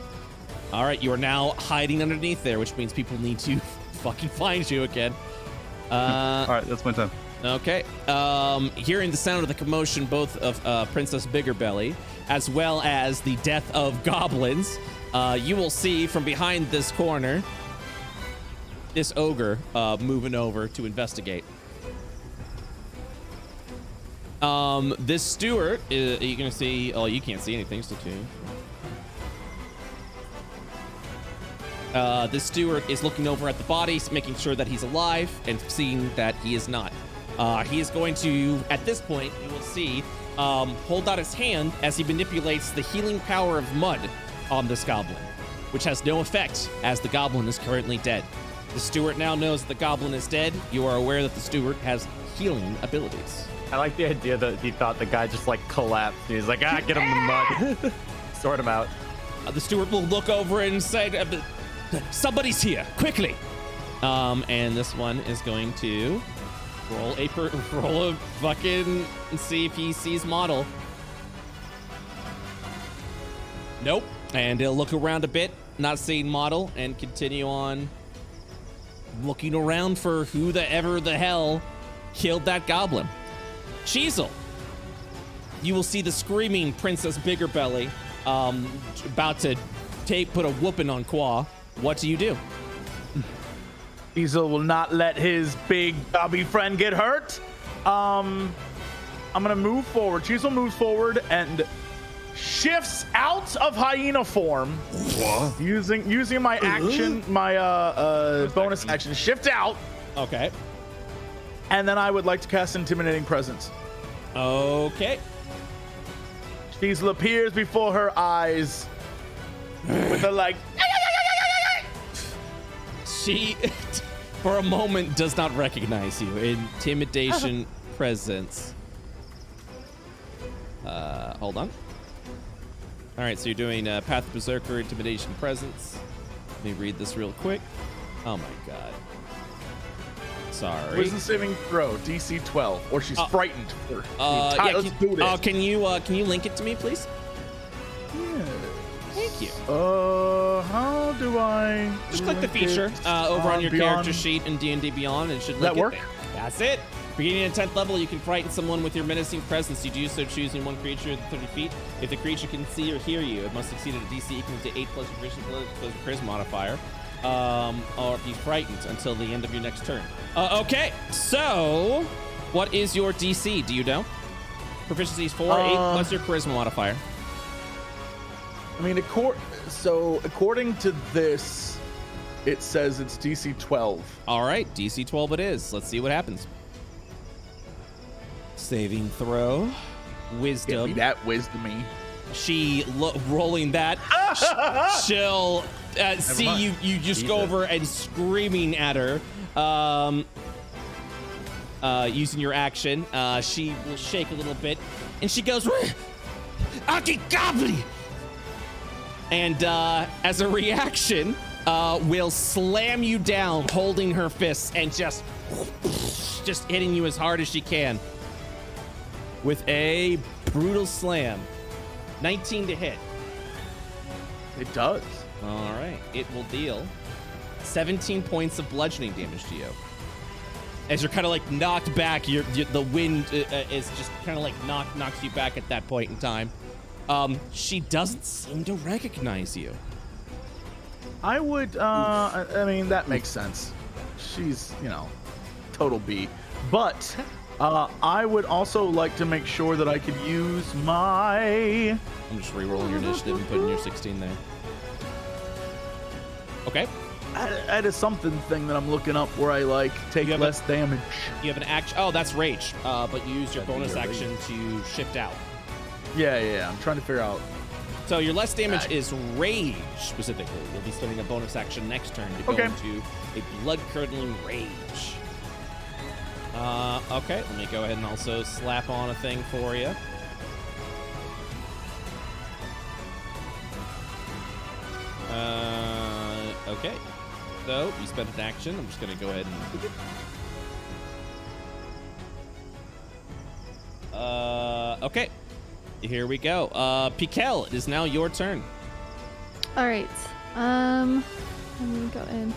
All right, you are now hiding underneath there, which means people need to fucking find you again. All right, that's my turn. Okay. Hearing the sound of the commotion, both of Princess Biggerbelly, as well as the death of goblins, you will see from behind this corner this ogre moving over to investigate. This steward, you're gonna see. Oh, you can't see anything, so too. This steward is looking over at the bodies, making sure that he's alive, and seeing that he is not. He is going to, at this point, you will see, hold out his hand as he manipulates the healing power of mud on this goblin, which has no effect as the goblin is currently dead. The steward now knows that the goblin is dead. You are aware that the steward has healing abilities. I like the idea that he thought the guy just like collapsed. He's like, get him the mud. Sort him out. The steward will look over and say, somebody's here, quickly. And this one is going to roll a fucking and see if he sees model. Nope. And he'll look around a bit, not seeing model, and continue on looking around for who the hell killed that goblin. Cheezel, you will see the screaming Princess Biggerbelly about to put a whooping on Qua. What do you do? Cheezel will not let his big gobby friend get hurt. I'm gonna move forward. Cheezel moves forward and shifts out of hyena form. What? Using my action, my bonus action, shift out. Okay. And then I would like to cast Intimidating Presence. Okay. Cheezel appears before her eyes with a like. She, for a moment, does not recognize you. Intimidation presence. Hold on. All right, so you're doing Path of Berserker, Intimidation Presence. Let me read this real quick. Oh my god. Sorry. Wisdom saving throw, DC 12, or she's frightened. Let's do this. Can you link it to me, please? Yeah. Thank you. How do I? Just click the feature over on your character sheet in D&D Beyond, and it should link that work? it. That's it. Beginning at 10th level, you can frighten someone with your menacing presence. You do so choosing one creature within 30 feet. If the creature can see or hear you, it must succeed at a DC equal to 8 plus your proficiency plus your charisma modifier. Or be frightened until the end of your next turn. Okay, so what is your DC? Do you know? Proficiency is 4, 8 plus your charisma modifier. I mean, according to this, it says it's DC 12. All right, DC 12 it is. Let's see what happens. Saving throw. Wisdom. Give me that wisdomy. She rolling that. She'll see you just go over and screaming at her. Using your action, she will shake a little bit, and she goes, "Aki Goblin!" And as a reaction, will slam you down, holding her fists and just hitting you as hard as she can with a brutal slam. 19 to hit. It does. All right. It will deal 17 points of bludgeoning damage to you. As you're kind of like knocked back, the wind is just kind of like knocks you back at that point in time. She doesn't seem to recognize you. I would, I mean, that makes sense. She's, total B. But I would also like to make sure that I could use my... I'm just re-rolling your initiative and putting your 16 there. Okay. That is something thing that I'm looking up where I like take less damage. You have an action. Oh, that's rage. But you use your bonus action to shift out. Yeah. I'm trying to figure out. So your less damage is rage specifically. You'll be spending a bonus action next turn to go into a blood-curdling rage. Okay, let me go ahead and also slap on a thing for you. Okay. So you spent an action. I'm just gonna go ahead and okay. Here we go. Pikel, it is now your turn. All right. Let me go in.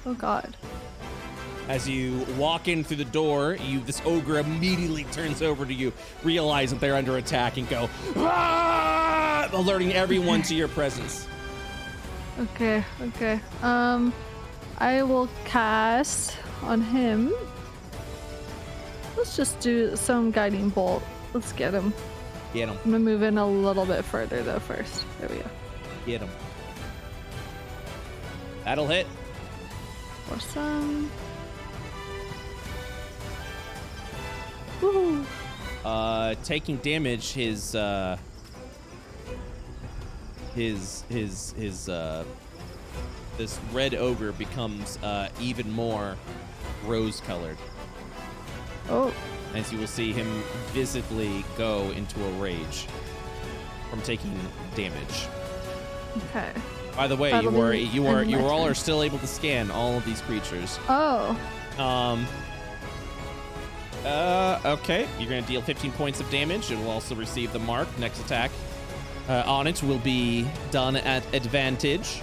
Oh God. As you walk in through the door, this ogre immediately turns over to you, realize that they're under attack, and go, "Ah!" alerting everyone to your presence. Okay. I will cast on him. Let's just do some guiding bolt. Let's get him. Get him. I'm gonna move in a little bit further though first. There we go. Get him. That'll hit. For some. Woohoo. Taking damage, his this red ogre becomes even more rose-colored. Oh. As you will see him visibly go into a rage from taking damage. Okay. By the way, you all are still able to scan all of these creatures. Oh. Okay. You're gonna deal 15 points of damage. It will also receive the mark. Next attack on it will be done at advantage.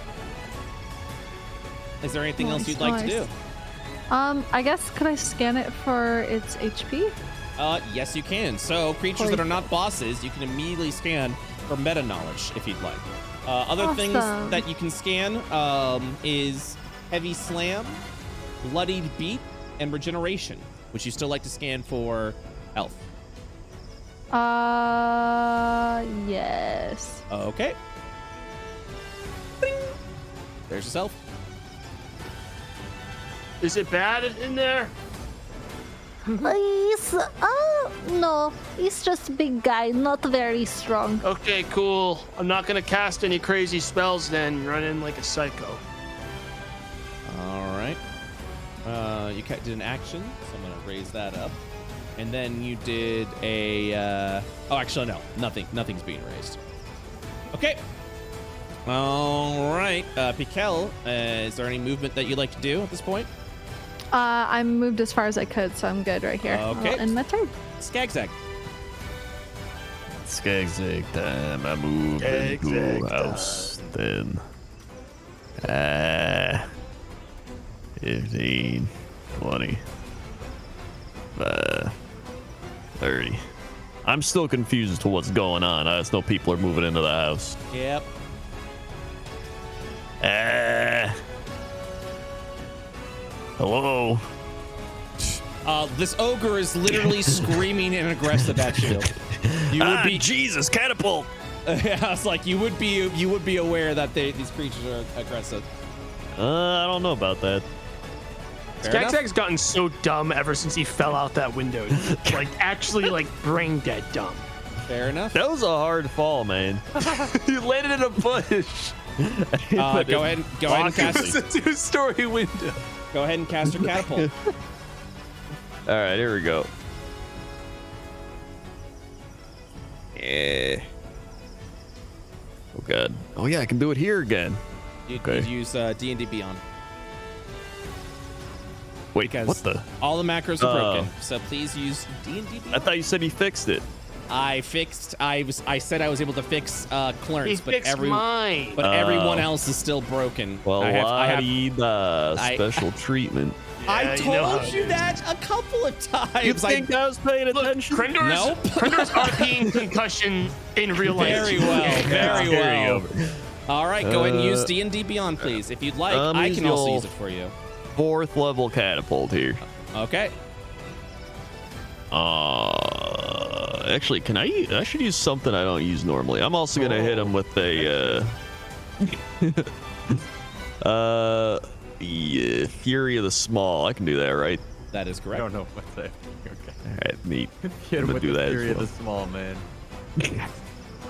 Is there anything else you'd like to do? I guess could I scan it for its HP? Yes, you can. So creatures that are not bosses, you can immediately scan for meta knowledge if you'd like. Other things that you can scan is Heavy Slam, Bloodied Beat, and Regeneration, which you still like to scan for health. Yes. Okay. Bing. There's yourself. Is it bad in there? No, he's just a big guy, not very strong. Okay, cool. I'm not gonna cast any crazy spells then. Run in like a psycho. All right. You did an action, so I'm gonna raise that up, and then you did a. Oh, actually, no, nothing's being raised. Okay. All right, Pikel, is there any movement that you'd like to do at this point? I moved as far as I could, so I'm good right here. Okay. I'll end my turn. Skagzag. Skagzag time. I move into house. Then 15, 20, 30. I'm still confused as to what's going on. I just know people are moving into the house. Yep. Hello. This ogre is literally screaming and aggressive at you. You would be Jesus catapult. I was like, you would be aware that these creatures are aggressive. I don't know about that. Skagzag's gotten so dumb ever since he fell out that window. Like actually, like brain dead dumb. Fair enough. That was a hard fall, man. You landed in a bush. Go ahead and cast. It's a two-story window. Go ahead and cast your catapult. All right, here we go. Yeah. Oh god. Oh yeah, I can do it here again. You'd use D&D Beyond. Wait, because what the? All the macros are broken, so please use D&D Beyond. I thought you said he fixed it. I said I was able to fix Clarence, but mine. But everyone else is still broken. Well, I need special treatment. I told you that a couple of times. You think I was paying attention? Crendor's RPing concussion in real life. Very well, very well. All right, go ahead and use D&D Beyond, please. If you'd like, I can also use it for you. 4th level catapult here. Okay. Actually, can I should use something I don't use normally. I'm also gonna hit him with a yeah, Fury of the Small. I can do that, right? That is I correct. don't know what's that. Okay. All right, neat. Hit I'm him gonna with do the that as Fury of well. the Small, man.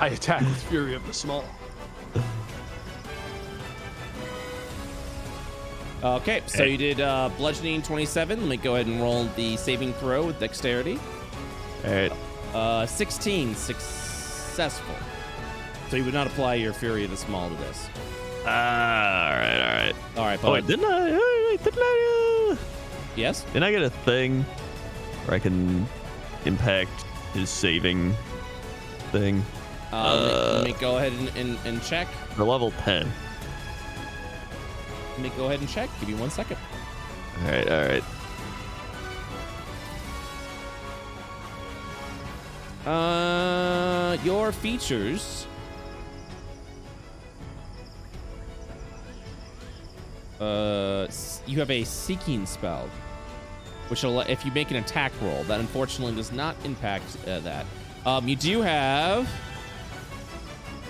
I attack with Fury of the Small. Okay, so you did bludgeoning 27. Let me go ahead and roll the saving throw with dexterity. All right. 16 successful. So you would not apply your Fury of the Small to this. All right. All right, Oh, wait, didn't I? Yes? Didn't I get a thing where I can impact his saving thing? Let me go ahead and check. For level 10. Let me go ahead and check. Give me 1 second. All right. Your features. You have a seeking spell, which will, if you make an attack roll, that unfortunately does not impact that. You do have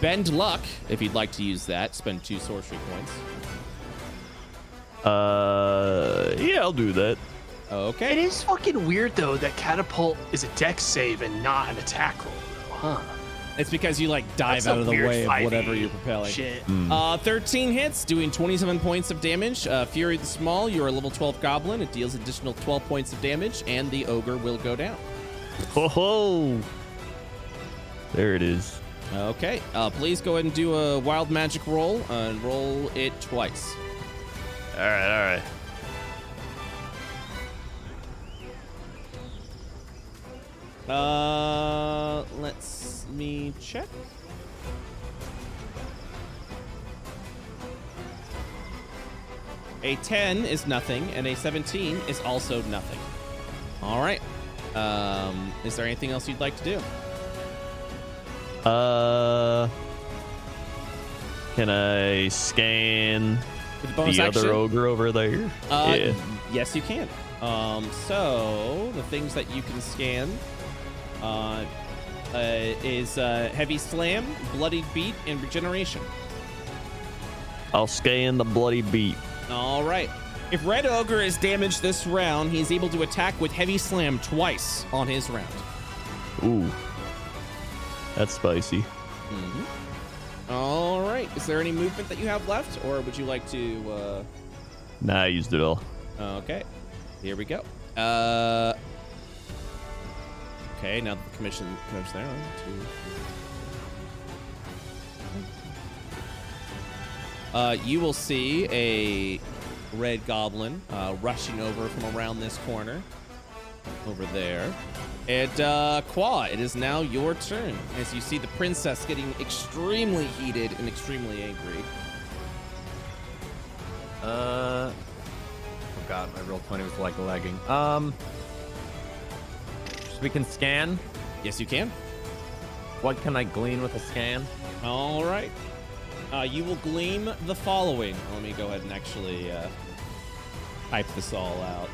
Bend Luck, if you'd like to use that. Spend 2 sorcery points. Yeah, I'll do that. Okay. It is fucking weird though that catapult is a dex save and not an attack roll, though, huh? It's because you like dive That's out a of the weird way of 5e whatever you're propelling. shit. 13 hits, doing 27 points of damage. Fury the Small, you're a level 12 goblin. It deals additional 12 points of damage, and the ogre will go down. Ho! There it is. Okay, please go ahead and do a wild magic roll and roll it twice. All right. Let's me check. A 10 is nothing, and a 17 is also nothing. All right. Is there anything else you'd like to do? Can I scan With the bonus the action? other ogre over there? Yeah. Yes, you can. So the things that you can scan is Heavy Slam, Bloodied Beat, and Regeneration. I'll scan the bloody beat. All right. If Red Ogre is damaged this round, he is able to attack with Heavy Slam twice on his round. Ooh. That's spicy. All right. Is there any movement that you have left, or would you like to? Nah, I used it all. Okay. Here we go. Okay. Now that the commission comes there. 1, 2, 3. You will see a red goblin rushing over from around this corner. Over there. And Qua, it is now your turn as you see the princess getting extremely heated and extremely angry. Oh god, my roll 20 was like lagging. So we can scan. Yes, you can. What can I glean with a scan? All right. You will glean the following. Let me go ahead and actually type this all out.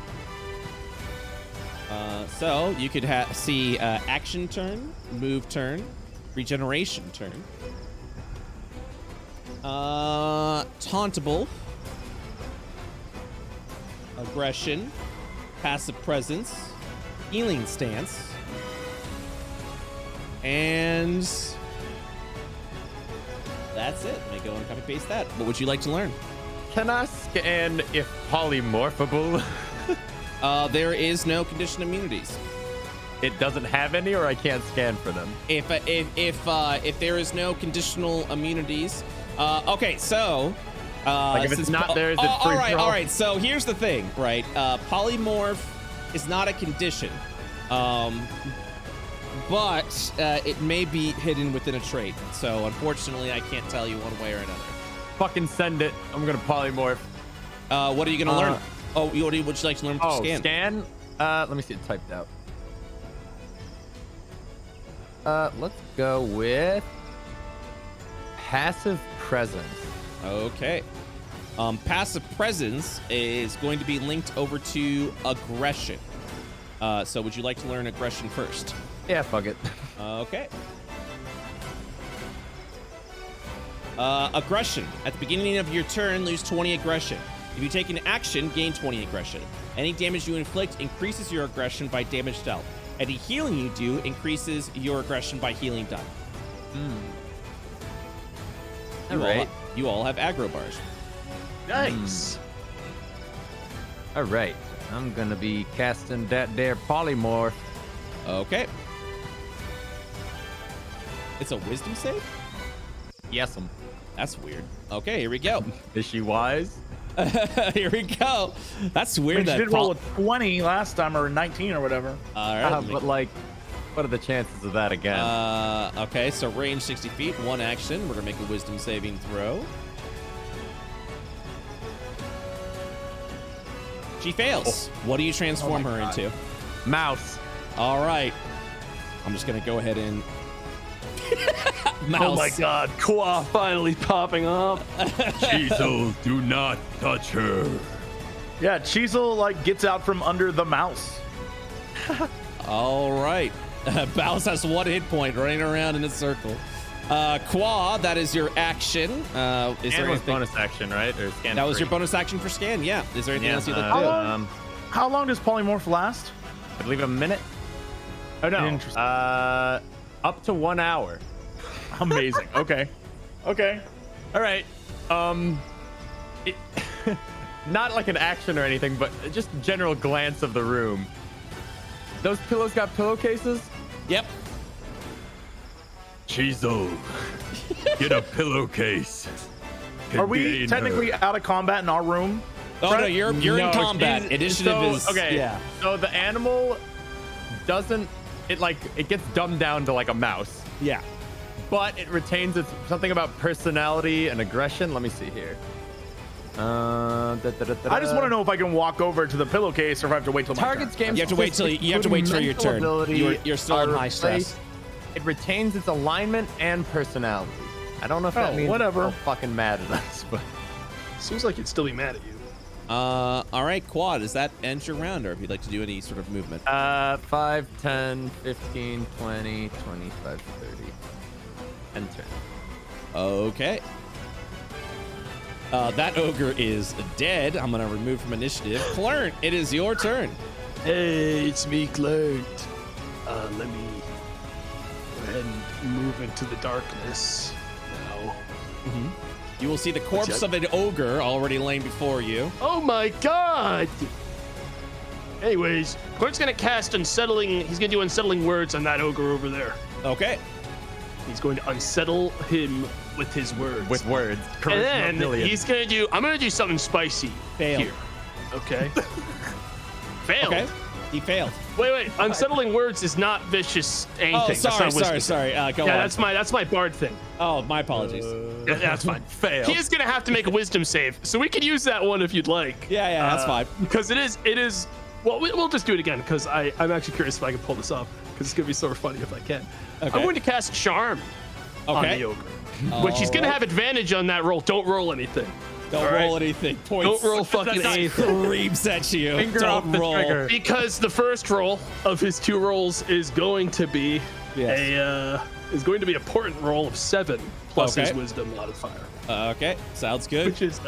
So you could see action turn, move turn, regeneration turn, tauntable, aggression, passive presence, healing stance, and that's it. Let me go and copy paste that. What would you like to learn? Can I scan if polymorphable? There is no condition immunities. It doesn't have any, or I can't scan for them. If there is no conditional immunities, okay, so like if it's not there, is it free all for all? right. So here's the thing, right? Polymorph is not a condition, but it may be hidden within a trait. So unfortunately, I can't tell you one way or another. Fucking send it. I'm gonna polymorph. What are you gonna learn? Oh, what would you like to learn from scan? Scan. Let me see it typed out. Let's go with passive presence. Okay. Passive presence is going to be linked over to aggression. So would you like to learn aggression first? Yeah, fuck it. Okay. Aggression. At the beginning of your turn, lose 20 aggression. If you take an action, gain 20 aggression. Any damage you inflict increases your aggression by damage dealt. Any healing you do increases your aggression by healing done. You all have aggro bars. Nice. All right. I'm gonna be casting that there polymorph. Okay. It's a wisdom save? Yes, That's weird. Okay, here we go. Is she wise? Here we go. That's weird. She That did roll a 20 last time, or 19 or whatever. All right. But like, what are the chances of that again? Okay, so range 60 feet, one action. We're gonna make a wisdom saving throw. She fails. What do you transform her into? Mouse. All right. I'm just gonna go ahead and mouse. Oh my god, Qua finally popping up. Chisel, do not touch her. Yeah, Chisel like gets out from under the mouse. All right. Bows has 1 hit point running around in a circle. Qua, that is your action. Is there anything? Bonus action, right? Or scan That was free? your bonus action for scan. Yeah. Is there anything else you'd like to do? How long does polymorph last? I believe a minute. Oh no. Interesting. Up to 1 hour. Amazing. Okay. Okay. All right. Not like an action or anything, but just general glance of the room. Those pillows got pillowcases? Yep. Chisel, get a pillowcase. Are we Contain technically her. out of combat in our room? Oh no, you're in combat. Initiative is okay. Yeah. So the animal doesn't. It gets dumbed down to like a mouse, Yeah. but it retains its something about personality and aggression. Let me see here. I just want to know if I can walk over to the pillowcase or if I have to wait till my Target's turn. game. You have to wait till your turn. You're still on high stress. It retains its alignment and personality. I don't know if that means whatever. it's all fucking mad at us, but Seems like it'd still be mad at you. All right, Quad, does that end your round, or if you'd like to do any sort of movement? 5, 10, 15, 20, 25, 30. End turn. Okay. That ogre is dead. I'm gonna remove from initiative. Clern, it is your turn. Hey, it's me, Clint. Let me go ahead and move into the darkness now. You will see the corpse of an ogre already laying before you. Oh my god! Anyways, Clint's gonna cast Unsettling. He's gonna do Unsettling Words on that ogre over there. Okay. He's going to unsettle him with his words. With words. And then he's gonna do. I'm gonna do something spicy Failed. here. Okay. Failed. Okay. He failed. Wait. Unsettling Words is not vicious anything. Oh, That's not sorry. Go on. Yeah, that's my bard thing. Oh, my apologies. Yeah, that's fine. Fail. He is gonna have to make a wisdom save, so we could use that one if you'd like. Yeah, that's fine. Because it is. Well, we'll just do it again because I'm actually curious if I can pull this off because it's gonna be so funny if I can. Okay. I'm going to cast Charm on Okay. the ogre, which he's gonna have advantage on that roll. Don't roll anything. Don't All right. roll anything. Points. Don't roll fucking anything. Screams at you. Finger off Don't the roll. trigger. Because the first roll of his 2 rolls is going to be a portent roll of 7 plus his Okay. wisdom modifier, Okay, sounds good. which is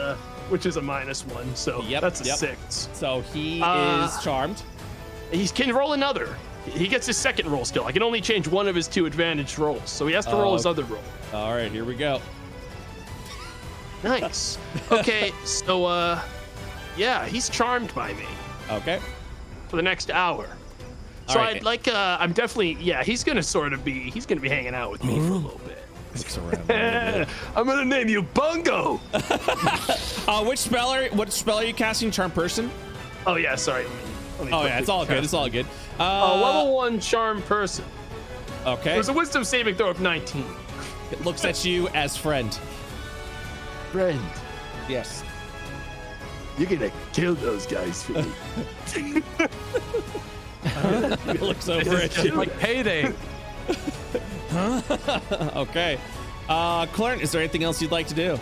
a -1. So that's a 6. So he Uh, is charmed. He can roll another. He gets his second roll still. I can only change one of his 2 advantage rolls, so he has to roll his other roll. All right, here we go. Nice. Okay, so yeah, he's charmed by me Okay. for the next hour. So All right. I'd like I'm definitely he's gonna be hanging out with me for a little bit. Looks around. I'm gonna name you Bungo. What spell are you casting? Charm person? Oh yeah, sorry. Let me Oh quickly yeah, it's all good. cast It's all good. level 1 charm person. Okay. There's a wisdom saving throw of 19. It looks at you as friend. Friend, Yes. you're gonna kill those guys for me. It looks over at you. Like payday. Okay. Clarence, is there anything else you'd like to do?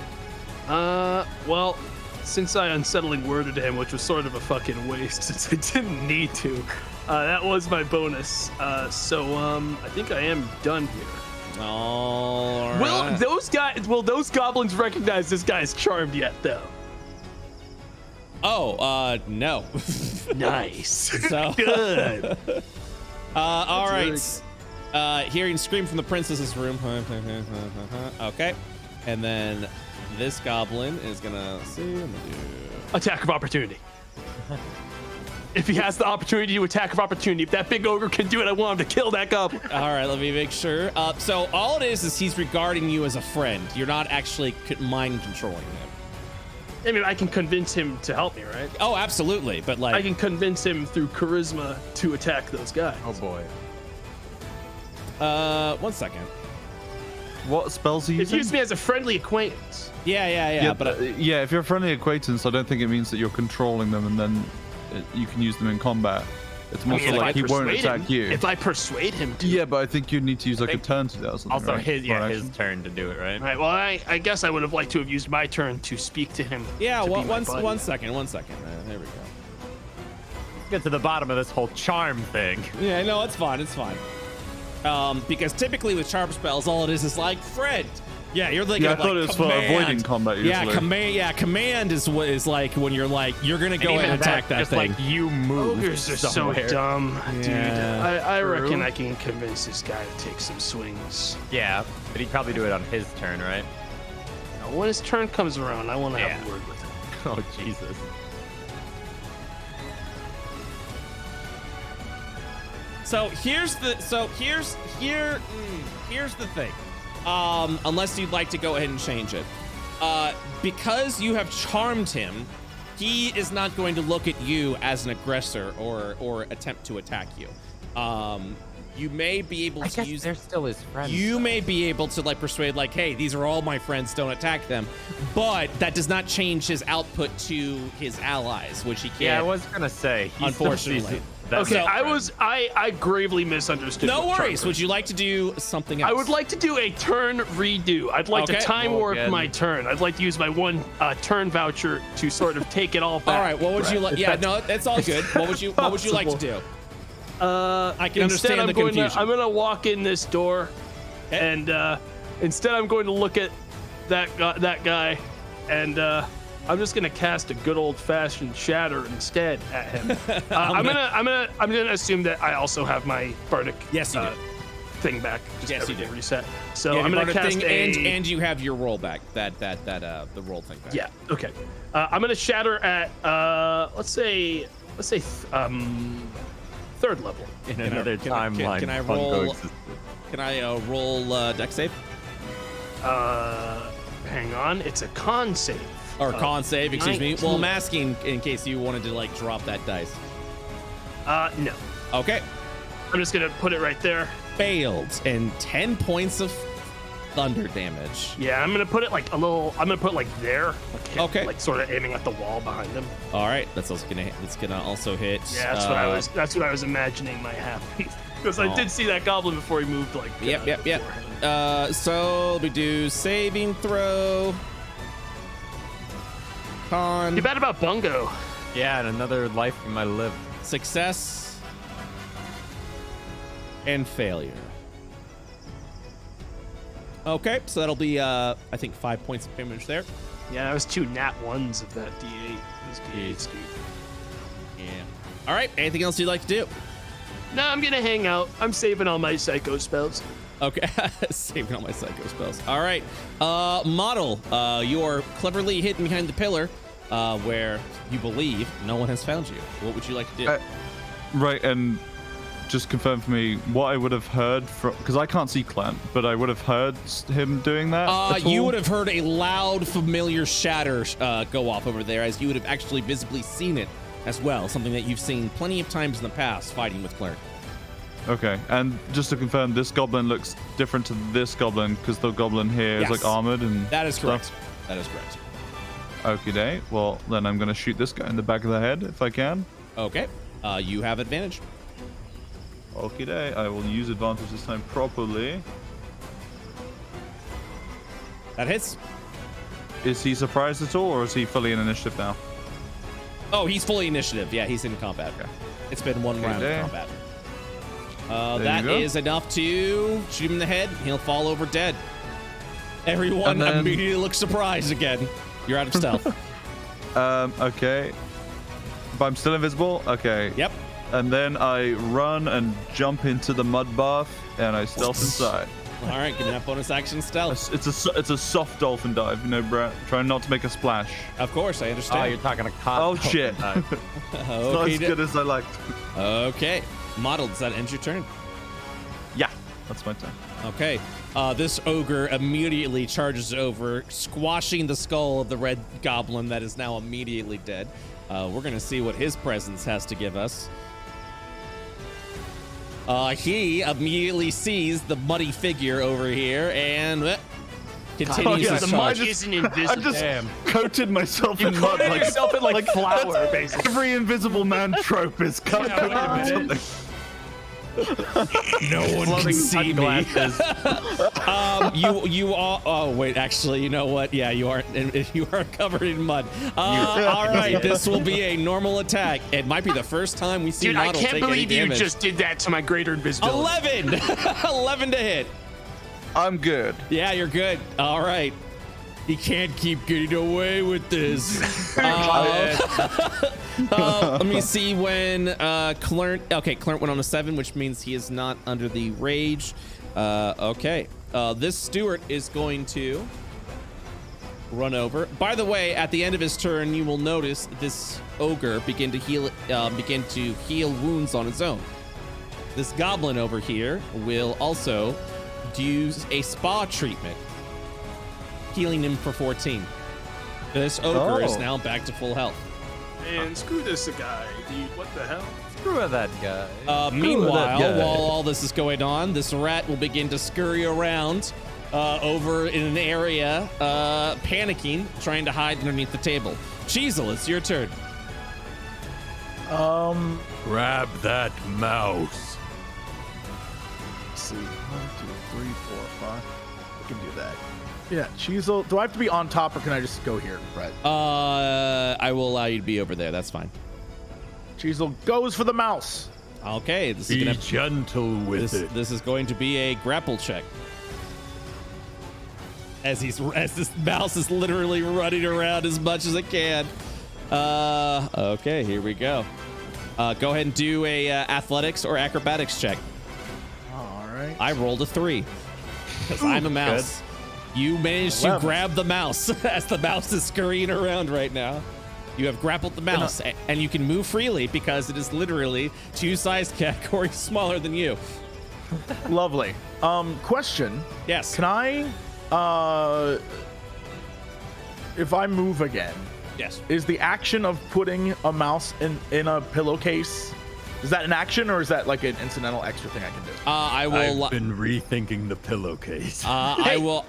Well, since I unsettling worded him, which was sort of a fucking waste since I didn't need to, That was my bonus. So I think I am done here. All right. Will those goblins recognize this guy's charmed yet, though? Oh, no. Nice. So, Good. all right. Hearing scream from the princess's room. Okay. And then this goblin is gonna see. Attack of opportunity. If he has the opportunity to attack of opportunity, if that big ogre can do it, I want him to kill that goblin. All right, let me make sure. So all it is he's regarding you as a friend. You're not actually mind controlling him. I mean, I can convince him to help me, right? Oh, absolutely. But like, I can convince him through charisma to attack those guys. Oh boy. 1 second. What spells are you It using? used me as a friendly acquaintance. Yeah. But yeah, if you're a friendly acquaintance, I don't think it means that you're controlling them and then you can use them in combat. It's more so like he won't attack you. If I persuade him to. Yeah, but I think you need to use like a turn to do that or something. Also, right? his turn to do it, right? Right. Well, I guess I would have liked to have used my turn to speak to him. yeah, to be my one buddy. second. There we go. Get to the bottom of this whole charm thing. Yeah, no, it's fine. Because typically with charm spells, all it is like friend. Yeah, you're thinking Yeah, I of, thought like, it was for avoiding combat usually. Command is what is like when you're like you're gonna go ahead and attack that just thing. like you move. Ogres are so dumb, dude. Yeah, I reckon I can convince this guy to take some swings. Yeah, but he'd probably do it on his turn, right? Now, when his turn comes around, I want to have a word with him. Oh Jesus. So here's the thing. Unless you'd like to go ahead and change it. Because you have charmed him, he is not going to look at you as an aggressor or attempt to attack you. You may be able to use. They're still his friends. You may be able to like persuade, like, hey, these are all my friends, don't attack them. But that does not change his output to his allies, which he can't. Yeah, I was gonna say. Unfortunately. Okay, I gravely misunderstood. No what worries. charm Would you like to do something else? I would like to do a turn redo. I'd like to time warp my turn. I'd like to use my one turn voucher to sort of take it all back. All right. What would you like? Yeah, no, that's all good. What would you like to do? I can understand the confusion. I'm gonna walk in this door, and instead I'm going to look at that guy, and I'm just gonna cast a good old-fashioned shatter instead at him. I'm gonna assume that I also have my bardic thing back. Just yes, you do. Reset. So I'm gonna cast and you have your roll back. The roll thing back. Yeah. Okay. I'm gonna shatter at let's say third level. In another timeline. Can I roll? Can I roll dex save? Hang on. It's a con save. Or con save, excuse 19. me. Well, I'm asking in case you wanted to like drop that dice. No. Okay. I'm just gonna put it right there. Failed, and 10 points of thunder damage. Yeah, I'm gonna put it like a little. I'm gonna put it like there. Okay. Like sort of aiming at the wall behind him. All right, that's also gonna. It's gonna also hit. Yeah, that's what I was imagining might happen. Because I did see that goblin before he moved. Like. Yep. So let me do saving throw. Con. Too bad about Bungo. Yeah, and another life you might live. Success. And failure. Okay, so that'll be I think 5 points of damage there. Yeah, that was 2 nat 1s of that D8. Those D8s, dude. Yeah. All right. Anything else you'd like to do? No, I'm gonna hang out. I'm saving all my psycho spells. Okay, saving all my psycho spells. All right, model, you are cleverly hidden behind the pillar, where you believe no one has found you. What would you like to do? Right, and just confirm for me what I would have heard from, because I can't see Clint, but I would have heard him doing that. You would have heard a loud, familiar shatter go off over there, as you would have actually visibly seen it as well. Something that you've seen plenty of times in the past, fighting with Claire. Okay, and just to confirm, this goblin looks different to this goblin because the goblin here is like armored and that is correct. stuff. That is correct. Okie day. Well, then I'm gonna shoot this guy in the back of the head if I can. Okay, you have advantage. Okie day. I will use advantage this time properly. That hits. Is he surprised at all, or is he fully in initiative now? Oh, he's fully initiative. Yeah, he's in combat. Okay. It's been 1 round of Okay. combat. There That you go. is enough to shoot him in the head. He'll fall over dead. Everyone And then- immediately looks surprised again. You're out of stealth. Okay. But I'm still invisible? Okay. Yep. And then I run and jump into the mud bath, and I stealth inside. All right, give me that bonus action stealth. It's a soft dolphin dive, you know, Brett. Trying not to make a splash. Of course, I understand. Oh, you're talking a cop. Oh shit! It's not as good as I liked. Okay. Model, does that end your turn? Yeah, that's my turn. Okay. This ogre immediately charges over, squashing the skull of the red goblin that is now immediately dead. We're going to see what his presence has to give us. He immediately sees the muddy figure over here and continues the his mud charge. isn't I invisible. just Damn. coated myself in mud. coated yourself in, like, flour, that's- basically. Every invisible man trope is covered in something. No one can see me. You are. Oh wait, actually, you know what? Yeah, you aren't. You are covered in mud. All right, this will be a normal attack. It might be the first time we see Dude, I Model can't take any believe you damage. just did that to my greater invisibility. 11. 11 to hit. I'm good. Yeah, you're good. All right. He can't keep getting away with this. Let me see when Clert. Okay, Clert went on a 7, which means he is not under the rage. Okay. This Stewart is going to run over. By the way, at the end of his turn, you will notice this ogre begin to heal wounds on its own. This goblin over here will also use a spa treatment, healing him for 14. This ogre is now back to full health. Man, screw this guy, dude. What the hell? Screw that guy. Meanwhile, while all this is going on, this rat will begin to scurry around over in an area, panicking, trying to hide underneath the table. Cheezel, it's your turn. Grab that mouse. Let's see. 1, 2, 3, 4, 5. We can do that. Yeah, Cheezel. Do I have to be on top or can I just go here, Brett? I will allow you to be over there. That's fine. Cheezel goes for the mouse. Okay, this is Be gonna gentle with it. this is going to be a grapple check. As this mouse is literally running around as much as it can. Okay, here we go. Go ahead and do a athletics or acrobatics check. All right. I rolled a 3 because I'm a mouse. You managed to 11. grab the mouse as the mouse is scurrying around right now. You have grappled the mouse, and you can move freely because it is literally 2 size categories smaller than you. Lovely. Question. Yes. Can I, if I move again, Yes. is the action of putting a mouse in a pillowcase, is that an action or is that like an incidental extra thing I can do? I will. I've been rethinking the pillowcase. I will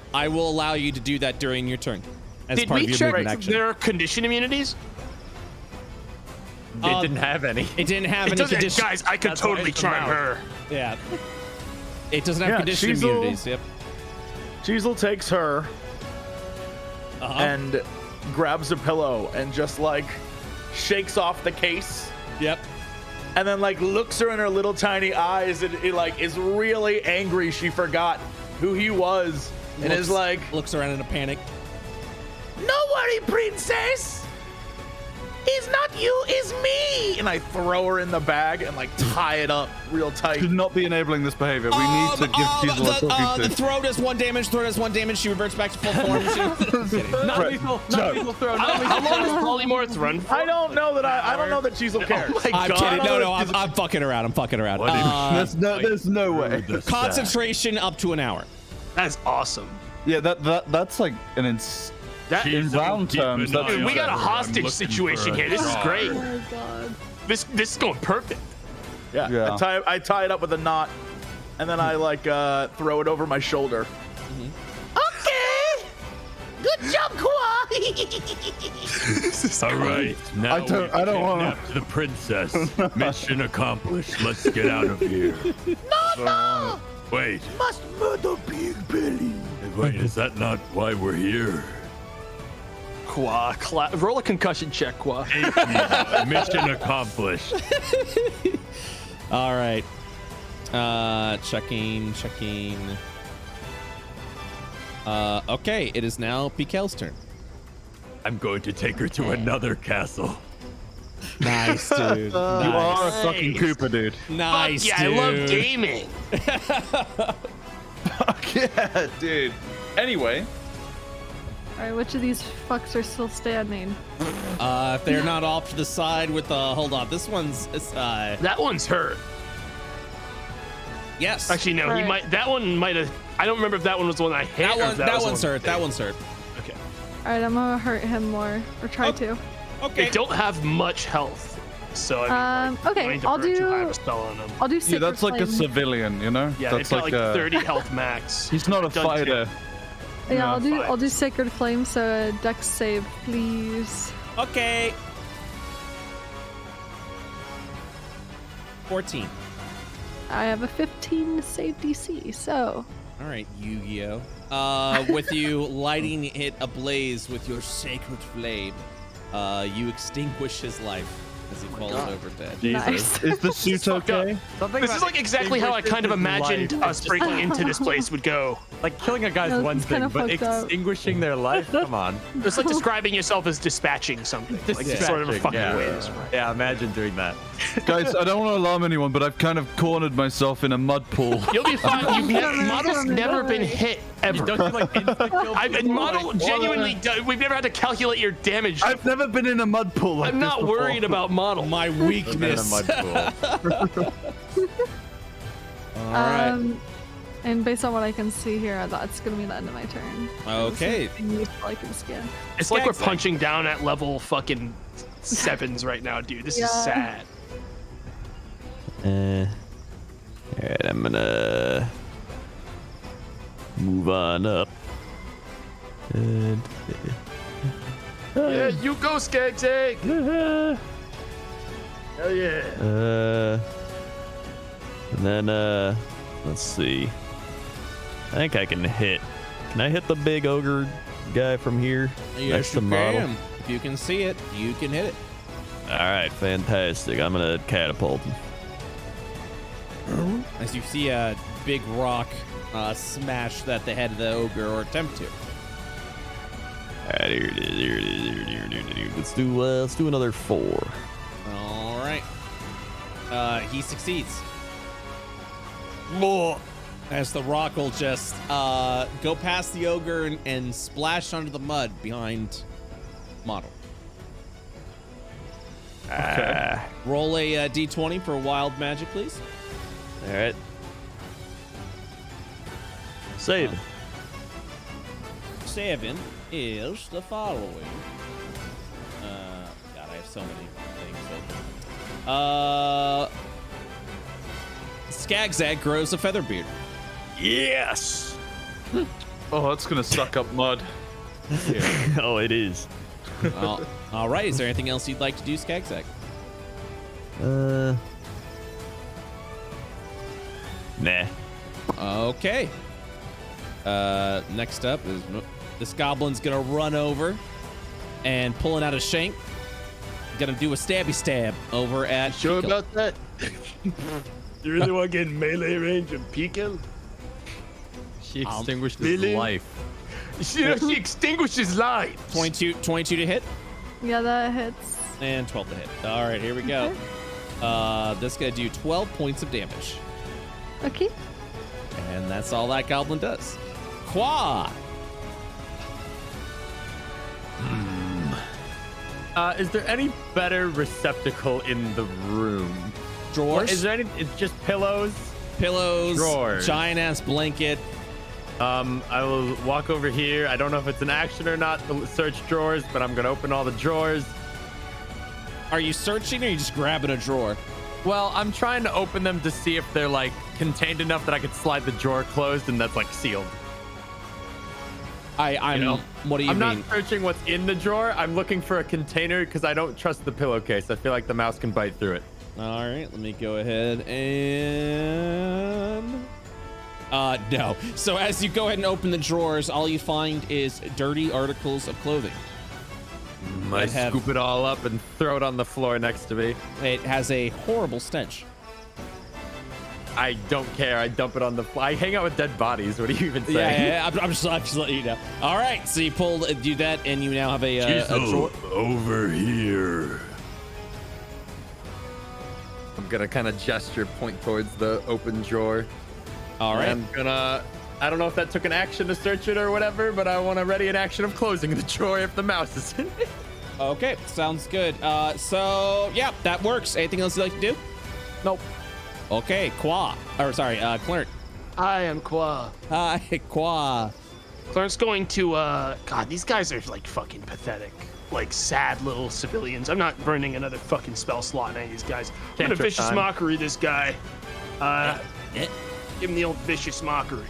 allow you to do that during your turn. As Did part we of your check movement action. their condition immunities? It didn't have any. It didn't have It any doesn't, condition. guys, I could That's why totally it's a charm mouse. her. Yeah. It doesn't have Yeah, condition Cheezel- immunities. Yep. Cheezel takes her Uh-huh. and grabs a pillow and just like shakes off the case. Yep. And then like looks her in her little tiny eyes and it like is really angry she forgot who he was and is like, looks around in a panic. "No worry, princess. It's not you, it's me." And I throw her in the bag and like tie it up real tight. Should not be enabling this behavior. We need to give Cheezel a talking The to. throw does 1 damage. Throw does 1 damage. She reverts back to full form. Not lethal throw. How long does polymorphs run for? I don't know that I don't know that Cheezel cares. Oh my I'm God. kidding. No, I'm fucking around. I'm fucking around. There's no way. Concentration up to an hour. That's awesome. Yeah, that's like an in round terms. That's Dude, we got a I'm hostage looking situation for a here. This is car. great. Oh my god. This is going perfect. Yeah. Yeah. I tie it up with a knot and then I like throw it over my shoulder. Okay. Good job, Kwa. All right, now I don't wanna- kidnapped the princess. Mission accomplished. Let's get out of here. No. Wait, Must murder Big Belly. wait, is that not why we're here? Qua. Roll a concussion check, Qua. Mission accomplished. All right. Checking. Okay, it is now Pikel's turn. I'm going to take her to another castle. Nice, dude. You are a fucking Koopa, dude. Nice, yeah, dude. I love gaming. Fuck yeah, dude. Anyway. Alright, which of these fucks are still standing? If they're not off to the side with hold on, this one's that one's hurt. Yes. Actually, no, he might. That one might have. I don't remember if that one was the one I hit. That one's hurt. That one's hurt. Okay. Alright, I'm gonna hurt him more, or try to. Okay. They don't have much health, so I mean, okay, I'll do. I'll do. Yeah, that's like a civilian, you know. Yeah, that's they've got like 30 a. health max. He's not a fighter. Yeah, I'll do Sacred Flame, so a dex save, please. Okay. 14. I have a 15 save DC, so. All right, Yu-Gi-Oh. With you lighting it ablaze with your sacred flame, you extinguish his life as he falls over dead. Nice. Is the suit okay? This is like exactly how I kind of imagined us breaking into this place would go. Like killing a guy's one thing, but extinguishing their life? Come on. It's like describing yourself as dispatching something. Like it's sort of a fucking way to describe it. Yeah, imagine doing that. Guys, I don't want to alarm anyone, but I've kind of cornered myself in a mud pool. You'll be fine. Model's never been hit ever. Model genuinely. We've never had to calculate your damage. I've never been in a mud pool like I'm not this worried about Model. My weakness. All right. And based on what I can see here, that's gonna be the end of my turn. Okay. I can scan. It's like we're punching down at level fucking 7s right now, dude. This is sad. Alright, I'm gonna move on up. And yeah, you go, Skagzag. Hell yeah. And then let's see. I think I can hit. Can I hit the big ogre guy from here? Yes, you can. If you can see it, you can hit it. All right, fantastic. I'm gonna catapult him. As you see a big rock smash that the head of the ogre or attempt to. All right, here it is. Let's do another 4. All right. He succeeds. As the rock will just go past the ogre and splash onto the mud behind Model. Okay. Roll a d20 for wild magic, please. All right. Save. 7 is the following. God, I have so many things. Skagzag grows a feather beard. Yes. Oh, that's gonna suck up mud. Oh, it is. All right. Is there anything else you'd like to do, Skagzag? Nah. Okay. Next up is this goblin's gonna run over and pulling out a shank. Gonna do a stabby stab over at. Sure Pikel. about that? You really want to get in melee range of Pikel? She extinguished his life. She extinguished his life. 22 to hit. Yeah, that hits. And 12 to hit. All right, here we go. This gonna do 12 points of damage. Okay. And that's all that goblin does. Qua. Is there any better receptacle in the room? Drawers. Is there any? It's just pillows. Drawers. Giant ass blanket. I will walk over here. I don't know if it's an action or not to search drawers, but I'm gonna open all the drawers. Are you searching or are you just grabbing a drawer? Well, I'm trying to open them to see if they're like contained enough that I could slide the drawer closed and that's like sealed. What do you mean? I'm not searching what's in the drawer. I'm looking for a container because I don't trust the pillowcase. I feel like the mouse can bite through it. All right, let me go ahead and... no. So as you go ahead and open the drawers, all you find is dirty articles of clothing. Might scoop it all up and throw it on the floor next to me. It has a horrible stench. I don't care. I dump it on the floor. I hang out with dead bodies. What do you even say? Yeah. I'm just letting you know. All right, so you do that, and you now have a drawer. Over here. I'm gonna kind of gesture, point towards the open drawer. All right. I'm gonna. I don't know if that took an action to search it or whatever, but I want to ready an action of closing the drawer if the mouse is in it. Okay, sounds good. So yeah, that works. Anything else you'd like to do? Nope. Okay, Clarence. I am Qua. Hi, Qua. Clarence going to, God, these guys are like fucking pathetic. Like sad little civilians. I'm not burning another fucking spell slot on any of these guys. I'm gonna vicious mockery this guy. Give him the old vicious mockery.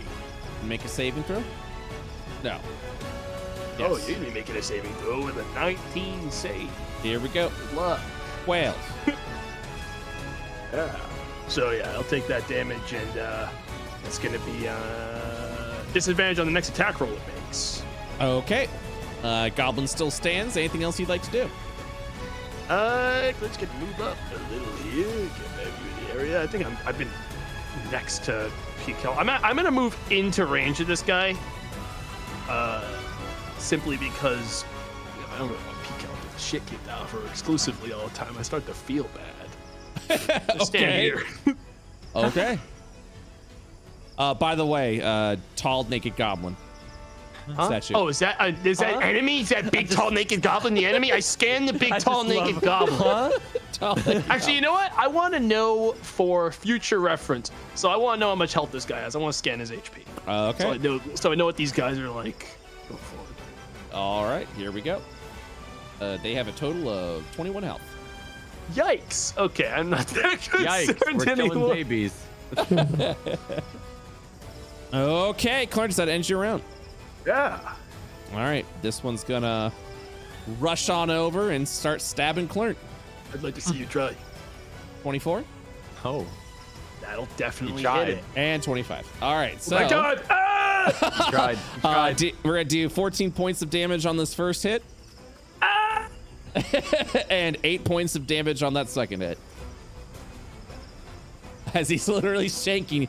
Make a saving throw? No. Yes. Oh, you're gonna be making a saving throw with a 19 save. Here we go. Good luck. 12. Yeah. So yeah, I'll take that damage, and it's gonna be disadvantage on the next attack roll it makes. Okay. Goblin still stands. Anything else you'd like to do? Let's get move up a little here. Get back to the area. I think I've been next to PK. I'm gonna move into range of this guy. Simply because I don't really want PK to get the shit kicked out of her exclusively all the time. I start to feel bad. Just stand here. Okay. By the way, tall naked goblin. Huh? Oh, is that enemy? Is that big, tall, naked goblin the enemy? I scanned the big, tall, naked goblin. Actually, you know what? I want to know for future reference. So I want to know how much health this guy has. I want to scan his HP. Okay. So I know what these guys are like. Go forward. All right, here we go. They have a total of 21 health. Yikes. Okay, I'm not that concerned Yikes, we're anymore. killing babies. Okay, Clarence, that ends your round. Yeah. All right, this one's gonna rush on over and start stabbing Clarence. I'd like to see you try. 24? Oh. That'll definitely hit it. And 25. All right, so. Oh my God! You tried. We're gonna do 14 points of damage on this first hit. And 8 points of damage on that second hit. As he's literally shanking,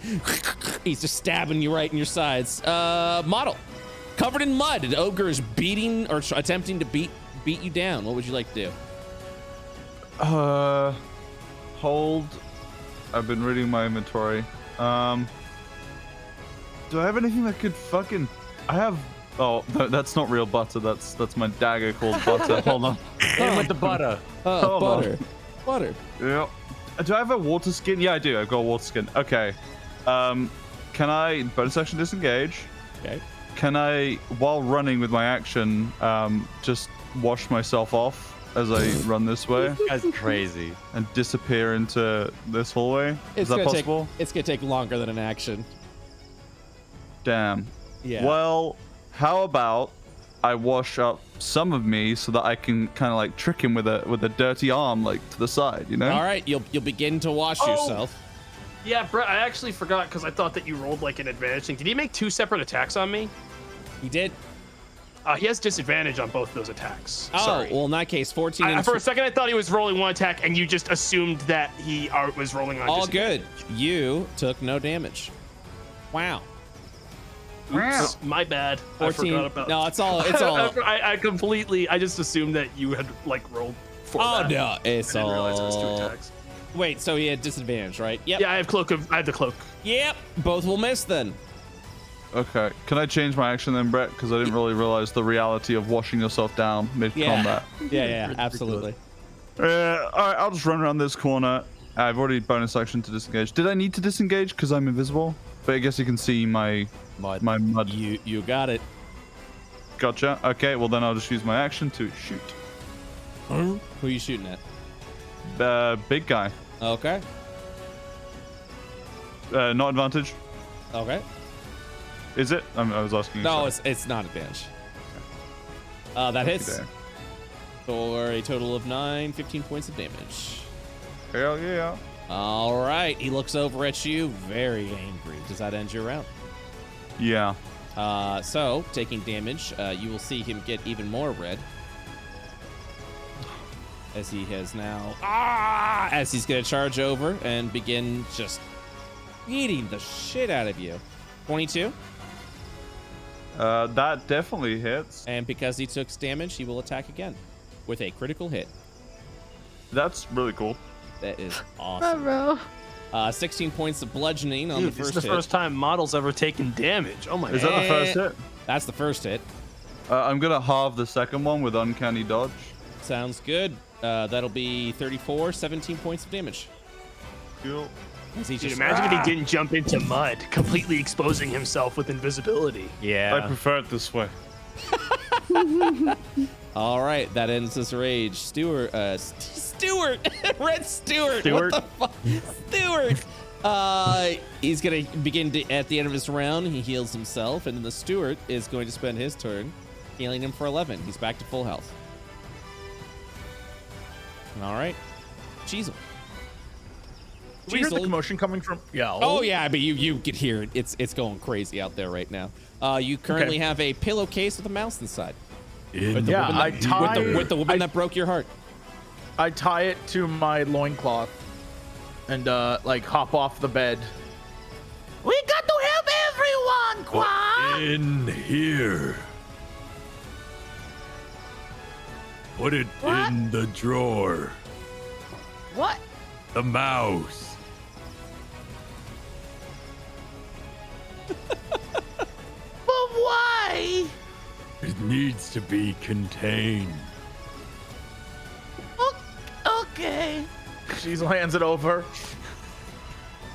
he's just stabbing you right in your sides. Model, covered in mud, an ogre is beating or attempting to beat you down. What would you like to do? Hold. I've been reading my inventory. Do I have anything that could fucking? I have. Oh, no, that's not real butter. That's my dagger called butter. Hold on. In with the butter. Butter. Yeah. Do I have a water skin? Yeah, I do. I've got a water skin. Okay. Can I bonus action disengage? Okay. Can I, while running with my action, just wash myself off as I run this way? That's crazy. And disappear into this hallway? Is that possible? It's gonna take longer than an action. Damn. Yeah. Well, how about I wash up some of me so that I can kind of like trick him with a dirty arm like to the side, you know? All right, you'll begin to wash yourself. Yeah, Brett, I actually forgot because I thought that you rolled like an advantage thing. Did he make 2 separate attacks on me? He did. He has disadvantage on both those attacks. Oh, Sorry. well, in that case, 14 for a second, I thought he was rolling one attack, and you just assumed that he was rolling on all good. disadvantage. You took no damage. Wow. Oops, my bad. 14. I forgot about. No, it's all. I completely. I just assumed that you had like rolled for that. Oh no, it's I didn't all. realize it was 2 attacks. Wait, so he had disadvantage, right? Yep. Yeah, I have the cloak. Yep. Both will miss then. Okay. Can I change my action then, Brett? Because I didn't really realize the reality of washing yourself down mid-combat. Yeah, absolutely. All right, I'll just run around this corner. I've already bonus action to disengage. Did I need to disengage because I'm invisible? But I guess you can see my mud. You got it. Gotcha. Okay, well then I'll just use my action to shoot. Who are you shooting at? Big guy. Okay. Not advantage. Okay. Is it? I was asking. No, it's not advantage. That hits for a total of 15 points of damage. Hell yeah. All right. He looks over at you, very angry. Does that end your round? Yeah. So, taking damage, you will see him get even more red. as he has now, as he's going to charge over and begin just beating the shit out of you. 22. That definitely hits. And because he took damage, he will attack again with a critical hit. That's really cool. That is awesome. Bro. 16 points of bludgeoning on the first hit. This is the first time Model's ever taken damage. Oh my god. Is that the first hit? That's the first hit. I'm gonna halve the second one with uncanny dodge. Sounds good. That'll be 34, 17 points of damage. Cool. Dude, imagine if he didn't jump into mud, completely exposing himself with invisibility. Yeah. I prefer it this way. All right, that ends his rage. Stewart, Red Stewart. Stewart? What the fuck? Stewart. He's gonna begin to, at the end of his round, he heals himself, and then the Stewart is going to spend his turn healing him for 11. He's back to full health. All right, Cheezel. Do you hear the commotion coming from? Yeah. Oh yeah, but you could hear it. It's going crazy out there right now. You currently have a pillowcase with a mouse inside. With the woman that broke your heart. I tie it to my loincloth and like hop off the bed. We got to help everyone, Qua! In here. Put it in the drawer. What? The mouse. But why? It needs to be contained. Okay. She's hands it over.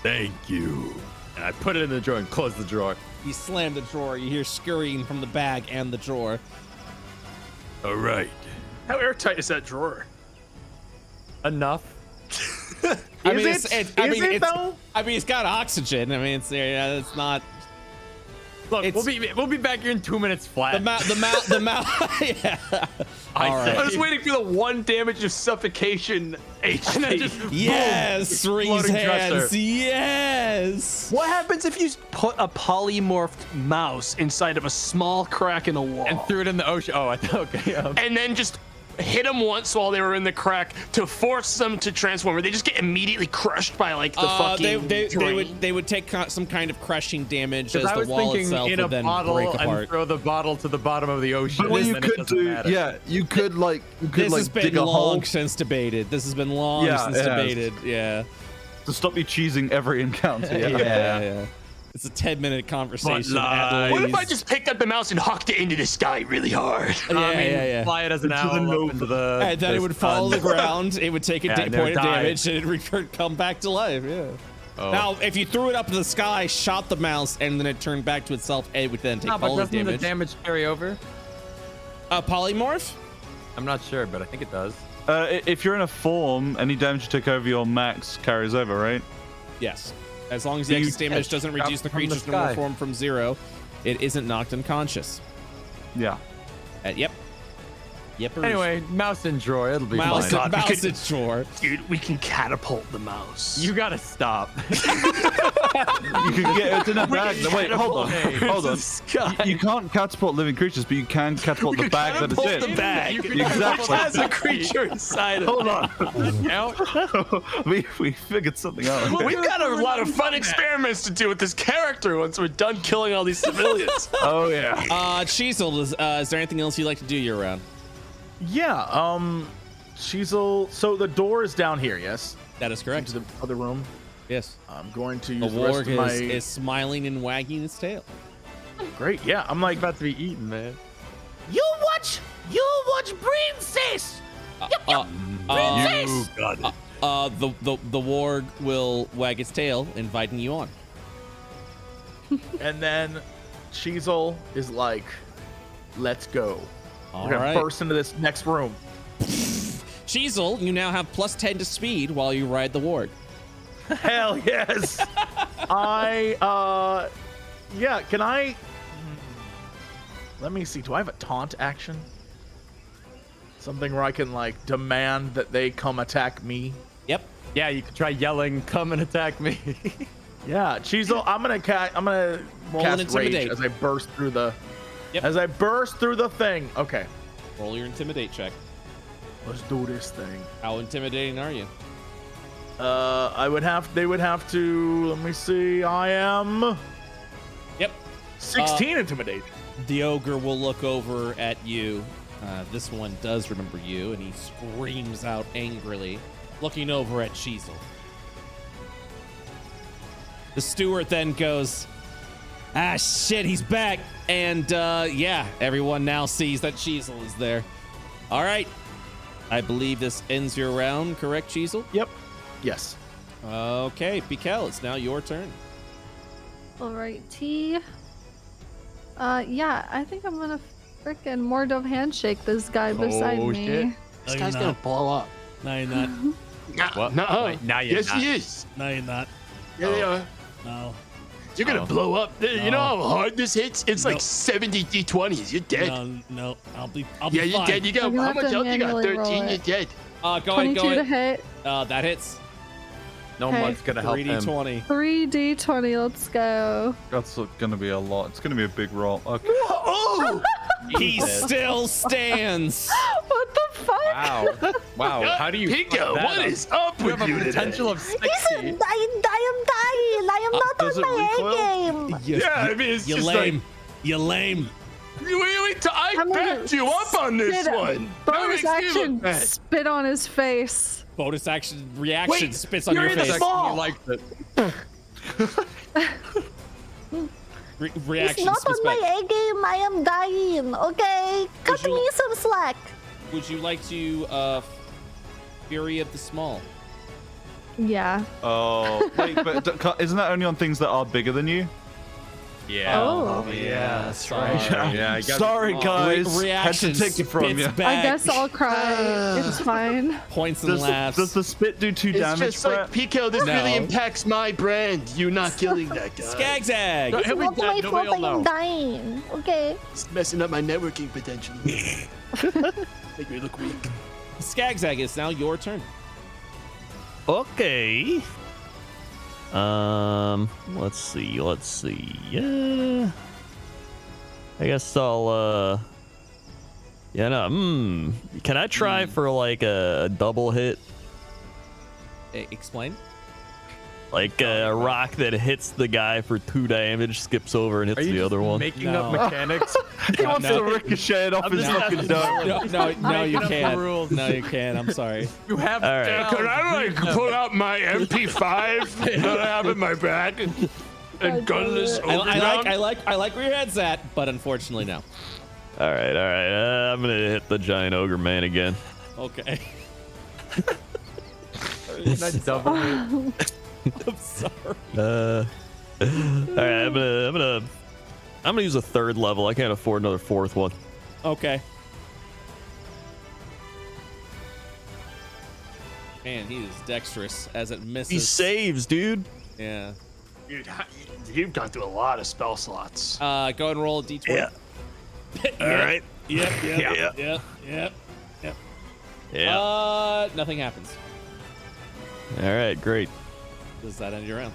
Thank you. And I put it in the drawer and close the drawer. You slam the drawer. You hear scurrying from the bag and the drawer. All right. How airtight is that drawer? Enough. I mean, Is it though? I mean, it's got oxygen. I mean, it's not. Look, we'll be back here in 2 minutes flat. The mouth. Yeah. All right. I was waiting for the 1 damage of suffocation HP. Yes, Ring's hands. dresser. Yes. What happens if you put a polymorphed mouse inside of a small crack in the wall And threw it in the ocean. Oh, I thought, okay. and then just hit them once while they were in the crack to force them to transform? Or they just get immediately crushed by like the fucking they would take some kind of crushing damage as I the was wall thinking itself in a would then bottle break and apart. throw the bottle to the bottom of the ocean. But what and you then it could doesn't do, matter. yeah, you could like This has been dig a hole long since debated. This has been long since it has. debated. Yeah. to stop you cheesing every encounter. Yeah. It's a 10-minute conversation. At What if least. I just picked up the mouse and hucked it into the sky really hard? Yeah. Fly it as an owl up into the. And then it would fall to the ground. It would take a Yeah, and point of it would die. damage, and it would come back to life. Yeah. Oh. Now, if you threw it up to the sky, shot the mouse, and then it turned back to itself, it would then take No, but all the doesn't damage. the damage carry over? Polymorph? I'm not sure, but I think it does. If you're in a form, any damage you take over your max carries over, right? Yes. As long as the excess damage doesn't reduce the from the creature's normal sky. form from 0, it isn't knocked unconscious. Yeah. Yep. Anyway, mouse in drawer. It'll be Mouse, fine. mouse in drawer. Dude, we can catapult the mouse. You gotta stop. You can get it in a bag. Wait, hold on. You can't catapult living creatures, but you can catapult the bag that it's in. The bag. Exactly. Has a creature inside of Hold it. on. we figured something out. We've got a lot of fun experiments to do with this character once we're done killing all these civilians. Oh yeah. Cheezel, is there anything else you'd like to do year round? Yeah, Cheezel. So the door is down here, yes? That is correct. Into the other room. Yes. I'm going to The use the rest warg of my... is smiling and wagging its tail. Great, yeah. I'm like... About to be eaten, man. You watch Princess. Princess. You got it. The warg will wag its tail, inviting you on. And then Cheezel is like, let's go. All We're gonna right. burst into this next room. Cheezel, you now have +10 to speed while you ride the warg. Hell yes. Yeah, can I... Let me see. Do I have a taunt action? Something where I can, like, demand that they come attack me? Yep. Yeah, you could try yelling, "Come and attack me." Yeah, Cheezel, I'm gonna Roll an cast rage intimidate. as I burst through the... Yep. As I burst through the thing. Okay. Roll your intimidate check. Let's do this thing. How intimidating are you? They would have to, let me see, I am Yep. 16 intimidate. The ogre will look over at you. This one does remember you, and he screams out angrily, looking over at Cheezel. The steward then goes, ah, shit, he's back. And yeah, everyone now sees that Cheezel is there. All right. I believe this ends your round, correct, Cheezel? Yep. Yes. Okay, Pikel, it's now your turn. All right, T. Yeah, I think I'm gonna frickin' Mordov handshake this guy beside me. Shit. This guy's gonna blow up. No, you're not. What? No. Wait, now you're Yes, not. he is. No, you're not. Yeah, they are. No. You're gonna blow up. You know how hard this hits? It's like Nope. 70 D20s. You're dead. No. I'll be Yeah, you're fine. dead. You got I'm gonna how have much to health you got? manually roll 13. You're it. dead. Go ahead, 22 go to ahead. hit. That hits. No Okay. one's gonna help him. 3d20. 3d20, let's go. That's gonna be a lot. It's gonna be a big roll. Okay. Oh! He still stands. What the fuck? Wow. Wow. How do you? Pico, fuck that what up? is up You with have you a today? potential of 60. I am dying. I am not does on it my recoil? A game. You, Yeah, I mean, it's You're just lame. You're lame. like, I I'm gonna backed you up on this spit- one. Bonus That makes me action, look bad. spit on his face. bonus action reaction Wait, spits on you're your in the face. ball. He liked it. It's Reaction not spits on back. my A game. I am dying. Okay, cut you- me some slack. Would you like to Fury of the Small? Yeah. Oh, wait, but isn't that only on things that are bigger than you? Yeah. Oh. Yeah. Sorry. Yeah. I got Sorry, guys. Reaction Had to take it from spits you. back. I guess I'll cry. It's fine. Points and laughs. Does the spit do 2 It's damage, just like, Brett? Pico, this No. really impacts my brand. You not killing that guy. Skagzag. It's Here we not go, my nobody fault. will I am know. dying. Okay. It's messing up my networking potential. Make me look weak. Skagzag, it's now your turn. Okay. Let's see. Yeah. I guess I'll yeah, no. Can I try for like a double hit? Explain. Like a rock that hits the guy for 2 damage, skips over and hits Are you the just other one. making No. up mechanics? He wants to ricochet it off his fucking dome. No, you Making up the can't. rules. No, you can't. I'm sorry. You have. All right. down. Could I like pull out my MP5 that I have in my bag and gun this over I like where your head's at, but unfortunately, no. All right. I'm gonna hit the giant ogre man again. Okay. That's double hit. I'm sorry. All right. I'm gonna use a 3rd level. I can't afford another 4th one. Okay. Man, he is dexterous as it misses. He saves, dude. Yeah. Dude, you've gone through a lot of spell slots. Go ahead and roll a d20. Yeah. All right. Yep. Yeah. Nothing happens. All right. Great. Does that end your round?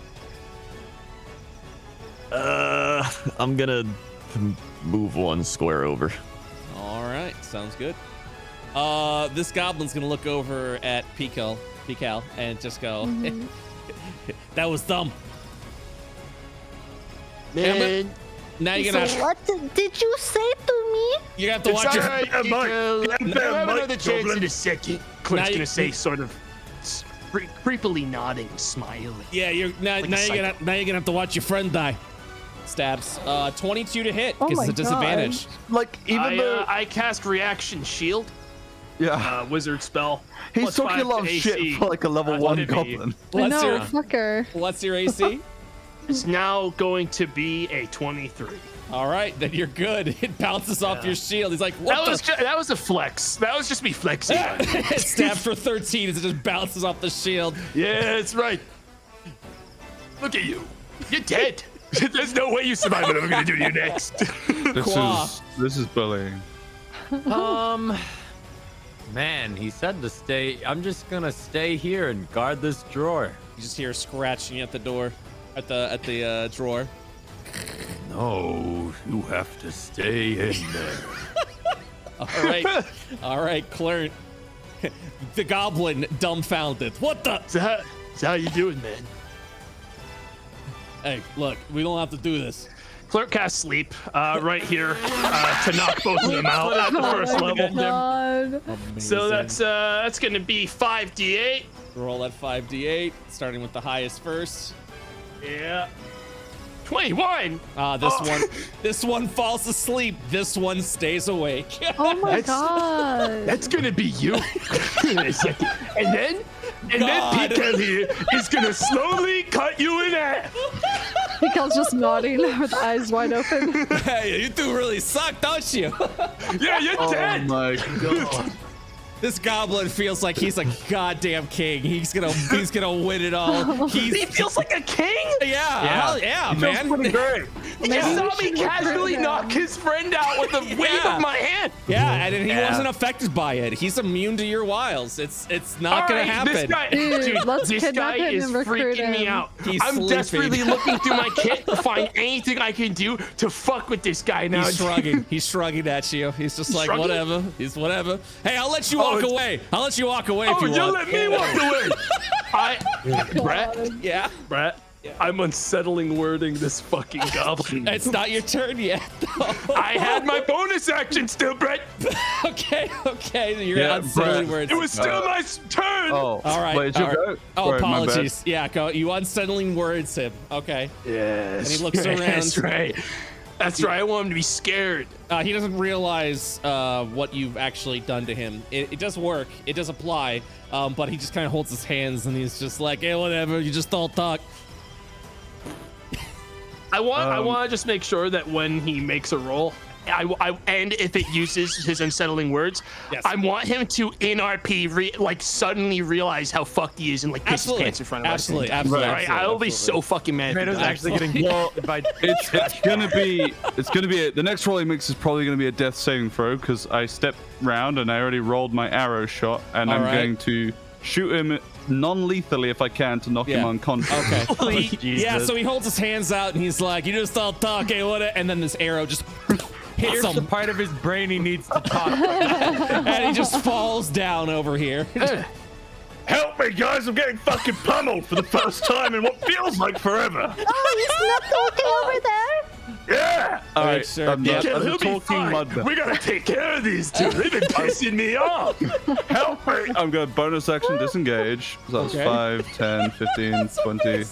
I'm gonna move 1 square over. All right, sounds good. This goblin's gonna look over at Pical, and just go, That was dumb. Man, now you're So gonna have, what did you say to me? you're gonna have to it's watch all your. right, Yeah, Mike. Pico. Yeah, I'll have Mike, another chance Goblin. in a second. Clint's Now you- gonna say, sort of creepily nodding, smiling. Yeah, you're now Like a you're gonna have to watch your friend die. Stabs. 22 to hit Oh because my it's a disadvantage. Like, even though. I cast reaction shield, Yeah. wizard spell. He's plus talking a 5 lot of to shit AC. for like a level That's 1 what it be. goblin. I What's know, your fucker. What's your AC? It's now going to be a 23. All right, then you're good. It bounces off your shield. He's like, what That was a flex. That was just me flexing. It stabs for 13 as it just bounces off the shield. Yeah, that's right. Look at you. You're dead. There's no way you survive what I'm gonna do to you next. This is bullying. Man, he said to stay. I'm just gonna stay here and guard this drawer. You just hear scratching at the door, at the drawer. No, you have to stay in there. All right, Clint. The goblin dumbfounded. What the? So how you doing, man? Hey, look, we don't have to do this. Clerk casts sleep right here to knock both of them out at the first level. God. So that's gonna be 5d8. Roll at 5d8, starting with the highest first. Yeah. 21. This one falls asleep. This one stays awake. Oh my god. That's gonna be you. And then Pika here is gonna slowly cut you in half. Mikael's just nodding with eyes wide open. Hey, you two really suck, don't you? Yeah, you're dead. Oh my god. This goblin feels like he's a goddamn king. He's gonna win it all. He feels like a king? Yeah, yeah, He man. feels pretty great. He just saw me casually knock his friend out with a wave of my hand. Yeah, and he wasn't affected by it. He's immune to your wiles. It's not gonna happen. This guy, Dude, let's this kidnap guy him is and recruit freaking me him. out. He's I'm sleeping. desperately looking through my kit to find anything I can do to fuck with this guy now. He's shrugging. He's shrugging at you. He's just like, shrugging? whatever. He's whatever. Hey, I'll let you walk away. I'll let you walk away if Oh, you you want. let me walk away. Brett, Yeah. Brett, I'm unsettling wording this fucking goblin. It's not your turn yet, though. I had my bonus action still, Brett. Okay. You're Yeah, unsettling Brett. words. It was still my turn. Oh, All right. Wait, it's your all right. go? Oh, Sorry, my bad. apologies. Yeah, go. You unsettling words him. Okay. Yes. And he looks around. That's right. That's right. I want him to be scared. He doesn't realize what you've actually done to him. It does work. It does apply. But he just kind of holds his hands and he's just like, hey, whatever. You just don't talk. I want to just make sure that when he makes a roll, and if it uses his unsettling words, Yes. I want him to in RP suddenly realize how fucked he is and like piss his pants in front of us. Absolutely. All right, I'll be so fucking mad. if he Tomato's does. actually getting insulted by. It's gonna be the next roll he makes is probably gonna be a death saving throw because I stepped round and I already rolled my arrow shot and I'm right. going to shoot him non-lethally if I can to knock him unconscious. Okay. Yeah, so he holds his hands out and he's like, you just don't talk, hey, what? And then this arrow just hits Here's the him. part of his brain he needs to talk. And he just falls down over here. Help me, guys! I'm getting fucking pummeled for the first time in what feels like forever. Oh, he's not talking over there? Yeah. All right, sure. I'm Yeah. not He'll be talking fine. mud. We gotta take care of these two. They've been pissing me off. Help me! I'm going to bonus action disengage. So that's Okay. 5, 10, 15, 20,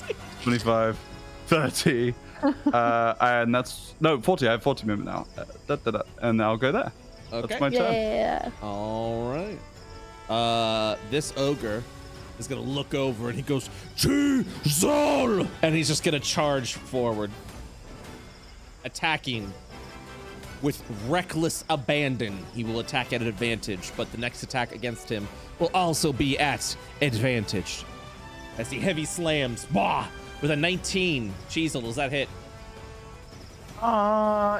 25, 30. And that's, no, 40. I have 40 movement now. And I'll go there. Okay. That's my turn. Yeah. All right. This ogre is gonna look over and he goes, Chisel! And he's just gonna charge forward, attacking with reckless abandon. He will attack at an advantage, but the next attack against him will also be at advantage. As he heavy slams, with a 19. Chisel, does that hit?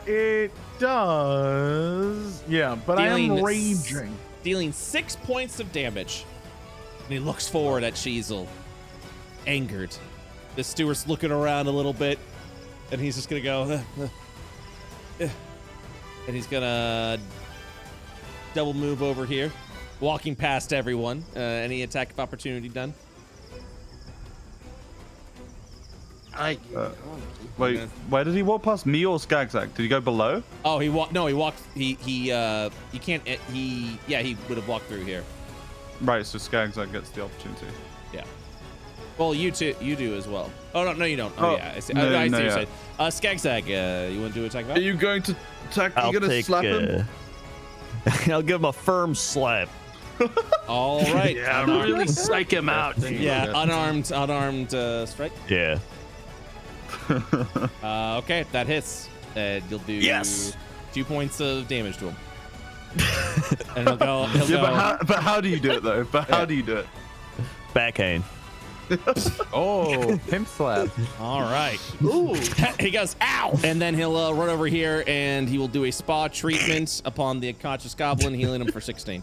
It does. Yeah, but I am raging. Dealing 6 points of damage. And he looks forward at Chisel, angered. The steward's looking around a little bit, and he's just gonna go, and he's gonna double move over here, walking past everyone. Any attack of opportunity done? Wait, where did he walk past me or Skagzag? Did he go below? Oh, he walked. No, he walked. He can't. He would have walked through here. Right, so Skagzag gets the opportunity. Yeah. Well, you do as well. Oh no, you don't. Oh, Yeah, I see. no, I see no, what you're yeah. saying. Skagzag, you want to do attack? Are you going to attack? I'll you gonna take, slap him? I'll give him a firm slap. All right. Yeah, really psych him out. Yeah, unarmed strike. Yeah. Okay, that hits. You'll do 2 points of damage to him. And he'll go. But how do you do it though? How do you do it? Backhand. Oh, pimp slap. All right. Ooh. He goes, ow! And then he'll run over here and he will do a spa treatment upon the unconscious goblin, healing him for 16.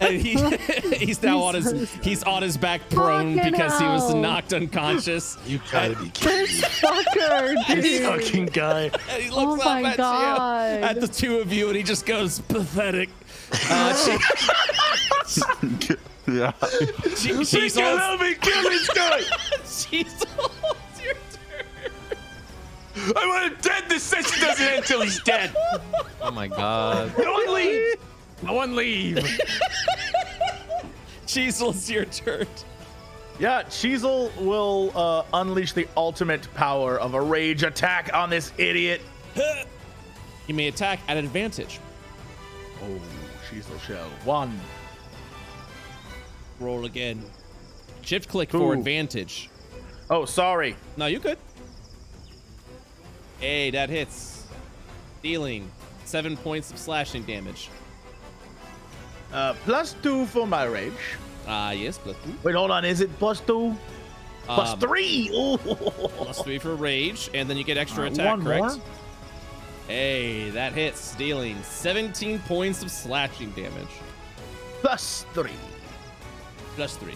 And he's now on his back prone Fucking because he was hell. knocked unconscious. You gotta be kidding This fucker, me. dude. Fucking guy. And he Oh looks my up at God. you, at the two of you, and he just goes, pathetic. Yeah. She's Let me kill this guy. She's your turn. I want him dead. This session doesn't end until he's dead. Oh my god. No one leave. No one leave. Cheesel's your turn. Yeah, Cheezel will unleash the ultimate power of a rage attack on this idiot. You may attack at advantage. Oh, Cheezel shell. 1. Roll again. Shift click for advantage. Oh, sorry. No, you good. Hey, that hits. Dealing 7 points of slashing damage. +2 for my rage. Yes, +2. Wait, hold on. Is it +2? +3. Ooh. +3 for rage, and then you get extra attack, one correct? more. Hey, that hits, dealing 17 points of slashing damage. +3. +3.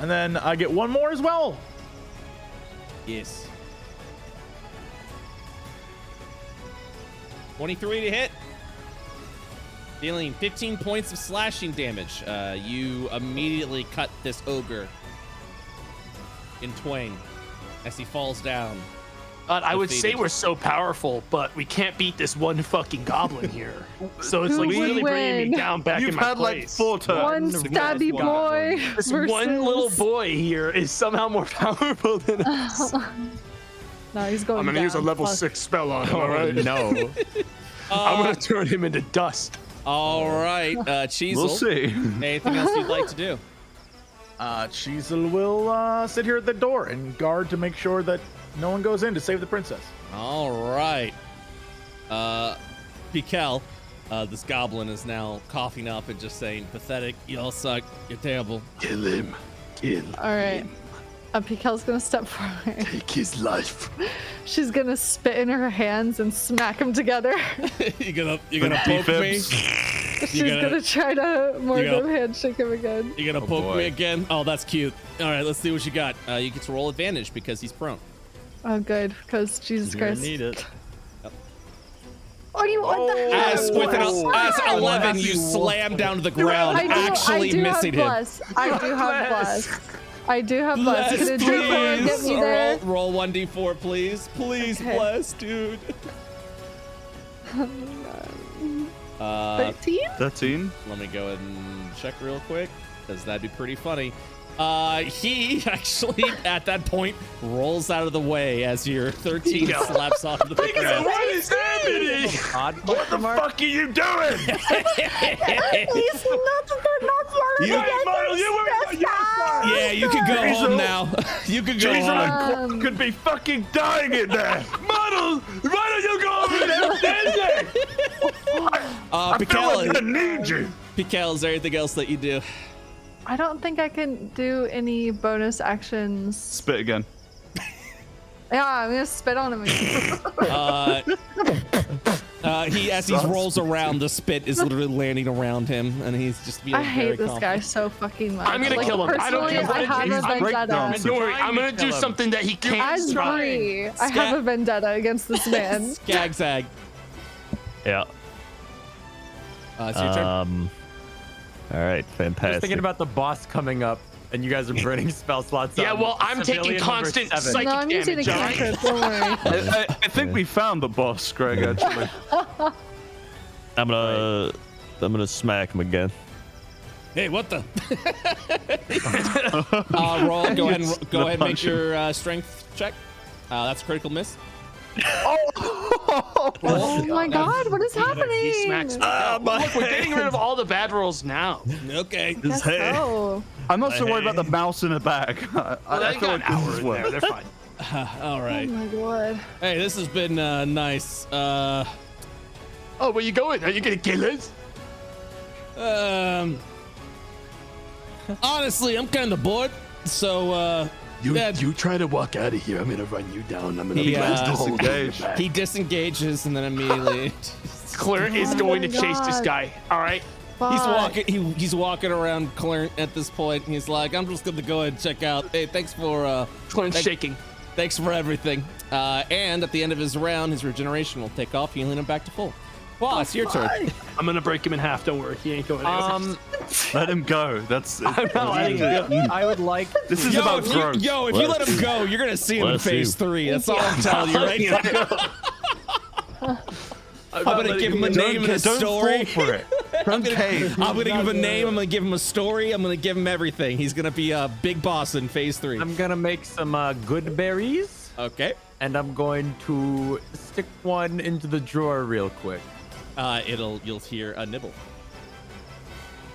And then I get one more as well. Yes. 23 to hit. Dealing 15 points of slashing damage. You immediately cut this ogre in twain as he falls down. I would say defeated. we're so powerful, but we can't beat this one fucking goblin here. So it's Who like would really bringing me win? down back You've in my had like place. 4 turns. One stabby boy This versus one little boy here is somehow more powerful than us. No, he's going I'm gonna use a down. level Fuck. 6 spell on him. All right. No. I'm gonna turn him into dust. All right, Cheezel. We'll see. Anything else you'd like to do? Cheezel will sit here at the door and guard to make sure that no one goes in to save the princess. All right. Pikel, this goblin is now coughing up and just saying, pathetic, you all suck, you're terrible. Kill him. Kill. All right. Pikel's gonna step forward. Take his life. She's gonna spit in her hands and smack them together. you're gonna poke me? She's gonna- gonna try to more you gonna- than handshake him again. You're gonna poke boy. me again? Oh, that's cute. All right, let's see what you got. You get to roll advantage because he's prone. Oh, good, because Jesus You're gonna Christ. need it. Oh, you what the hell? As with an What's as that? 11, you slam down to the ground, actually missing him. I do have bless. I do have bless. Bless, Can it do more and get please. me there? Roll 1d4, please. Please, Okay. bless, dude. 13? 13. Let me go ahead and check real quick, because that'd be pretty funny. He actually, at that point, rolls out of the way as your 13 slaps off the ground. What is happening? What the fuck are you doing? He's not, they're not yelling. Yeah, you can go home now. You can go home. Could be fucking dying in there. Muddle, why don't you go over there and stand there? I feel like I need you. Pikel, is there anything else that you do? I don't think I can do any bonus actions. Spit again. Yeah, I'm gonna spit on him again. As he rolls around, the spit is literally landing around him, and he's just being I hate this confident. guy so fucking much. I'm gonna kill him. I don't care Personally, what I it have is. a I'm vendetta. Don't worry, I'm gonna do something that he can't I try. agree. I have a vendetta against this man. Skagzag. Yeah. It's your turn. All right, I was fantastic. thinking about the boss coming up, and you guys are burning spell slots. Yeah, on well, I'm taking civilian constant number 7. psychic No, I'm using a damage. cantrip. Don't worry. I think we found the boss, Greg, actually. I'm gonna smack him again. Hey, what the? Roll. Go ahead and make your strength check. That's a critical miss. Oh my God! What is happening? He smacks me. Look, we're getting rid of all the bad rolls now. Okay. Guess so. I'm not so worried about the mouse in the bag. Well, I they feel got like an hour this is in worth. there. They're fine. All Oh right. my God. Hey, this has been nice. Oh, where you going? Are you gonna kill us? Honestly, I'm kind of bored. So, You try to walk out of here. I'm gonna run you down. I'm gonna He, blast the hole in your disengaged. back. he disengages and then immediately Claire is going to chase this God. guy. All right. he's walking around Clarence at this point. And he's like, I'm just gonna go ahead and check out. Hey, thanks for Clarence shaking. thanks for everything. And at the end of his round, his regeneration will take off, healing him back to full. Well, it's your turn. I'm gonna break him in half. Don't worry, he ain't going anywhere. Let him go. That's. I'm not letting him go. I would like. This is about growth. If you let him go, you're gonna see him in phase 3. That's all I'm telling you right now. I'm gonna give him a name and a story. For it. I'm gonna give him a name. I'm gonna give him a story. I'm gonna give him everything. He's gonna be a big boss in phase 3. I'm gonna make some good berries. Okay. And I'm going to stick one into the drawer real quick. You'll hear a nibble.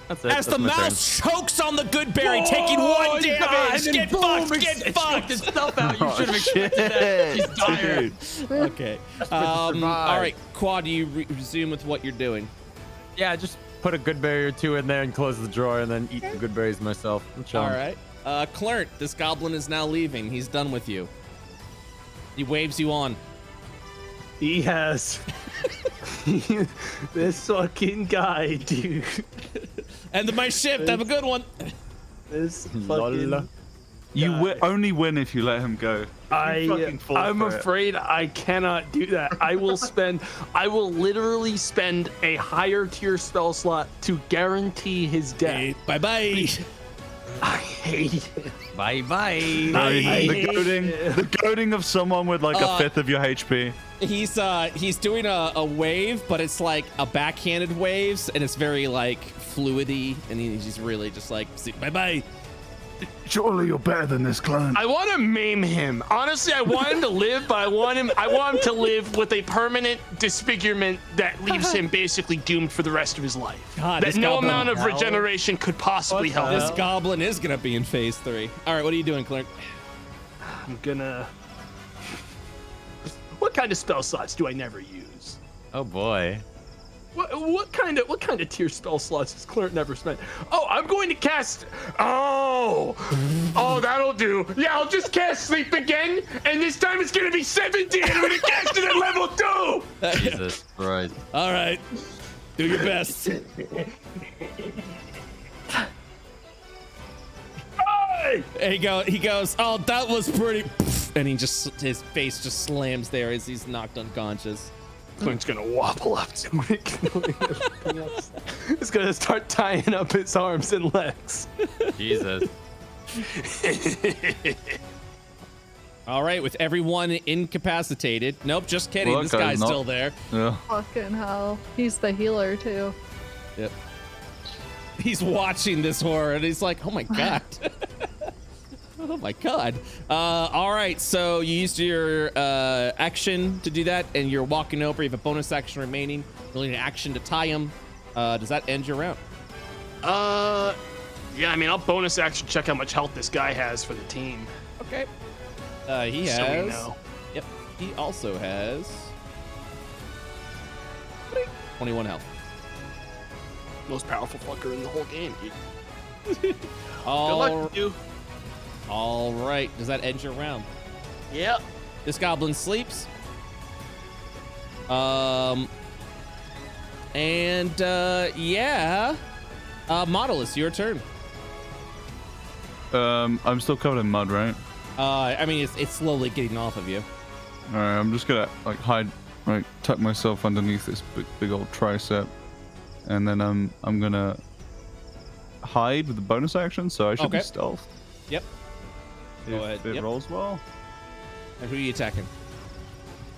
That's it. As the mouse chokes on the good berry, taking 1 damage. Get fucked. Get fucked. His stuff out. You should have expected that. He's tired. Okay. All right, Quad, you resume with what you're doing. Yeah, just put a good berry or 2 in there and close the drawer, and then eat the good berries myself. All right. Clert, this goblin is now leaving. He's done with you. He waves you on. He has this fucking guy, dude. End of my shift. Have a good one. This fucking. You only win if you let him go. I'm afraid I cannot do that. I will literally spend a higher tier spell slot to guarantee his death. Hey, bye-bye. I hate it. Bye-bye. The goading of someone with like a fifth of your HP. He's doing a wave, but it's like a backhanded waves, and it's very like fluidy, and he's really just like, bye-bye. Surely you're better than this clan. I want to maim him. Honestly, I want him to live, but I want him to live with a permanent disfigurement that leaves him basically doomed for the rest of his life. God, that no amount of regeneration could possibly help. This goblin is gonna be in phase 3. All right, what are you doing, Clark? I'm gonna. What kind of spell slots do I never use? Oh boy. What kind of tier spell slots has Clint never spent? Oh, I'm going to cast. Oh, that'll do. Yeah, I'll just cast Sleep again, and this time it's gonna be 17. I'm gonna cast it at level 2. Jesus Christ. All right, do your best. He goes. Oh, that was pretty. And his face just slams there as he's knocked unconscious. Clint's gonna wobble up to it. He's gonna start tying up his arms and legs. Jesus. All right, with everyone incapacitated. Nope, just kidding. This guy's still there. Yeah. Fucking hell. He's the healer, too. Yep. He's watching this horror, and he's like, oh my god. Oh my god. All right, so you used your action to do that, and you're walking over. You have a bonus action remaining. You'll need an action to tie him. Does that end your round? Yeah, I mean, I'll bonus action check how much health this guy has for the team. Okay. He has. So we know. Yep. He also has 21 health. Most powerful fucker in the whole game, dude. Good luck, you. All right. Does that end your round? Yep. This goblin sleeps. Yeah. Model, it's your turn. I'm still covered in mud, right? I mean, it's slowly getting off of you. All right, I'm just gonna like hide, like tuck myself underneath this big old tricep, and then I'm gonna hide with the bonus action, so I should be stealth. Yep. Go ahead. If it rolls well. And who are you attacking?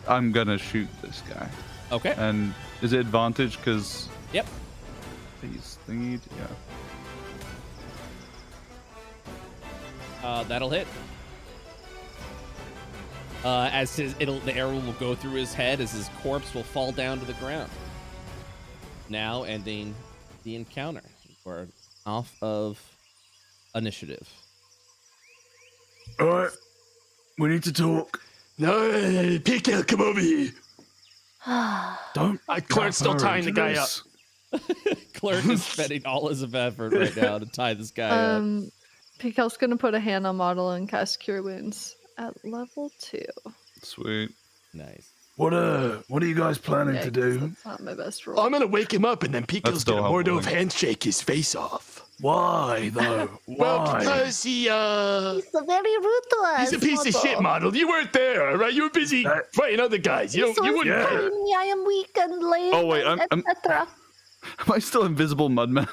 I'm gonna shoot this guy. Okay. And is it advantage because? Yep. He's thingied, yeah. That'll hit. As the arrow will go through his head, as his corpse will fall down to the ground. Now ending the encounter. We're off of initiative. All right, we need to talk. No, Pico, come over here. Don't. Clark's still tying the guy up. Clark is spending all his effort right now to tie this guy up. Pikel's gonna put a hand on Model and cast Cure Wounds at level 2. Sweet. Nice. What are you guys planning to do? That's not my best roll. I'm gonna wake him up, and then Pico's gonna Mordove handshake his face off. Why though? Well, Why? because he He's very rude to us. he's a piece of shit, model. You weren't there, all right? You were busy fighting other guys. You He's always wouldn't. telling me I am weak and lame. Oh, wait, I'm- etc. Am I still invisible, Mudman?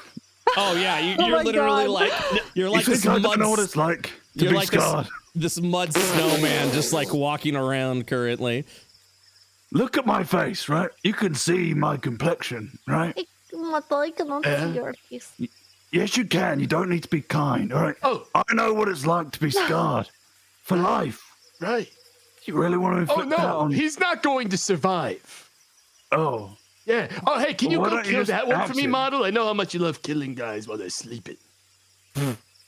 Oh yeah, Oh you're my literally God. like you're You like think this I mud. don't know what it's like to You're be like scarred? this mud snowman, just like walking around currently. Look at my face, right? You can see my complexion, right? I cannot see your face. Yes, you can. You don't need to be kind, all right? Oh. I know what it's like to be scarred for life. Right. You really want to inflict that no, on... he's not going to survive. Oh. Yeah. Oh, hey, can you Well, why go don't you kill just that one for axe me, him? model? I know how much you love killing guys while they're sleeping.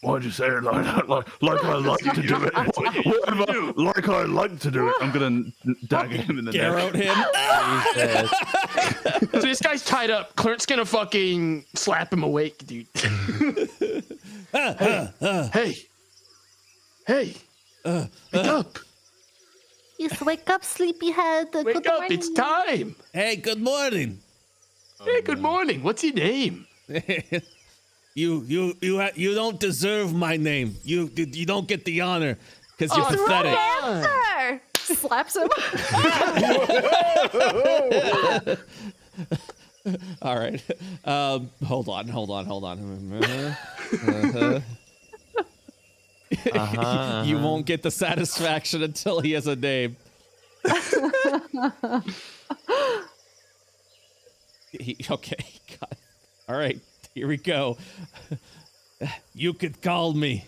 Why'd you say it like that? Like I like to do it. Whatever. Like I like to do it. I'm gonna dagger him in the Garrote neck. him. So this guy's tied up. Clint's gonna fucking slap him awake, dude. Hey. Wake up. Yes, wake up, sleepyhead. Wake Good up. morning. It's time. Hey, good morning. Hey, good morning. What's your name? You don't deserve my name. You don't get the honor because you're pathetic. Answer! Slaps him. All right. Hold on. You won't get the satisfaction until he has a name. Okay. God. All right. Here we go. You could call me.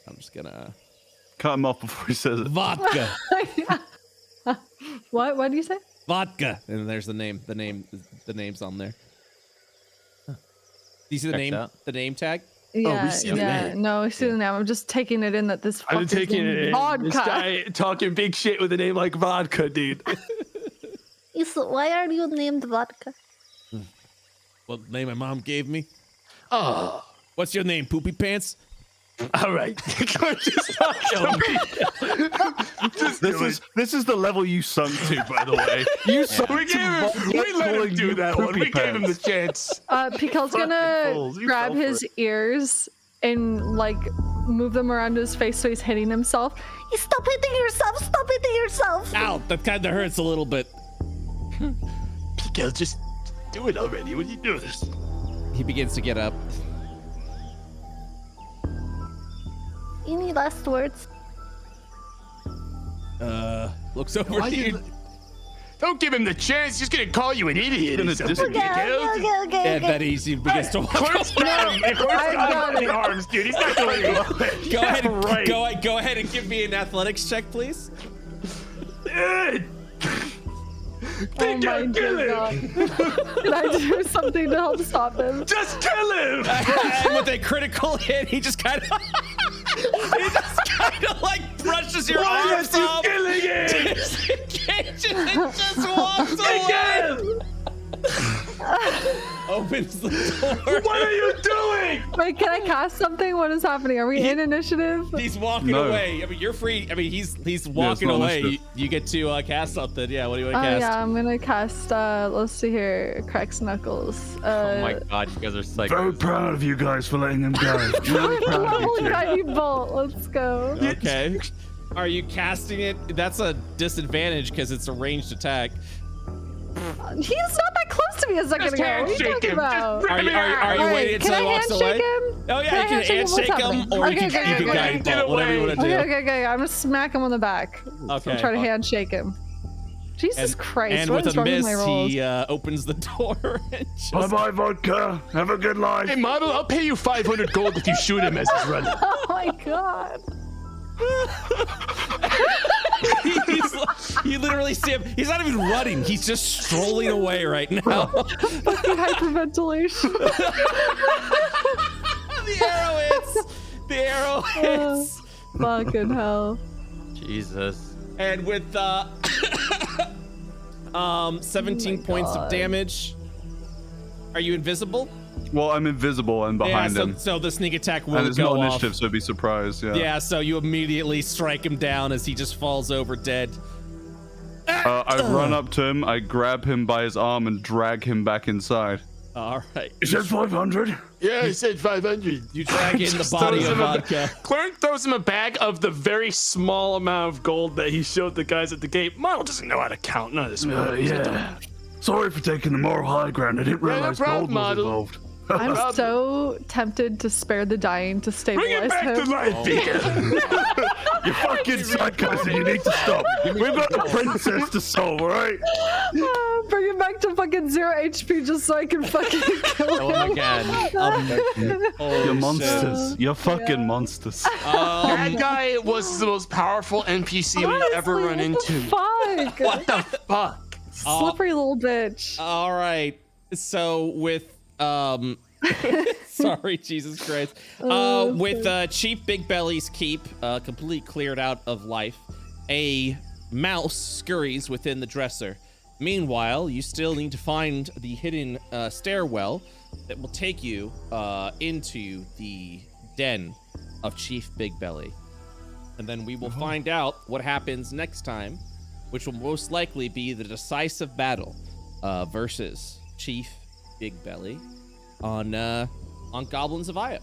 I'm just gonna Cut him off before he says it. Vodka. What do you say? Vodka. and there's the name's on there. Do you see the Checks name? out. The name tag? Yeah, see the yeah. name. No, we see the name. I'm just taking it in that this I'm fucker's taking named it in. Vodka. This guy talking big shit with a name like vodka, dude. Yes, why are you named Vodka? What name my mom gave me? Oh, What's your name? Poopy Pants? all right. Just not kill me. This is the level you sunk to, by the way. You sunk We let him do that one. We gave him the chance. Pikel's Fucking gonna fools, you grab fell for his ears and like move them around his face so he's hitting himself. Stop hitting yourself! Stop hitting yourself! Ow, that kind of hurts a little bit. Pikel, just do it already. What are you doing? He begins to get up. Any last words? Looks over Why to you? you. Don't give him the chance. He's gonna call you an idiot. Gonna or something, disengage. Pikel. Okay. And then he begins to walk. Clint's got him. Clint's got him in the arms, dude. He's not going anywhere. Go ahead, and, right. go ahead and give me an athletics check, please. Oh my dear God. Can I do something to help stop him? Just kill him. And with a critical hit, he just kind of like brushes your arms off, killing him? disengages, and just walks away. Opens the door. What are you doing? Wait, can I cast something? What is happening? Are we in initiative? He's walking No. away. I mean, you're free. I mean, he's walking not away. You, initiative. you get to cast something. Yeah. What do you want Oh to cast? yeah, I'm gonna cast. Let's see here. Cracks Knuckles. Oh my god, you guys are psycho. Very proud of you guys for letting him go. Really proud of Level you two. guiding bolt. Let's go. Okay. Are you casting it? That's a disadvantage because it's a ranged attack. He's not that close to me a second Just ago. What are you handshake talking him. about? Just Are you Alright, waiting until can he I walks handshake away? him? Oh yeah, Can I you can handshake him? What's handshake him, happening? or Okay, you okay, can okay, guide get bolt, whatever you away. want to do. Okay. I'm gonna smack him on the back. Okay. I'm trying to handshake him. Jesus Christ! And what with is a wrong with miss, my rolls? he opens the door and just. Bye-bye, Vodka. Have a good life. Hey, model, I'll pay you 500 gold if you shoot him as he's running. Oh my God! You literally see him. He's not even running. He's just strolling away right now. Fucking hyperventilation. The arrow hits. The arrow hits. Fucking hell. Jesus. And with 17 points of damage. Are you invisible? Well, I'm invisible and behind yeah, him. so the sneak attack will And it's go not off. initiative, so be surprised. Yeah. Yeah, so you immediately strike him down as he just falls over dead. I run up to him, I grab him by his arm and drag him back inside. All right. You said 500? Yeah, I said 500. You drag in the Just body throws of him a vodka. Clarence throws him a bag of the very small amount of gold that he showed the guys at the gate. Model doesn't know how to count. None of this. Yeah. Sorry for taking the moral high ground. I didn't no realize problem, gold was model. involved. I'm so tempted to spare the dying to Bring it stabilize back him. to life, Peter. You fucking psychos, and you need to stop. We've got a princess to solve, all right? Bring him back to fucking 0 HP just so I can fucking kill him. You're monsters. You're fucking monsters. That guy was the most powerful NPC we've ever run into. Fuck. What the fuck? Slippery little bitch. All right. So with sorry, Jesus Christ. With Chief Big Belly's keep completely cleared out of life, a mouse scurries within the dresser. Meanwhile, you still need to find the hidden stairwell that will take you into the den of Chief Big Belly. And then we will find out what happens next time, which will most likely be the decisive battle versus Chief Big Belly on Goblins of Iowa.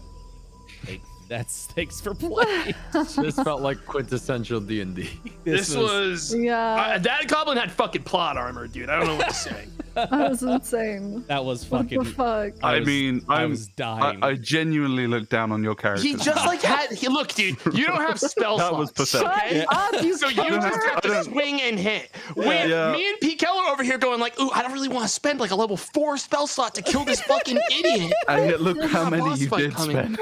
Thanks for playing. This felt like quintessential D&D. This was that goblin had fucking plot armor, dude. I don't know what to say. That was insane. That was fucking. What the fuck? I was dying. I genuinely looked down on your character. He just like had. Look, dude, you don't have spell That slots. was pathetic. Okay? Up, you So you just have to swing and hit. Me and P. Keller over here going like, ooh, I don't really want to spend like a level 4 spell slot to kill this fucking idiot. And yet look how many boss you fight did coming. spend.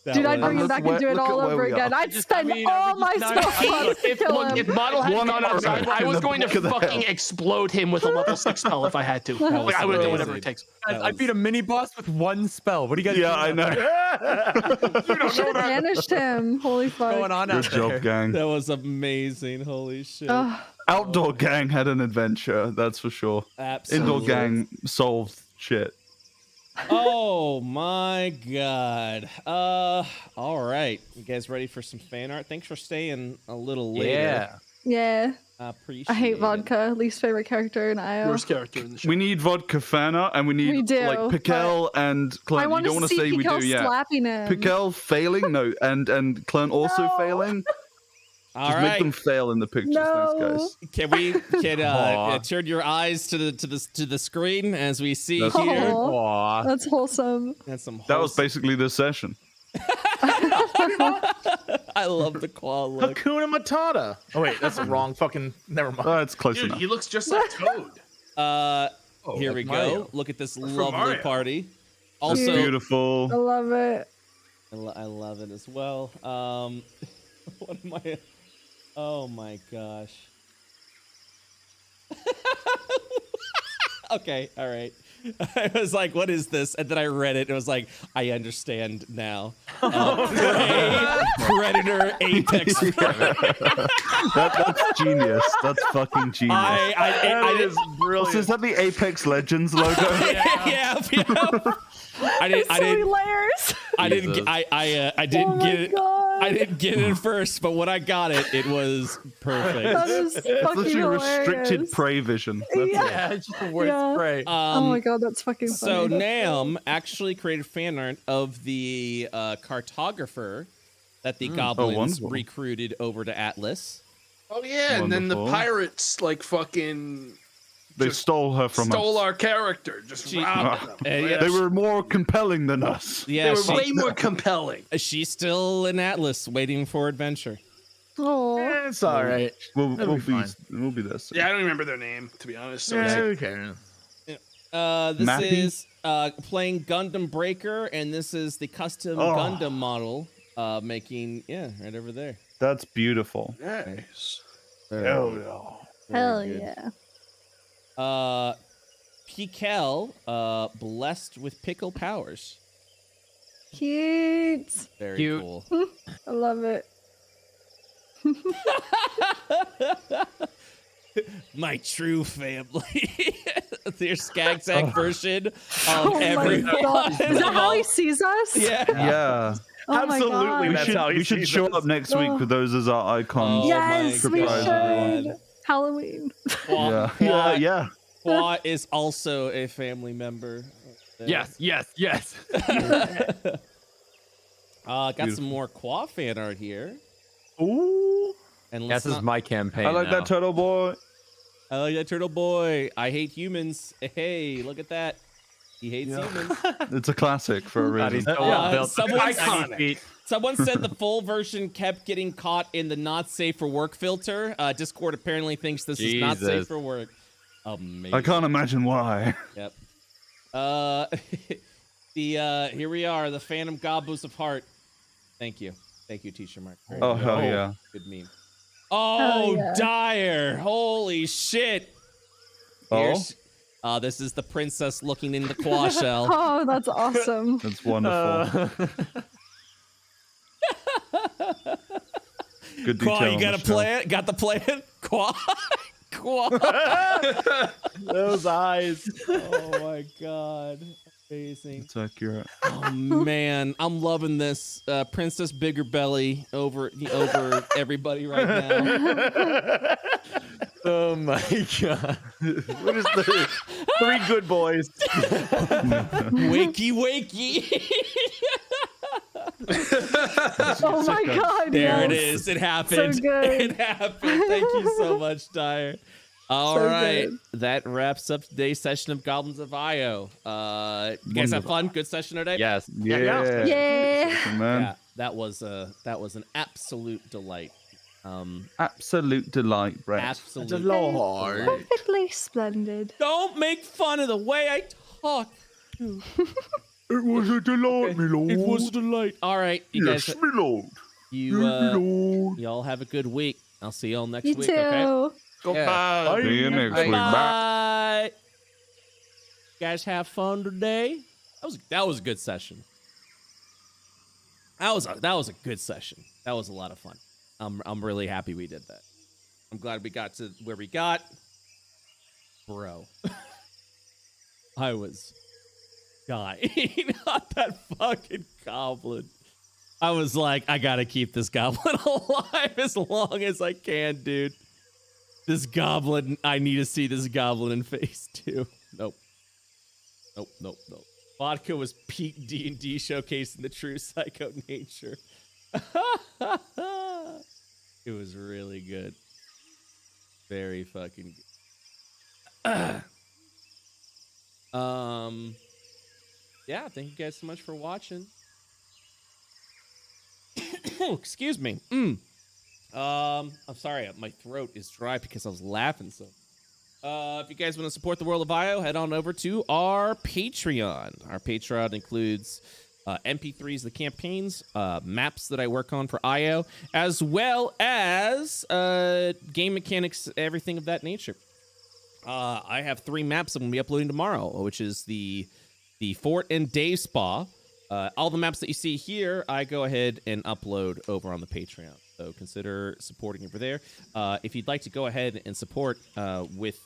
Dude, I'd bring him back and do it all over again. I'd spend all my spell slots to kill him. If Model had One gone arrow outside, I in was the going to back of the fucking head. explode him with a level 6 spell if I had to. Like, I would have done whatever it takes. I beat a mini boss with one spell. What do you guys? Yeah, I know. Should have banished him. Holy fuck. What's going on Good out there? job, gang. That was amazing. Holy shit. Outdoor gang had an adventure, that's for sure. Absolutely. Indoor gang solved shit. Oh my god. All right. You guys ready for some fan art? Thanks for staying a little later. Yeah. Appreciate I hate it. vodka. Least favorite character in Iowa. Worst character in the show. We need vodka fan art, and we need We do, like Pikel and Clint. I want You don't to want to see say we Pikel do, yeah. slapping him. Pikel failing, no, and Clint also failing. All Just right. make them fail in the pictures, No. thanks, guys. Can we turn your eyes to the screen as we see That's here? Aw, that's wholesome. That's some That was wholesome- basically the session. I love the claw look. Hakuna Matata. Oh wait, that's the wrong fucking. Never mind. That's close Dude, enough. he looks just like Toad. Here like we Mario. go. Look at this lovely Mario. party. That's Also, beautiful. I love it. I love it as well. What am I? Oh my gosh. Okay, all right. I was like, what is this? And then I read it. It was like, I understand now. Prey, Predator, Apex. That's genius. That's fucking genius. I didn't. So is that the Apex Legends logo? Yeah. I didn't. So many layers. I didn't. Jesus. I didn't Oh my get it. God. I didn't get it at first, but when I got it, it was perfect. That is It's fucking literally hilarious. restricted prey vision. That's it. Yeah, it's just the worst Yeah. spray. Oh my god, that's fucking funny. So Nam actually created fan art of the cartographer that the goblins wonderful. recruited over to Atlas. Oh yeah, and then the Wonderful. pirates like fucking They just stole her from stole us. our character. Just robbed them. Yeah, They were more compelling than us. They Yeah, were way more compelling. she's still in Atlas, waiting for adventure. Oh, It's all right. We'll be fine. be there soon. Yeah, I don't remember their name to be honest. So Yeah, it's like, who cares? This Mappy? is playing Gundam Breaker, and this is the custom Gundam model making. Yeah, right over there. That's beautiful. nice. hell yeah. Pikel, blessed with pickle powers. Cute. Very Cute. cool. I love it. My true family. Their Skagzag version of Oh my everyone. god. Is that how he sees us? Yeah. Yeah. Oh my Absolutely, god. We That's should, how he we should sees show us. up next week with those as our icons. Oh Yes, my we God. should. Halloween. Qua, Yeah. Yeah. Qua is also a family member. Yes. Got some more Qua fan art here. Ooh. And This is my campaign. I like that turtle boy. I like that turtle boy. I hate humans. Hey, look at that. He hates humans. It's a classic for a reason. Someone said the full version kept getting caught in the not safe for work filter. Discord apparently thinks this is not safe for work. Amazing. I can't imagine why. Yep. Here we are, the Phantom Goblins of Heart. Thank you, Teacher Mark. Oh hell yeah. Good meme. Oh, yeah. Dire! Holy shit! This is the princess looking in the Qua shell. Oh, that's awesome. That's wonderful. Good detail. Qua, you got a plan? Got the plan? Qua? Those eyes. Oh my god. Amazing. It's accurate. Oh man, I'm loving this. Princess Bigger Belly over everybody right now. Oh my god. What is the 3 good boys? Wakey. Oh my god. There it is. It happened. So good. It happened. Thank you so much, Dyer. All right. That wraps up today's session of Goblins of Io. You guys have fun? Good session today? Yes. Yeah. Yeah, that was an absolute delight. Absolute delight, Brett. Absolute delight. Perfectly splendid. Don't make fun of the way I talk. It was a delight, me lord. It was a delight. All right, you Yes, guys. me lord. You all have a good week. I'll see you all next You week. too. Okay. Goodbye. See you next week. Bye. You guys have fun today. That was a good session. That was a good session. That was a lot of fun. I'm really happy we did that. I'm glad we got to where we got. Bro. I was dying on that fucking goblin. I was like, I gotta keep this goblin alive as long as I can, dude. This goblin, I need to see this goblin in phase 2. Nope. Vodka was peak D&D showcasing the true psycho nature. It was really good. Very fucking good. Yeah, thank you guys so much for watching. Excuse me. I'm sorry, my throat is dry because I was laughing so. If you guys want to support the world of IO, head on over to our Patreon. Our Patreon includes MP3s, the campaigns, maps that I work on for IO, as well as game mechanics, everything of that nature. I have 3 maps I'm going to be uploading tomorrow, which is the Fort and Day Spa. All the maps that you see here, I go ahead and upload over on the Patreon. So consider supporting over there. If you'd like to go ahead and support with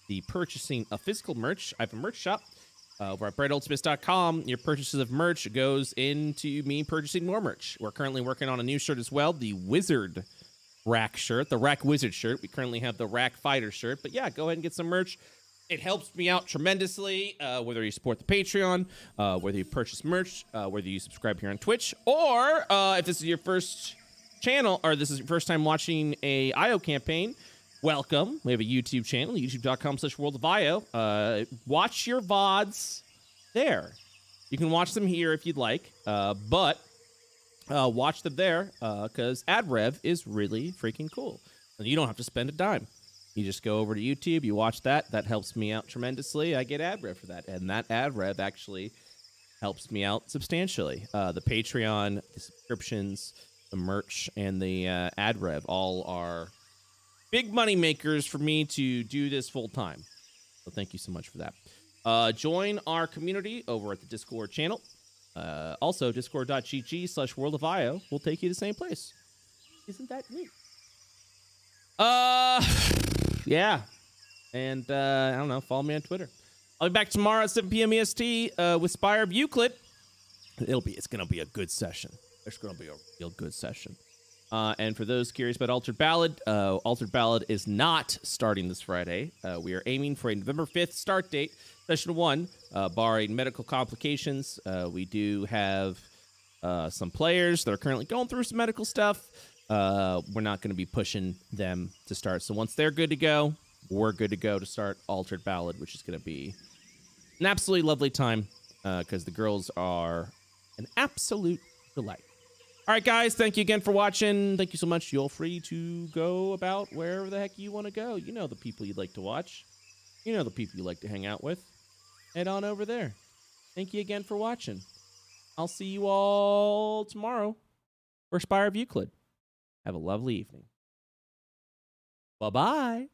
the purchasing of physical merch, I have a merch shop. Over at BrettUltimus.com, your purchases of merch goes into me purchasing more merch. We're currently working on a new shirt as well, the Wizard Rack shirt, the Rack Wizard shirt. We currently have the Rack Fighter shirt. But yeah, go ahead and get some merch. It helps me out tremendously, whether you support the Patreon, whether you purchase merch, whether you subscribe here on Twitch, or if this is your first channel, or this is your first time watching a IO campaign, welcome. We have a YouTube channel, youtube.com/worldofio. Watch your VODs there. You can watch them here if you'd like, but watch them there because ad rev is really freaking cool. And you don't have to spend a dime. You just go over to YouTube, you watch that. That helps me out tremendously. I get ad rev for that. And that ad rev actually helps me out substantially. The Patreon, the subscriptions, the merch, and the ad rev all are big money makers for me to do this full time. So thank you so much for that. Join our community over at the Discord channel. Also, discord.gg/worldofio will take you to the same place. Isn't that neat? Yeah. And I don't know, follow me on Twitter. I'll be back tomorrow at 7 p.m. EST with Spire of Euclid. It's gonna be a good session. It's gonna be a real good session. And for those curious about Altered Ballad is not starting this Friday. We are aiming for a November 5th start date, session 1, barring medical complications. We do have some players that are currently going through some medical stuff. We're not going to be pushing them to start. So once they're good to go, we're good to go to start Altered Ballad, which is going to be an absolutely lovely time because the girls are an absolute delight. All right, guys, thank you again for watching. Thank you so much. Feel free to go about wherever the heck you want to go. You know the people you'd like to watch. You know the people you like to hang out with. Head on over there. Thank you again for watching. I'll see you all tomorrow for Spire of Euclid. Have a lovely evening. Bye-bye.